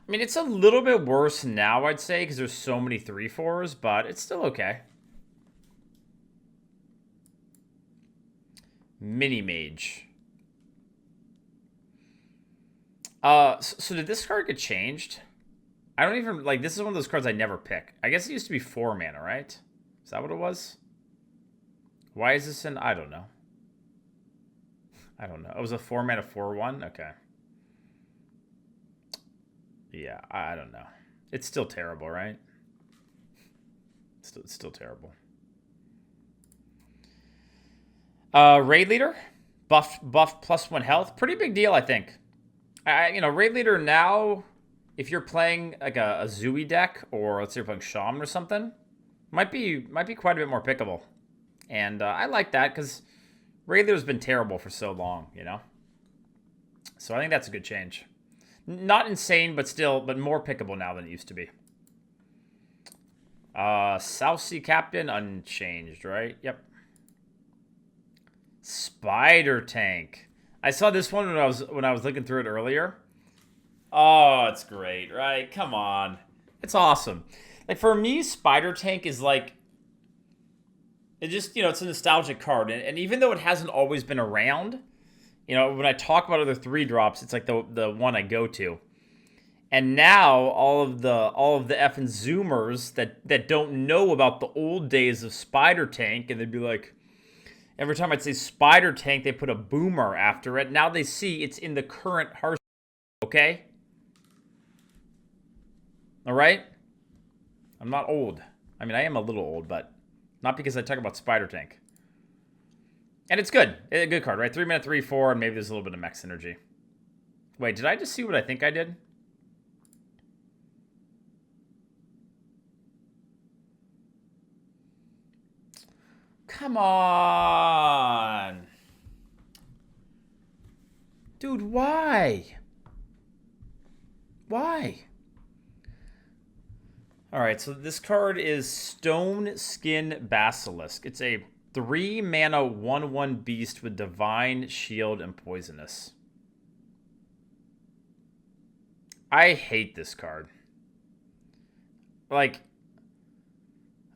I mean, it's a little bit worse now, I'd say, because there's so many 3/4s, but it's still okay. Mini Mage. So did this card get changed? I don't even, like, this is one of those cards I never pick. I guess it used to be 4 mana, right? Is that what it was? Why is this in, I don't know. I don't know. It was a 4 mana 4/1? Okay. Yeah, I don't know. It's still terrible, right? It's still terrible. Raid Leader, buff +1 health. Pretty big deal, I think. Raid Leader now, if you're playing like a Zooey deck, or let's say you're playing Shaman or something, might be quite a bit more pickable. And I like that because Raid Leader's been terrible for so long, you know? So I think that's a good change. Not insane, but more pickable now than it used to be. South Sea Captain, unchanged, right? Yep. Spider Tank. I saw this one when I was looking through it earlier. Oh, it's great, right? Come on. It's awesome. Like, for me, Spider Tank is like, it just, it's a nostalgic card. And even though it hasn't always been around, when I talk about other 3-drops, it's like the one I go to. And now all of the effing Zoomers that don't know about the old days of Spider Tank, and they'd be like, every time I'd say Spider Tank, they put a boomer after it. Now they see it's in the current Hearthstone, okay? All right? I'm not old. I mean, I am a little old, but not because I talk about Spider Tank. And it's good. It's a good card, right? 3 mana, 3/4, and maybe there's a little bit of mech synergy. Wait, did I just see what I think I did? Come on. Dude, why? Why? Alright, so this card is Stone Skin Basilisk. It's a 3 mana 1/1 beast with Divine, Shield, and Poisonous. I hate this card. Like,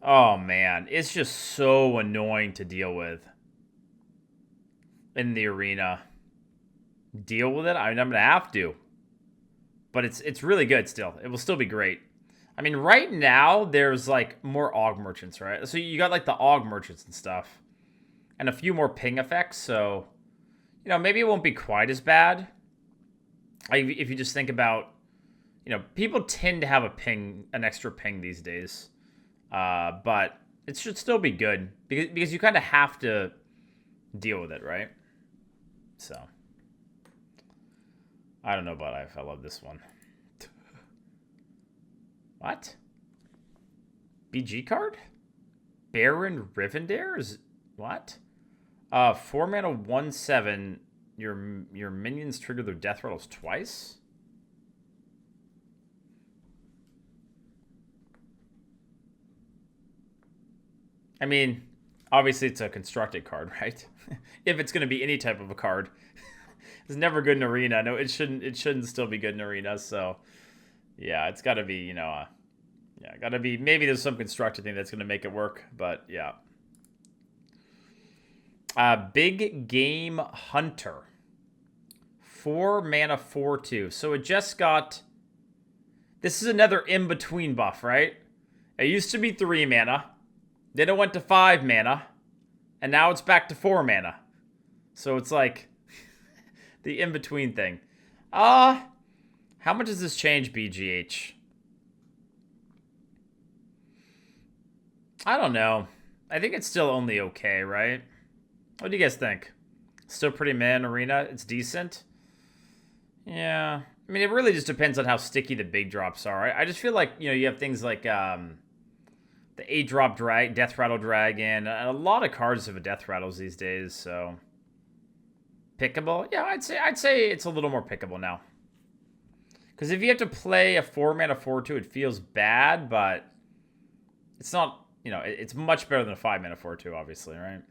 oh man, it's just so annoying to deal with in the arena. Deal with it? I mean, I'm gonna have to. But it's really good still. It will still be great. I mean, right now, there's, like, more AUG merchants, right? So you got, like, the AUG merchants and stuff. And a few more ping effects, so, maybe it won't be quite as bad. If you just think about, people tend to have an extra ping these days. But it should still be good. Because you kind of have to deal with it, right? So, I don't know about if I love this one. What? BG card? Baron Rivendare is what? 4 mana 1/7. Your minions trigger their death rattles twice. I mean, obviously it's a constructed card, right? If it's going to be any type of a card, it's never good in arena. No, it shouldn't. It shouldn't still be good in arena. So, yeah, it's got to be, got to be, maybe there's some constructed thing that's going to make it work, but yeah. Big Game Hunter. 4 mana 4/2. So it just got, this is another in-between buff, right? It used to be 3 mana. Then it went to 5 mana. And now it's back to 4 mana. So it's like the in-between thing. How much does this change, BGH? I don't know. I think it's still only okay, right? What do you guys think? Still pretty meh in arena? It's decent? Yeah. I mean, it really just depends on how sticky the big drops are. I just feel like, you have things like The 8-drop Death Rattle Dragon. A lot of cards have a Death Rattles these days, so pickable. Yeah, I'd say it's a little more pickable now. Because if you have to play a 4-mana 4/2, it feels bad, but it's not. You know, it's much better than a 5-mana 4/2, obviously, right?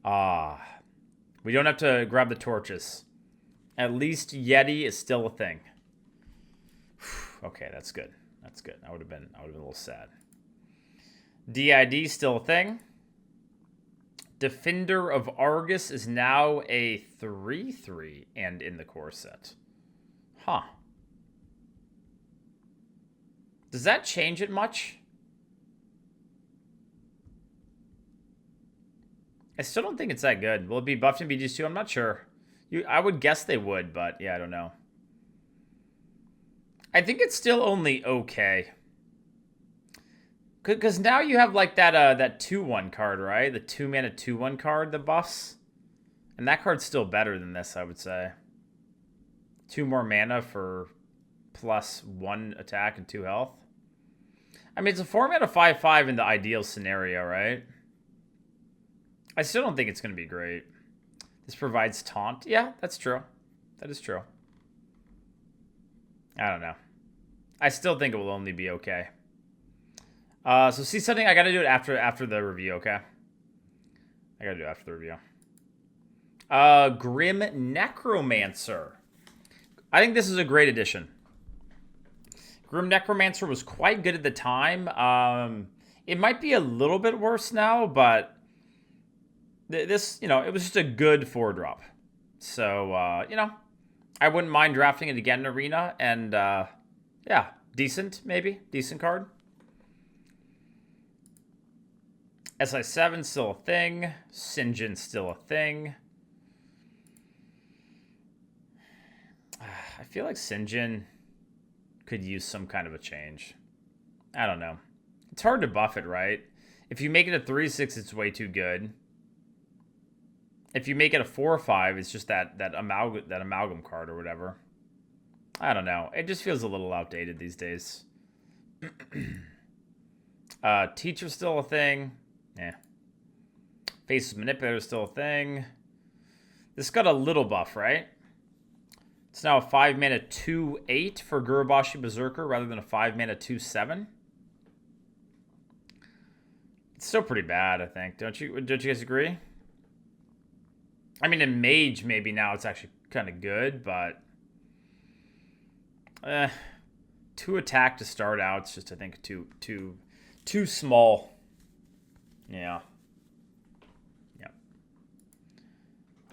All right. We don't have to grab the torches. At least Yeti is still a thing. Okay, that's good. That's good. I would have been a little sad. DID still a thing. Defender of Argus is now a 3/3 and in the core set. Huh. Does that change it much? I still don't think it's that good. Will it be buffed in BGs too? I'm not sure. I would guess they would, but yeah, I don't know. I think it's still only okay. Because now you have like that 2/1 card, right? The 2-mana 2/1 card, the buffs. And that card's still better than this, I would say. 2 more mana for +1 attack and 2 health. I mean, it's a 4-mana 5/5 in the ideal scenario, right? I still don't think it's going to be great. This provides taunt. Yeah, that's true. That is true. I don't know. I still think it will only be okay. So see something? I got to do it after the review, okay? I got to do it after the review. Grim Necromancer. I think this is a great addition. Grim Necromancer was quite good at the time. It might be a little bit worse now, but this, you know, it was just a good 4-drop. So, you know, I wouldn't mind drafting it again in Arena. And, yeah, decent, maybe. Decent card. SI7 still a thing. Sinjin still a thing. I feel like Sinjin could use some kind of a change. I don't know. It's hard to buff it, right? If you make it a 3/6, it's way too good. If you make it a 4/5, it's just that amalgam card or whatever. I don't know. It just feels a little outdated these days. Teacher's still a thing. Yeah. Faceless Manipulator is still a thing. This got a little buff, right? It's now a 5-mana 2/8 for Gurubashi Berserker rather than a 5-mana 2/7. It's still pretty bad, I think. Don't you guys agree? I mean, in Mage, maybe now it's actually kind of good, but 2 attack to start out. It's just, I think, too small. Yeah.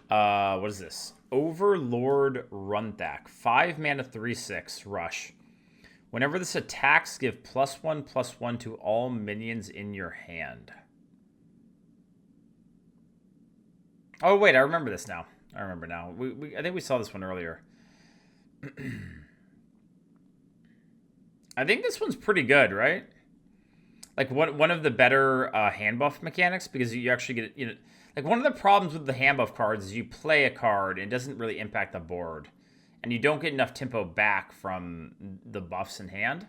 What is this? Overlord Runthak. 5-mana 3/6 rush. Whenever this attacks, give +1/+1 to all minions in your hand. Oh, wait, I remember this now. I remember now. I think we saw this one earlier. I think this one's pretty good, right? Like one of the better hand buff mechanics, because you actually get, you know, like one of the problems with the hand buff cards is you play a card and it doesn't really impact the board, and you don't get enough tempo back from the buffs in hand.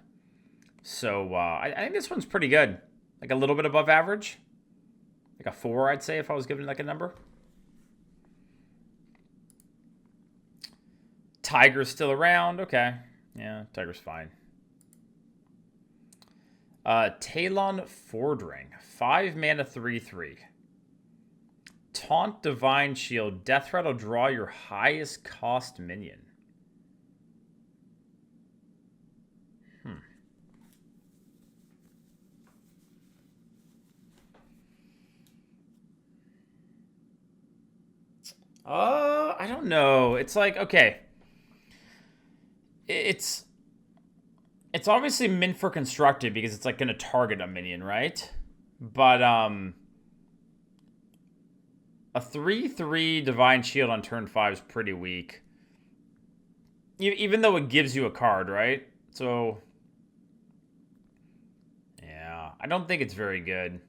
So I think this one's pretty good, like a little bit above average, like a 4, I'd say, if I was giving like a number. Tiger's still around. Okay, yeah, Tiger's fine. Talon Fordring. 5-mana 3/3. Taunt Divine Shield. Death Rattle, draw your highest cost minion. I don't know. It's like, okay. It's obviously meant for constructed because it's like going to target a minion, right? But a 3/3 Divine Shield on turn 5 is pretty weak. Even though it gives you a card, right? So yeah, I don't think it's very good.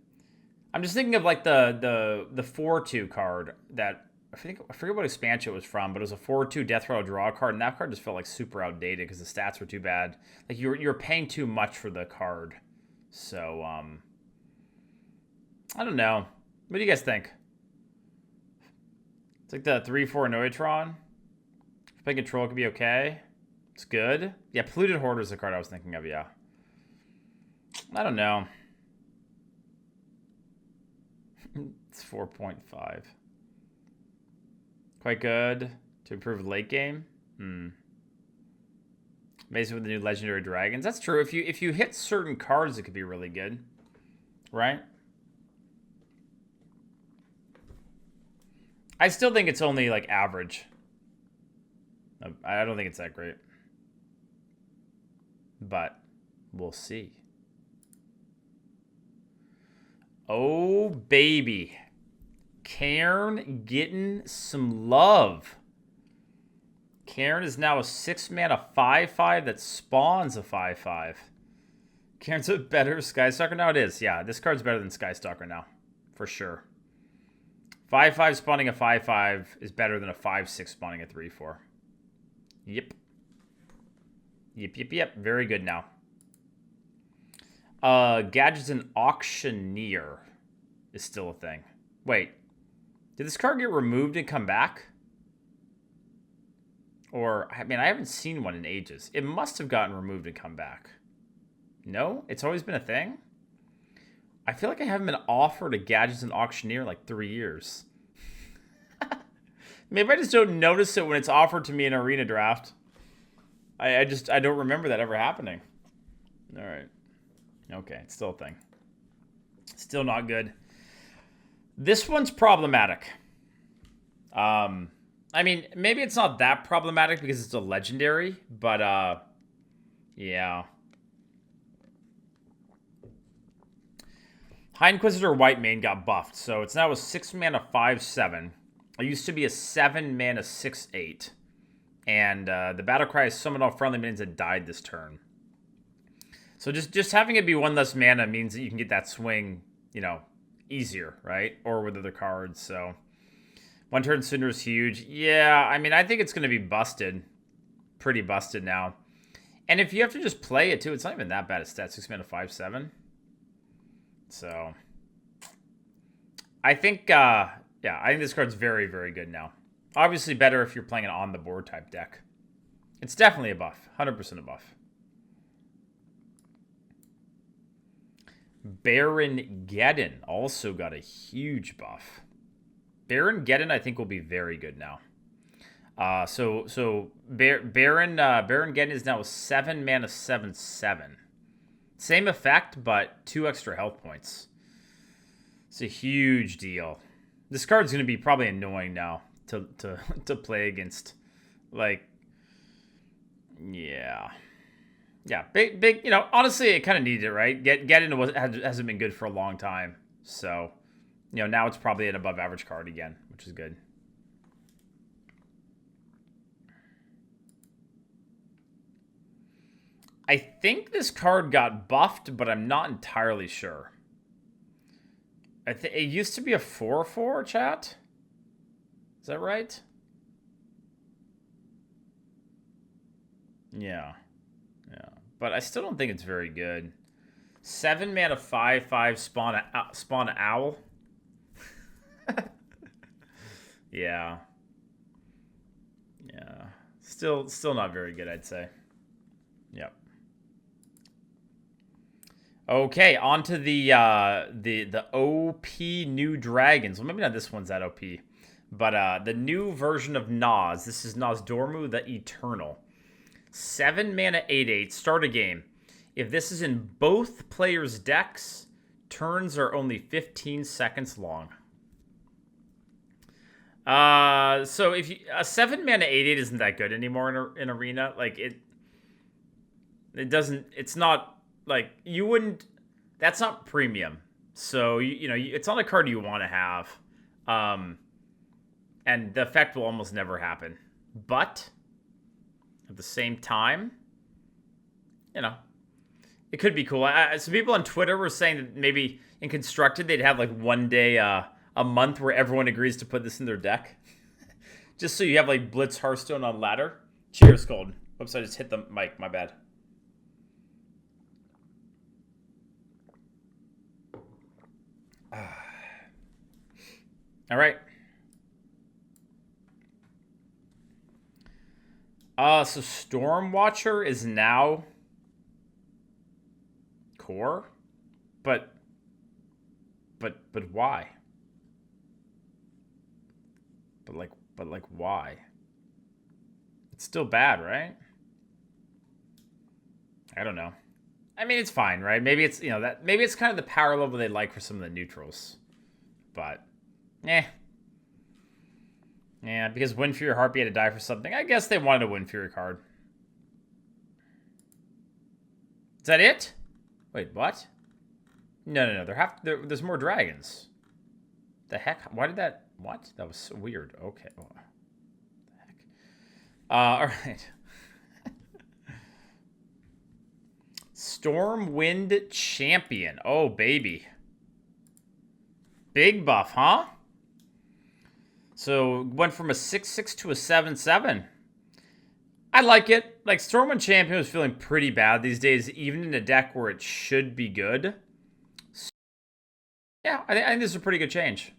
I'm just thinking of like the 4/2 card that I forget what expansion it was from, but it was a 4/2 Death Rattle draw card, and that card just felt like super outdated because the stats were too bad. Like you're paying too much for the card. So I don't know. What do you guys think? It's like the 3/4 Neutron. If playing control, it could be okay. It's good. Yeah, Polluted Hoarder is the card I was thinking of. Yeah. I don't know. It's 4.5. Quite good to improve late game. Amazing with the new legendary dragons. That's true. If you hit certain cards, it could be really good, right? I still think it's only like average. I don't think it's that great, but we'll see. Oh baby. Cairn getting some love. Cairn is now a 6-mana 5/5 that spawns a 5/5. Cairn's a better Skystalker now. It is, yeah. This card's better than Skystalker now, for sure. 5/5 spawning a 5/5 is better than a 5/6 spawning a 3/4. Yep. Yep. Very good now. Gadgets and Auctioneer is still a thing. Wait. Did this card get removed and come back? Or, I mean, I haven't seen one in ages. It must have gotten removed and come back. No? It's always been a thing? I feel like I haven't been offered a Gadgets and Auctioneer in like 3 years. Maybe I just don't notice it when it's offered to me in Arena Draft. I don't remember that ever happening. All right. Okay, it's still a thing. Still not good. This one's problematic. I mean, maybe it's not that problematic because it's a legendary, but yeah. High Inquisitor White Mane got buffed, so it's now a 6-mana 5/7. It used to be a 7-mana 6/8. And the battle cry is summon all friendly minions that died this turn. So just having it be one less mana means that you can get that swing, you know, easier, right? Or with other cards, so... One turn sooner is huge. Yeah, I mean, I think it's going to be busted. Pretty busted now. And if you have to just play it, too, it's not even that bad a stat. 6-mana 5/7. So... I think, yeah, I think this card's very, very good now. Obviously better if you're playing an on-the-board type deck. It's definitely a buff. 100% a buff. Baron Geddon also got a huge buff. Baron Geddon, I think, will be very good now. So Baron Geddon is now a 7-mana 7/7. Same effect, but 2 extra health points. It's a huge deal. This card's going to be probably annoying now to play against. Like, yeah. Yeah, big. You know, honestly, it kind of needed it, right? Geddon hasn't been good for a long time, so you know now it's probably an above average card again, which is good. I think this card got buffed, but I'm not entirely sure. It used to be a 4/4, chat. Is that right? Yeah. But I still don't think it's very good. 7-mana 5/5 spawn an owl. Yeah. Still not very good, I'd say. Yep. Okay, on to the OP new dragons. Well, maybe not this one's that OP, but the new version of Naz. This is Nozdormu the Eternal. 7-mana 8/8. Start a game. If this is in both players' decks, turns are only 15 seconds long. So if you, a 7-mana 8/8 isn't that good anymore in Arena. Like it doesn't. It's not like you wouldn't. That's not premium. So you know it's not a card you want to have. And the effect will almost never happen. But at the same time, you know, it could be cool. Some people on Twitter were saying that maybe in Constructed they'd have like one day a month where everyone agrees to put this in their deck. Just so you have like Blitz Hearthstone on ladder. Cheers, Golden. Whoops, I just hit the mic. My bad. All right. So Stormwatcher is now core, but why? But like why? It's still bad, right? I don't know. I mean, it's fine, right? Maybe it's, you know, that maybe it's kind of the power level they like for some of the neutrals. But yeah, because Wind Fury Harpy had to die for something. I guess they wanted a Wind Fury card. Is that it? Wait, what? No. There's more dragons. The heck? Why did that? What? That was so weird. Okay. Oh, the heck. All right. Stormwind Champion. Oh, baby. Big buff, huh? So went from a 6/6 to a 7/7. I like it. Like, Stormwind Champion was feeling pretty bad these days, even in a deck where it should be good. So, yeah, I think this is a pretty good change.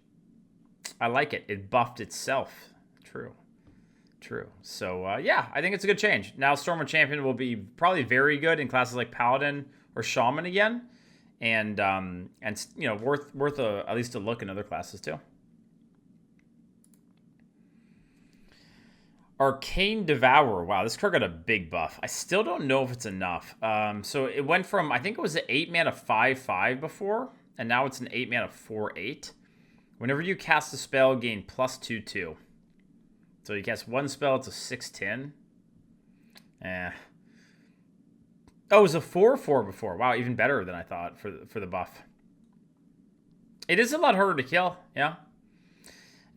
I like it. It buffed itself. True. So, yeah, I think it's a good change. Now Stormwind Champion will be probably very good in classes like Paladin or Shaman again. And you know, worth at least a look in other classes too. Arcane Devourer. Wow, this card got a big buff. I still don't know if it's enough. So it went from, I think it was an 8 mana 5/5 before, and now it's an 8 mana 4/8. Whenever you cast a spell, gain +2/2. So you cast one spell, it's a 6/10. Oh, it was a 4/4 before. Wow, even better than I thought for the buff. It is a lot harder to kill, yeah.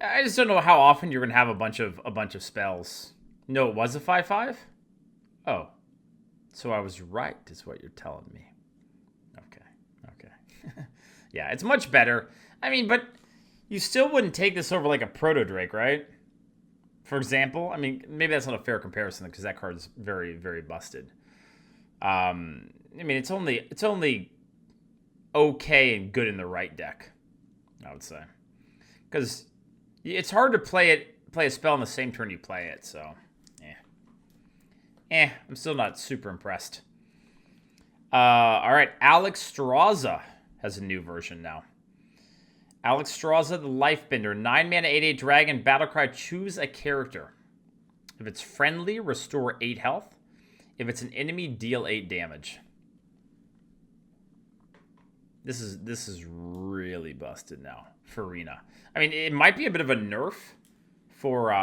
I just don't know how often you're gonna have a bunch of spells. No, it was a 5/5? Oh. So I was right, is what you're telling me. Okay. Yeah, it's much better. I mean, but you still wouldn't take this over like a Proto Drake, right? For example, I mean, maybe that's not a fair comparison because that card is very, very busted. I mean, it's only okay and good in the right deck, I would say, because it's hard to play a spell in the same turn you play it. So, I'm still not super impressed. All right, Alex Straza has a new version now. Alex Straza, the Lifebender, 9 mana 8/8 dragon, battlecry. Choose a character. If it's friendly, restore 8 health. If it's an enemy, deal 8 damage. This is really busted now for Arena. I mean, it might be a bit of a nerf for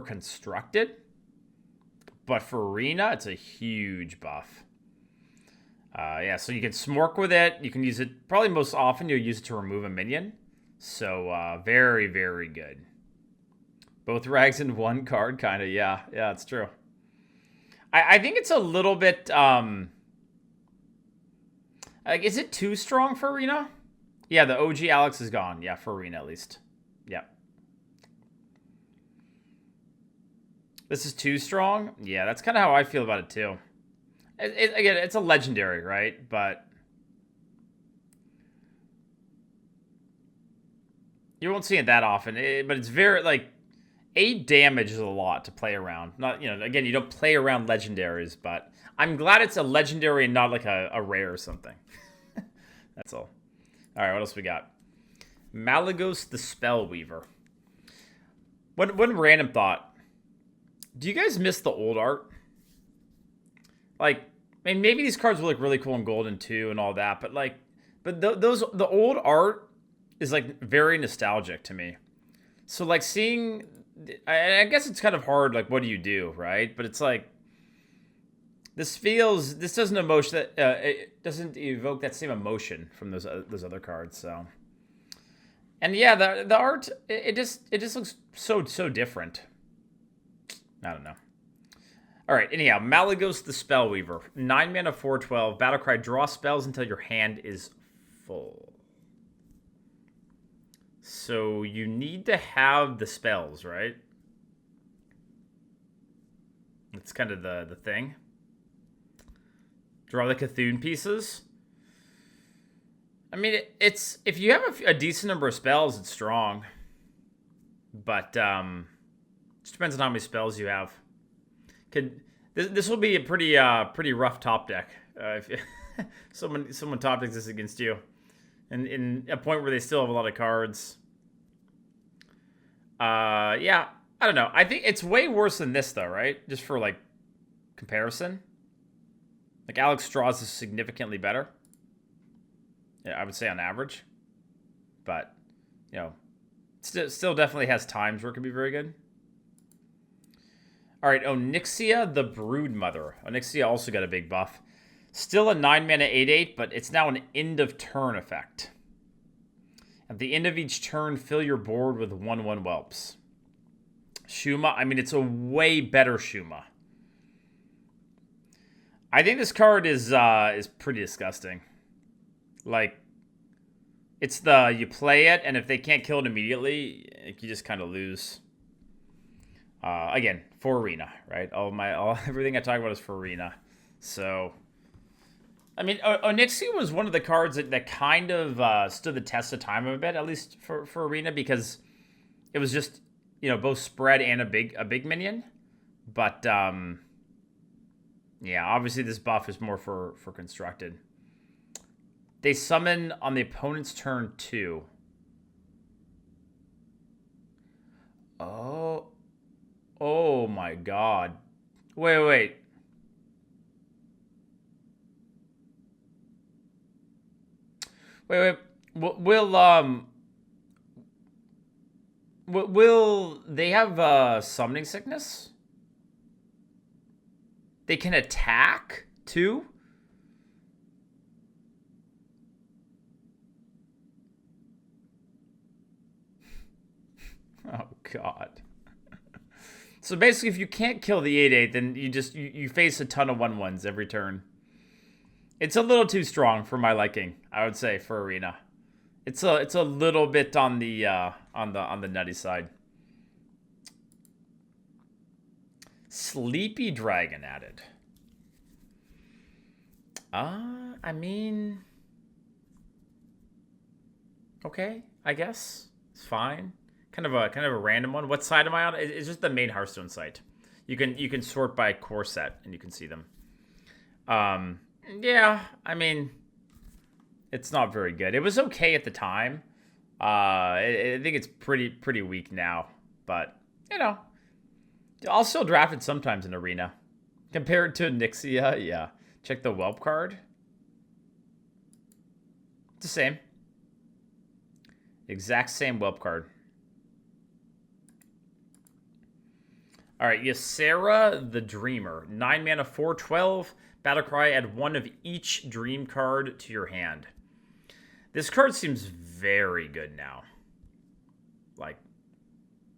Constructed, but for Arena, it's a huge buff. Yeah, so you can smork with it. You can use it, probably most often you'll use it to remove a minion. So very, very good. Both rags in one card, kind of. Yeah, it's true. I think it's a little bit, like, is it too strong for Arena? Yeah, the OG Alex is gone. Yeah, for Arena at least. Yeah. This is too strong? Yeah, that's kind of how I feel about it too. Again, it's a legendary, right? But you won't see it that often. But it's very, like, 8 damage is a lot to play around. Not, you know, again, you don't play around legendaries, but I'm glad it's a legendary and not like a rare or something. That's all. All right, what else we got? Malygos the Spellweaver. One random thought. Do you guys miss the old art? Like, I mean, maybe these cards will look really cool in Golden too and all that, but the old art is like very nostalgic to me. So like seeing, I guess it's kind of hard. Like, what do you do, right? But it's like this doesn't it doesn't evoke that same emotion from those other cards. So, and yeah, the art it just looks so different. I don't know. All right, anyhow, Malygos the Spellweaver. 9 mana 4/12. Battlecry, draw spells until your hand is full. So you need to have the spells, right? That's kind of the thing. Draw the Cthulhu pieces. I mean, it's if you have a decent number of spells, it's strong. But just depends on how many spells you have. This will be a pretty rough top deck if someone top decks this against you, and in a point where they still have a lot of cards. Yeah, I don't know. I think it's way worse than this though, right? Just for like comparison. Like Alex Strauss is significantly better. Yeah, I would say on average. But, you know, still definitely has times where it can be very good. All right, Onyxia the Broodmother. Onyxia also got a big buff. Still a 9 mana 8/8, but it's now an end of turn effect. At the end of each turn, fill your board with 1/1 whelps. Shuma, I mean, it's a way better Shuma. I think this card is pretty disgusting. Like, it's you play it, and if they can't kill it immediately, you just kind of lose. Again, for arena, right? Everything I talk about is for arena. So, I mean, Onyxia was one of the cards that kind of stood the test of time a bit, at least for arena, because it was just, you know, both spread and a big minion. But yeah, obviously this buff is more for constructed. They summon on the opponent's turn 2. Oh my god. Wait. Will they have summoning sickness? They can attack too? Oh god. So basically, if you can't kill the 8/8, then you face a ton of 1/1s every turn. It's a little too strong for my liking, I would say, for arena. It's a little bit on the nutty side. Sleepy Dragon added. I mean, okay, I guess it's fine. Kind of a random one. What side am I on? It's just the main Hearthstone site. You can sort by core set and you can see them. Yeah, I mean, it's not very good. It was okay at the time. I think it's pretty weak now, but you know, I'll still draft it sometimes in arena. Compared to Nixia, yeah. Check the Whelp card. It's the same. Exact same Whelp card. All right, Ysera the Dreamer. 9 mana, 4/12. Battlecry, add 1 of each dream card to your hand. This card seems very good now. Like,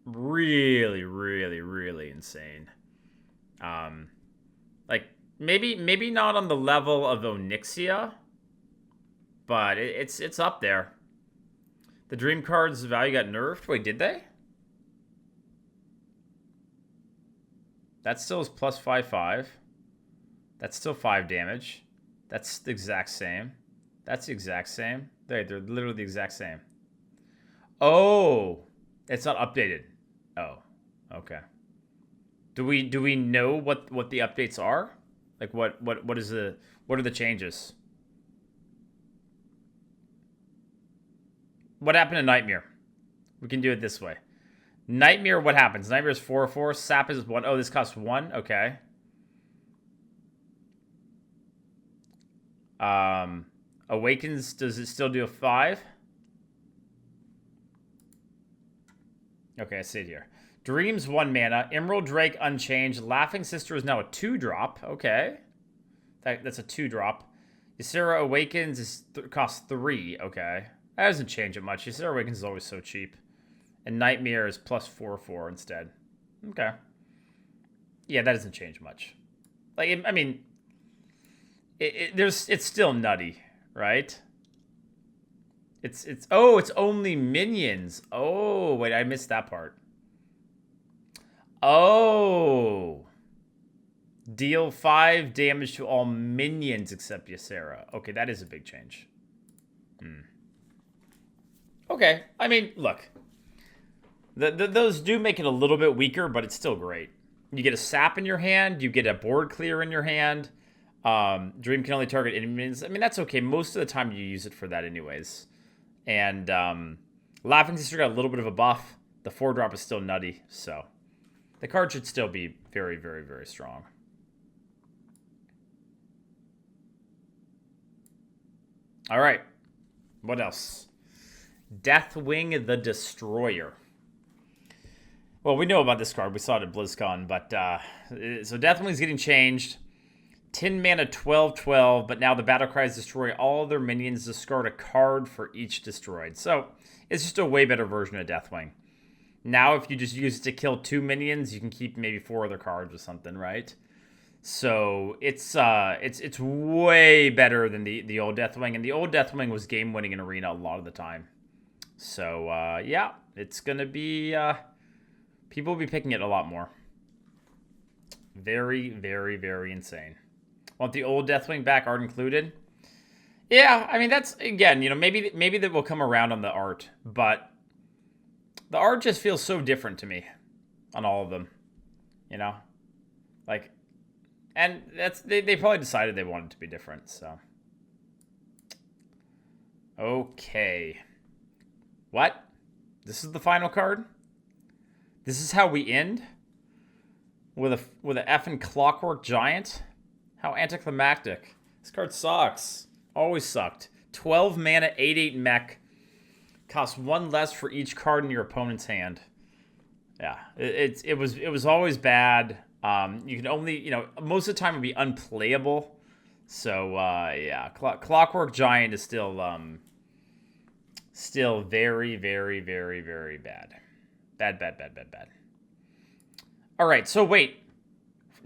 really, really, really insane. Like, maybe not on the level of Onyxia, but it's up there. The dream card's value got nerfed. Wait, did they? That still is plus 5/5. That's still 5 damage. That's the exact same. That's the exact same. They're literally the exact same. Oh, it's not updated. Oh, okay. Do we know what the updates are? Like what are the changes? What happened to Nightmare? We can do it this way. Nightmare, what happens? Nightmare is 4/4. Sap is 1. Oh, this costs 1. Okay. Awakens, does it still do a 5? Okay, I see it here. Dreams, 1 mana. Emerald Drake, unchanged. Laughing Sister is now a 2-drop. Okay. That's a 2-drop. Ysera Awakens costs 3. Okay. That doesn't change it much. Ysera Awakens is always so cheap. And Nightmare is plus 4/4 instead. Okay. Yeah, that doesn't change much. Like, I mean, it's still nutty, right? it's only minions. Oh, wait, I missed that part. Oh. Deal 5 damage to all minions except Ysera. Okay, that is a big change. Okay, I mean, look. Those do make it a little bit weaker, but it's still great. You get a sap in your hand. You get a board clear in your hand. Dream can only target enemies. I mean, that's okay. Most of the time you use it for that anyways. And Laughing Sister got a little bit of a buff. The 4-drop is still nutty, so the card should still be very, very, very strong. All right. What else? Deathwing the Destroyer. Well, we know about this card. We saw it at BlizzCon, but so Deathwing's getting changed. 10 mana, 12/12, but now the battle cries destroy all their minions, discard a card for each destroyed. So it's just a way better version of Deathwing. Now, if you just use it to kill 2 minions, you can keep maybe 4 other cards or something, right? So it's way better than the old Deathwing, and the old Deathwing was game winning in Arena a lot of the time. So yeah, it's gonna be people will be picking it a lot more. Very, very, very insane. Want the old Deathwing back, art included? Yeah, I mean that's again, maybe that will come around on the art, but the art just feels so different to me on all of them. Like. And they probably decided they wanted to be different, so. Okay. What? This is the final card? This is how we end? With a effing Clockwork Giant? How anticlimactic. This card sucks. Always sucked. 12 mana, 8/8 mech. Costs 1 less for each card in your opponent's hand. Yeah, it was always bad. You can only, most of the time it would be unplayable. So, yeah, Clockwork Giant is still very, very, very, very bad. Bad. All right, so wait.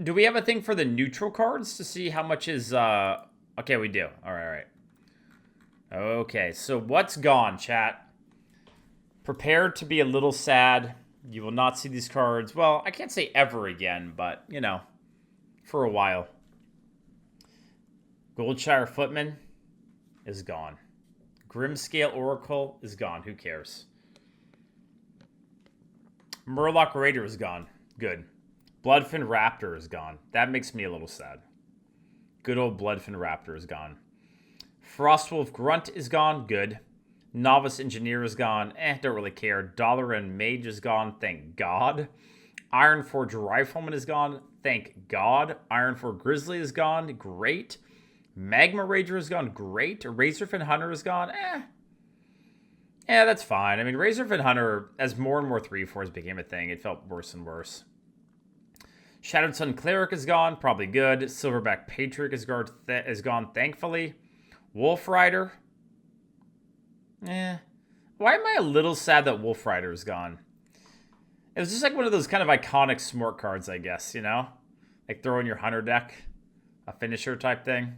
Do we have a thing for the neutral cards to see how much is, okay, we do. All right. Okay, so what's gone, chat? Prepare to be a little sad. You will not see these cards. Well, I can't say ever again, but, for a while. Goldshire Footman is gone. Grimscale Oracle is gone. Who cares? Murloc Raider is gone. Good. Bloodfin Raptor is gone. That makes me a little sad. Good old Bloodfin Raptor is gone. Frostwolf Grunt is gone. Good. Novice Engineer is gone. Don't really care. Dollar and Mage is gone. Thank God. Ironforge Rifleman is gone. Thank God. Ironforge Grizzly is gone. Great. Magma Rager is gone. Great. Razorfin Hunter is gone. Yeah, that's fine. I mean, Razorfin Hunter, as more and more 3/4s became a thing, it felt worse and worse. Shadowed Sun Cleric is gone. Probably good. Silverback Patriot is gone, thankfully. Wolf Rider. Why am I a little sad that Wolf Rider is gone? It was just like one of those kind of iconic smart cards, I guess, Like throw in your Hunter deck. A finisher type thing.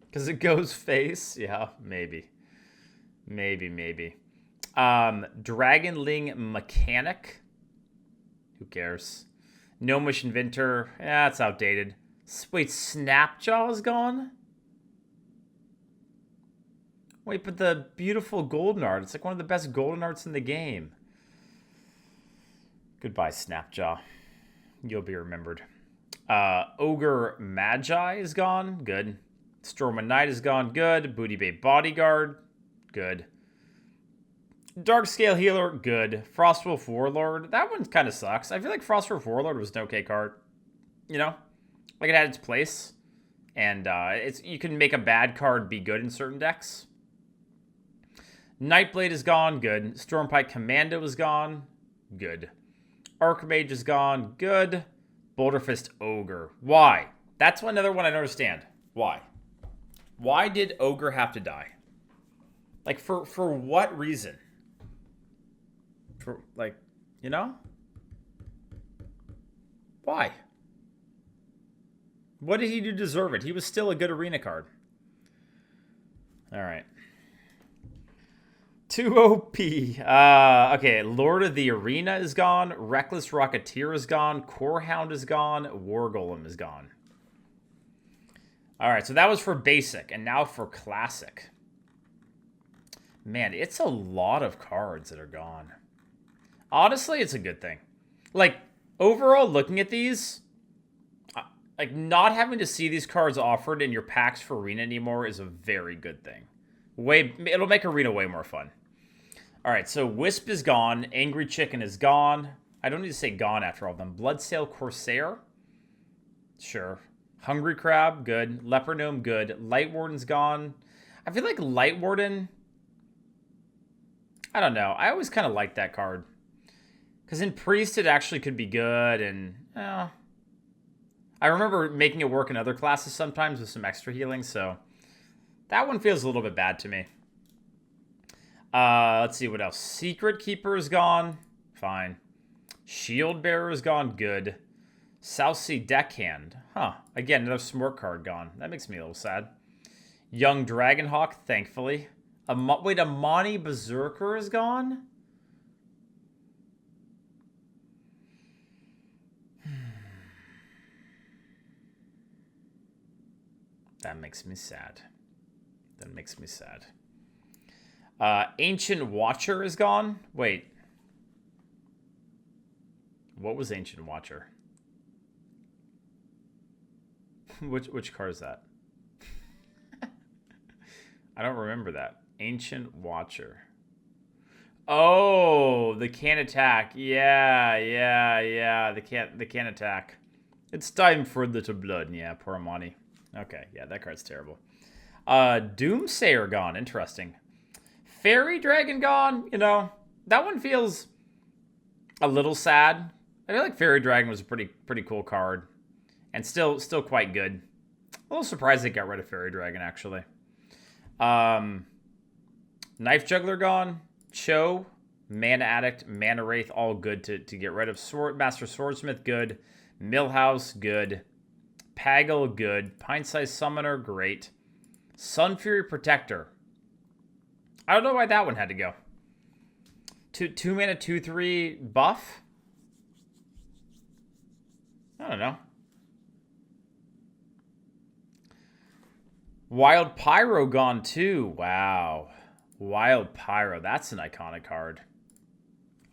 Because it goes face. Yeah, maybe. Maybe. Dragonling Mechanic. Who cares? Gnomish Inventor. Yeah, it's outdated. Wait, Snapjaw is gone? Wait, but the beautiful golden art. It's like one of the best golden arts in the game. Goodbye, Snapjaw. You'll be remembered. Ogre Magi is gone. Good. Storm Knight is gone. Good. Booty Bay Bodyguard. Good. Darkscale Healer. Good. Frostwolf Warlord. That one kind of sucks. I feel like Frostwolf Warlord was an okay card. Like it had its place. And you can make a bad card be good in certain decks. Nightblade is gone. Good. Stormpike Commando is gone. Good. Archmage is gone. Good. Boulderfist Ogre. Why? That's another one I don't understand. Why? Why did Ogre have to die? Like, for what reason? For, like, Why? What did he do to deserve it? He was still a good arena card. All right. Too OP. Okay, Lord of the Arena is gone. Reckless Rocketeer is gone. Core Hound is gone. War Golem is gone. All right, so that was for basic, and now for classic. Man, it's a lot of cards that are gone. Honestly, it's a good thing. Like, overall, looking at these, like, not having to see these cards offered in your packs for Arena anymore is a very good thing. It'll make Arena way more fun. All right, so Wisp is gone. Angry Chicken is gone. I don't need to say gone after all of them. Bloodsail Corsair? Sure. Hungry Crab, good. Leper Gnome, good. Light Warden's gone. I feel like Light Warden, I don't know. I always kind of liked that card. Because in Priest, it actually could be good, and I remember making it work in other classes sometimes with some extra healing, so that one feels a little bit bad to me. Let's see what else. Secret Keeper is gone. Fine. Shield Bearer is gone. Good. South Sea Deckhand. Huh. Again, another Smork card gone. That makes me a little sad. Young Dragonhawk, thankfully. Wait, Amani Berserker is gone? That makes me sad. That makes me sad. Ancient Watcher is gone. Wait. What was Ancient Watcher? Which card is that? I don't remember that. Ancient Watcher. Oh, the can attack. Yeah. The can attack. It's time for a little blood. Yeah, poor Amani. Okay, yeah, that card's terrible. Doomsayer gone. Interesting. Fairy Dragon gone. You know, that one feels a little sad. I feel like Fairy Dragon was a pretty cool card, and still quite good. A little surprised they got rid of Fairy Dragon, actually. Knife Juggler gone. Cho, Mana Addict, Mana Wraith, all good to get rid of. Master Swordsmith, good. Millhouse, good. Pagel, good. Pint-Sized Summoner, great. Sun Fury Protector. I don't know why that one had to go. 2 mana, 2/3 buff? I don't know. Wild Pyro gone too. Wow. Wild Pyro. That's an iconic card.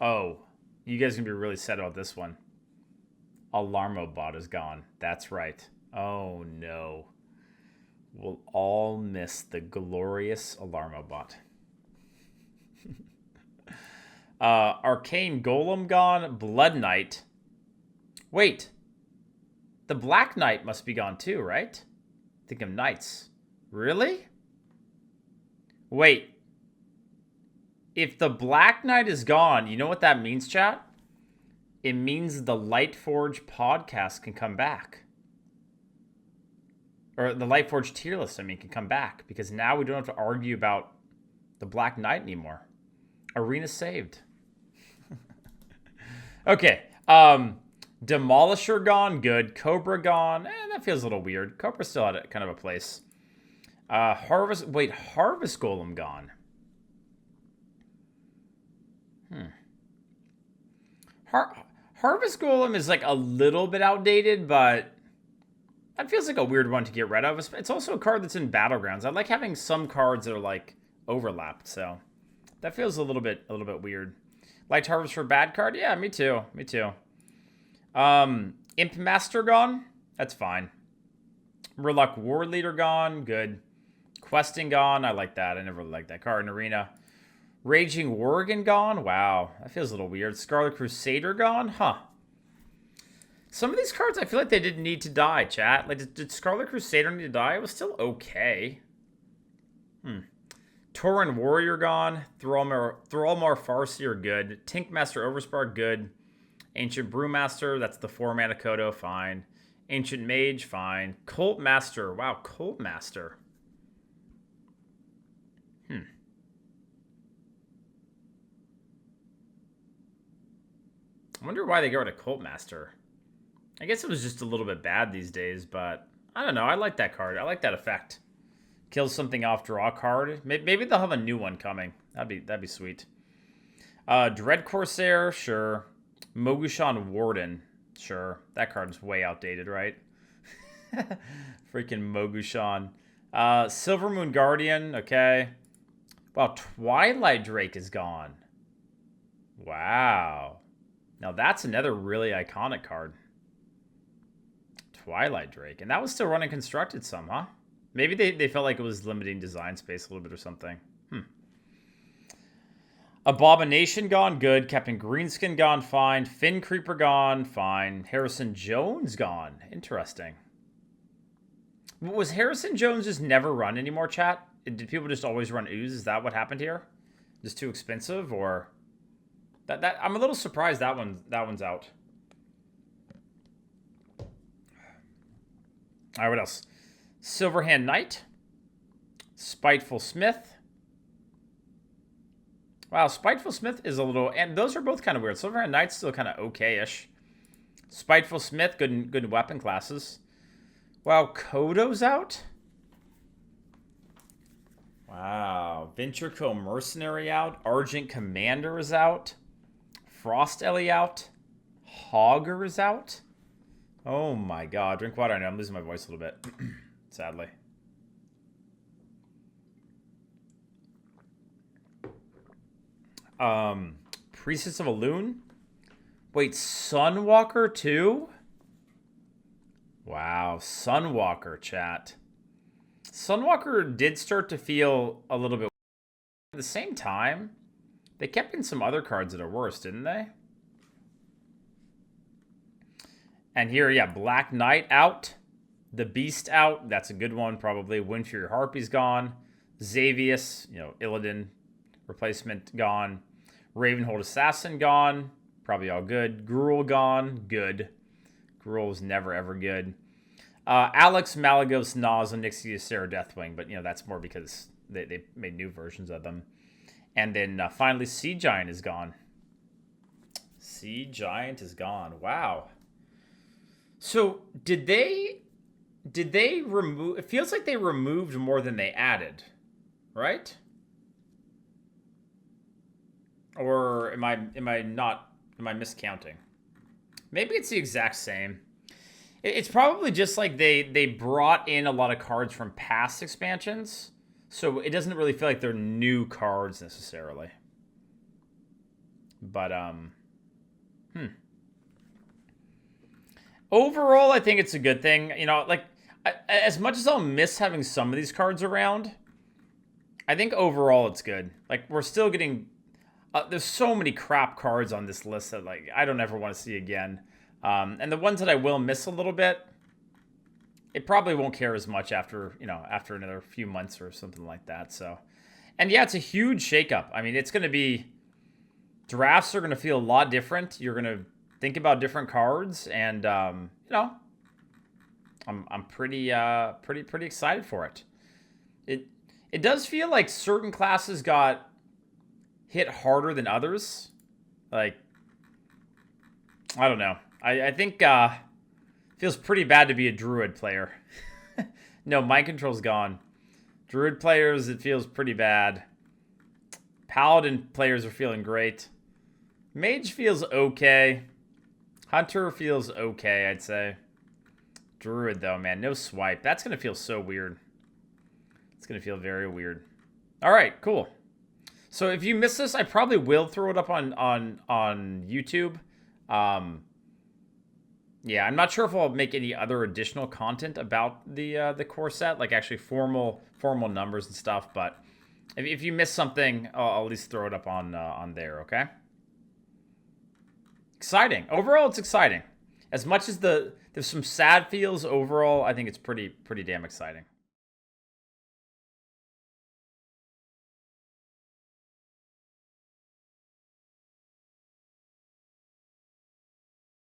Oh, you guys are going to be really sad about this one. Alarmobot is gone. That's right. Oh, no. We'll all miss the glorious Alarmobot. Arcane Golem gone. Blood Knight. Wait. The Black Knight must be gone too, right? Think of Knights. Really? Wait. If the Black Knight is gone, you know what that means, chat? It means the Lightforge podcast can come back. Or the Lightforge tier list, can come back. Because now we don't have to argue about the Black Knight anymore. Arena saved. Okay. Demolisher gone, good. Cobra gone. That feels a little weird. Cobra still had kind of a place. Harvest Golem gone. Harvest Golem is like a little bit outdated, but that feels like a weird one to get rid of. It's also a card that's in Battlegrounds. I like having some cards that are like overlapped, so that feels a little bit weird. Light Harvest for bad card? Yeah, me too. Imp Master gone? That's fine. Murloc War Leader gone? Good. Questing gone? I like that. I never liked that card in Arena. Raging Worgen gone? Wow, that feels a little weird. Scarlet Crusader gone? Huh. Some of these cards, I feel like they didn't need to die, chat. Like, did Scarlet Crusader need to die? It was still okay. Tauren Warrior gone. Thrallmar Farseer, good. Tinkmaster Overspar, good. Ancient Brewmaster, that's the 4-mana Kodo, fine. Ancient Mage, fine. Cult Master, wow, Cult Master. I wonder why they got rid of Cult Master. I guess it was just a little bit bad these days, but I don't know. I like that card. I like that effect. Kills something off, draw a card. Maybe they'll have a new one coming. That'd be sweet. Dread Corsair, sure. Mogushan Warden, sure. That card's way outdated, right? Freaking Mogushan. Silvermoon Guardian, okay. Wow, Twilight Drake is gone. Wow. Now that's another really iconic card. Twilight Drake. And that was still running constructed some, huh? Maybe they felt like it was limiting design space a little bit or something. Abomination gone, good. Captain Greenskin gone, fine. Fin Creeper gone, fine. Harrison Jones gone. Interesting. Was Harrison Jones just never run anymore, chat? Did people just always run Ooze? Is that what happened here? Just too expensive, or that I'm a little surprised that one's out. All right, what else? Silverhand Knight, Spiteful Smith. Wow, Spiteful Smith is a little, and those are both kind of weird. Silverhand Knight's still kind of okay-ish. Spiteful Smith, good weapon classes. Wow, Kodo's out? Wow, Ventureco Mercenary out. Argent Commander is out. Frost Ellie out. Hogger is out. Oh my god, drink water. I know, I'm losing my voice a little bit, sadly. Priestess of Elune? Wait, Sunwalker too? Wow, Sunwalker, chat. Sunwalker did start to feel a little bit. At the same time, they kept in some other cards that are worse, didn't they? And here, yeah, Black Knight out. The Beast out. That's a good one, probably. Windfury Harpy's gone. Xavius, Illidan replacement gone. Ravenhold Assassin gone. Probably all good. Gruul gone. Good. Gruul's never, ever good. Alex, Malagos, Nas, and Nixie, Sarah Deathwing. But, that's more because they made new versions of them. And then finally, Sea Giant is gone. Sea Giant is gone. Wow. So, did they remove... It feels like they removed more than they added. Right? Or am I miscounting? Maybe it's the exact same. It's probably just like they brought in a lot of cards from past expansions, so it doesn't really feel like they're new cards necessarily. But overall, I think it's a good thing. As much as I'll miss having some of these cards around, I think overall it's good. Like, we're still getting... there's so many crap cards on this list that, I don't ever want to see again. And the ones that I will miss a little bit, it probably won't care as much after another few months or something like that. So, and yeah, it's a huge shakeup. I mean, it's going to be... Drafts are going to feel a lot different. You're going to think about different cards, and, I'm pretty excited for it. It does feel like certain classes got hit harder than others. I don't know. I think feels pretty bad to be a Druid player. No, Mind Control's gone. Druid players, it feels pretty bad. Paladin players are feeling great. Mage feels okay. Hunter feels okay, I'd say. Druid, though, man, no swipe. That's going to feel so weird. It's going to feel very weird. All right, cool. So if you miss this, I probably will throw it up on YouTube. Yeah, I'm not sure if I'll make any other additional content about the core set, like actually formal numbers and stuff. But if you miss something, I'll at least throw it up on there. Okay. Exciting. Overall, it's exciting. As much as there's some sad feels, overall, I think it's pretty damn exciting.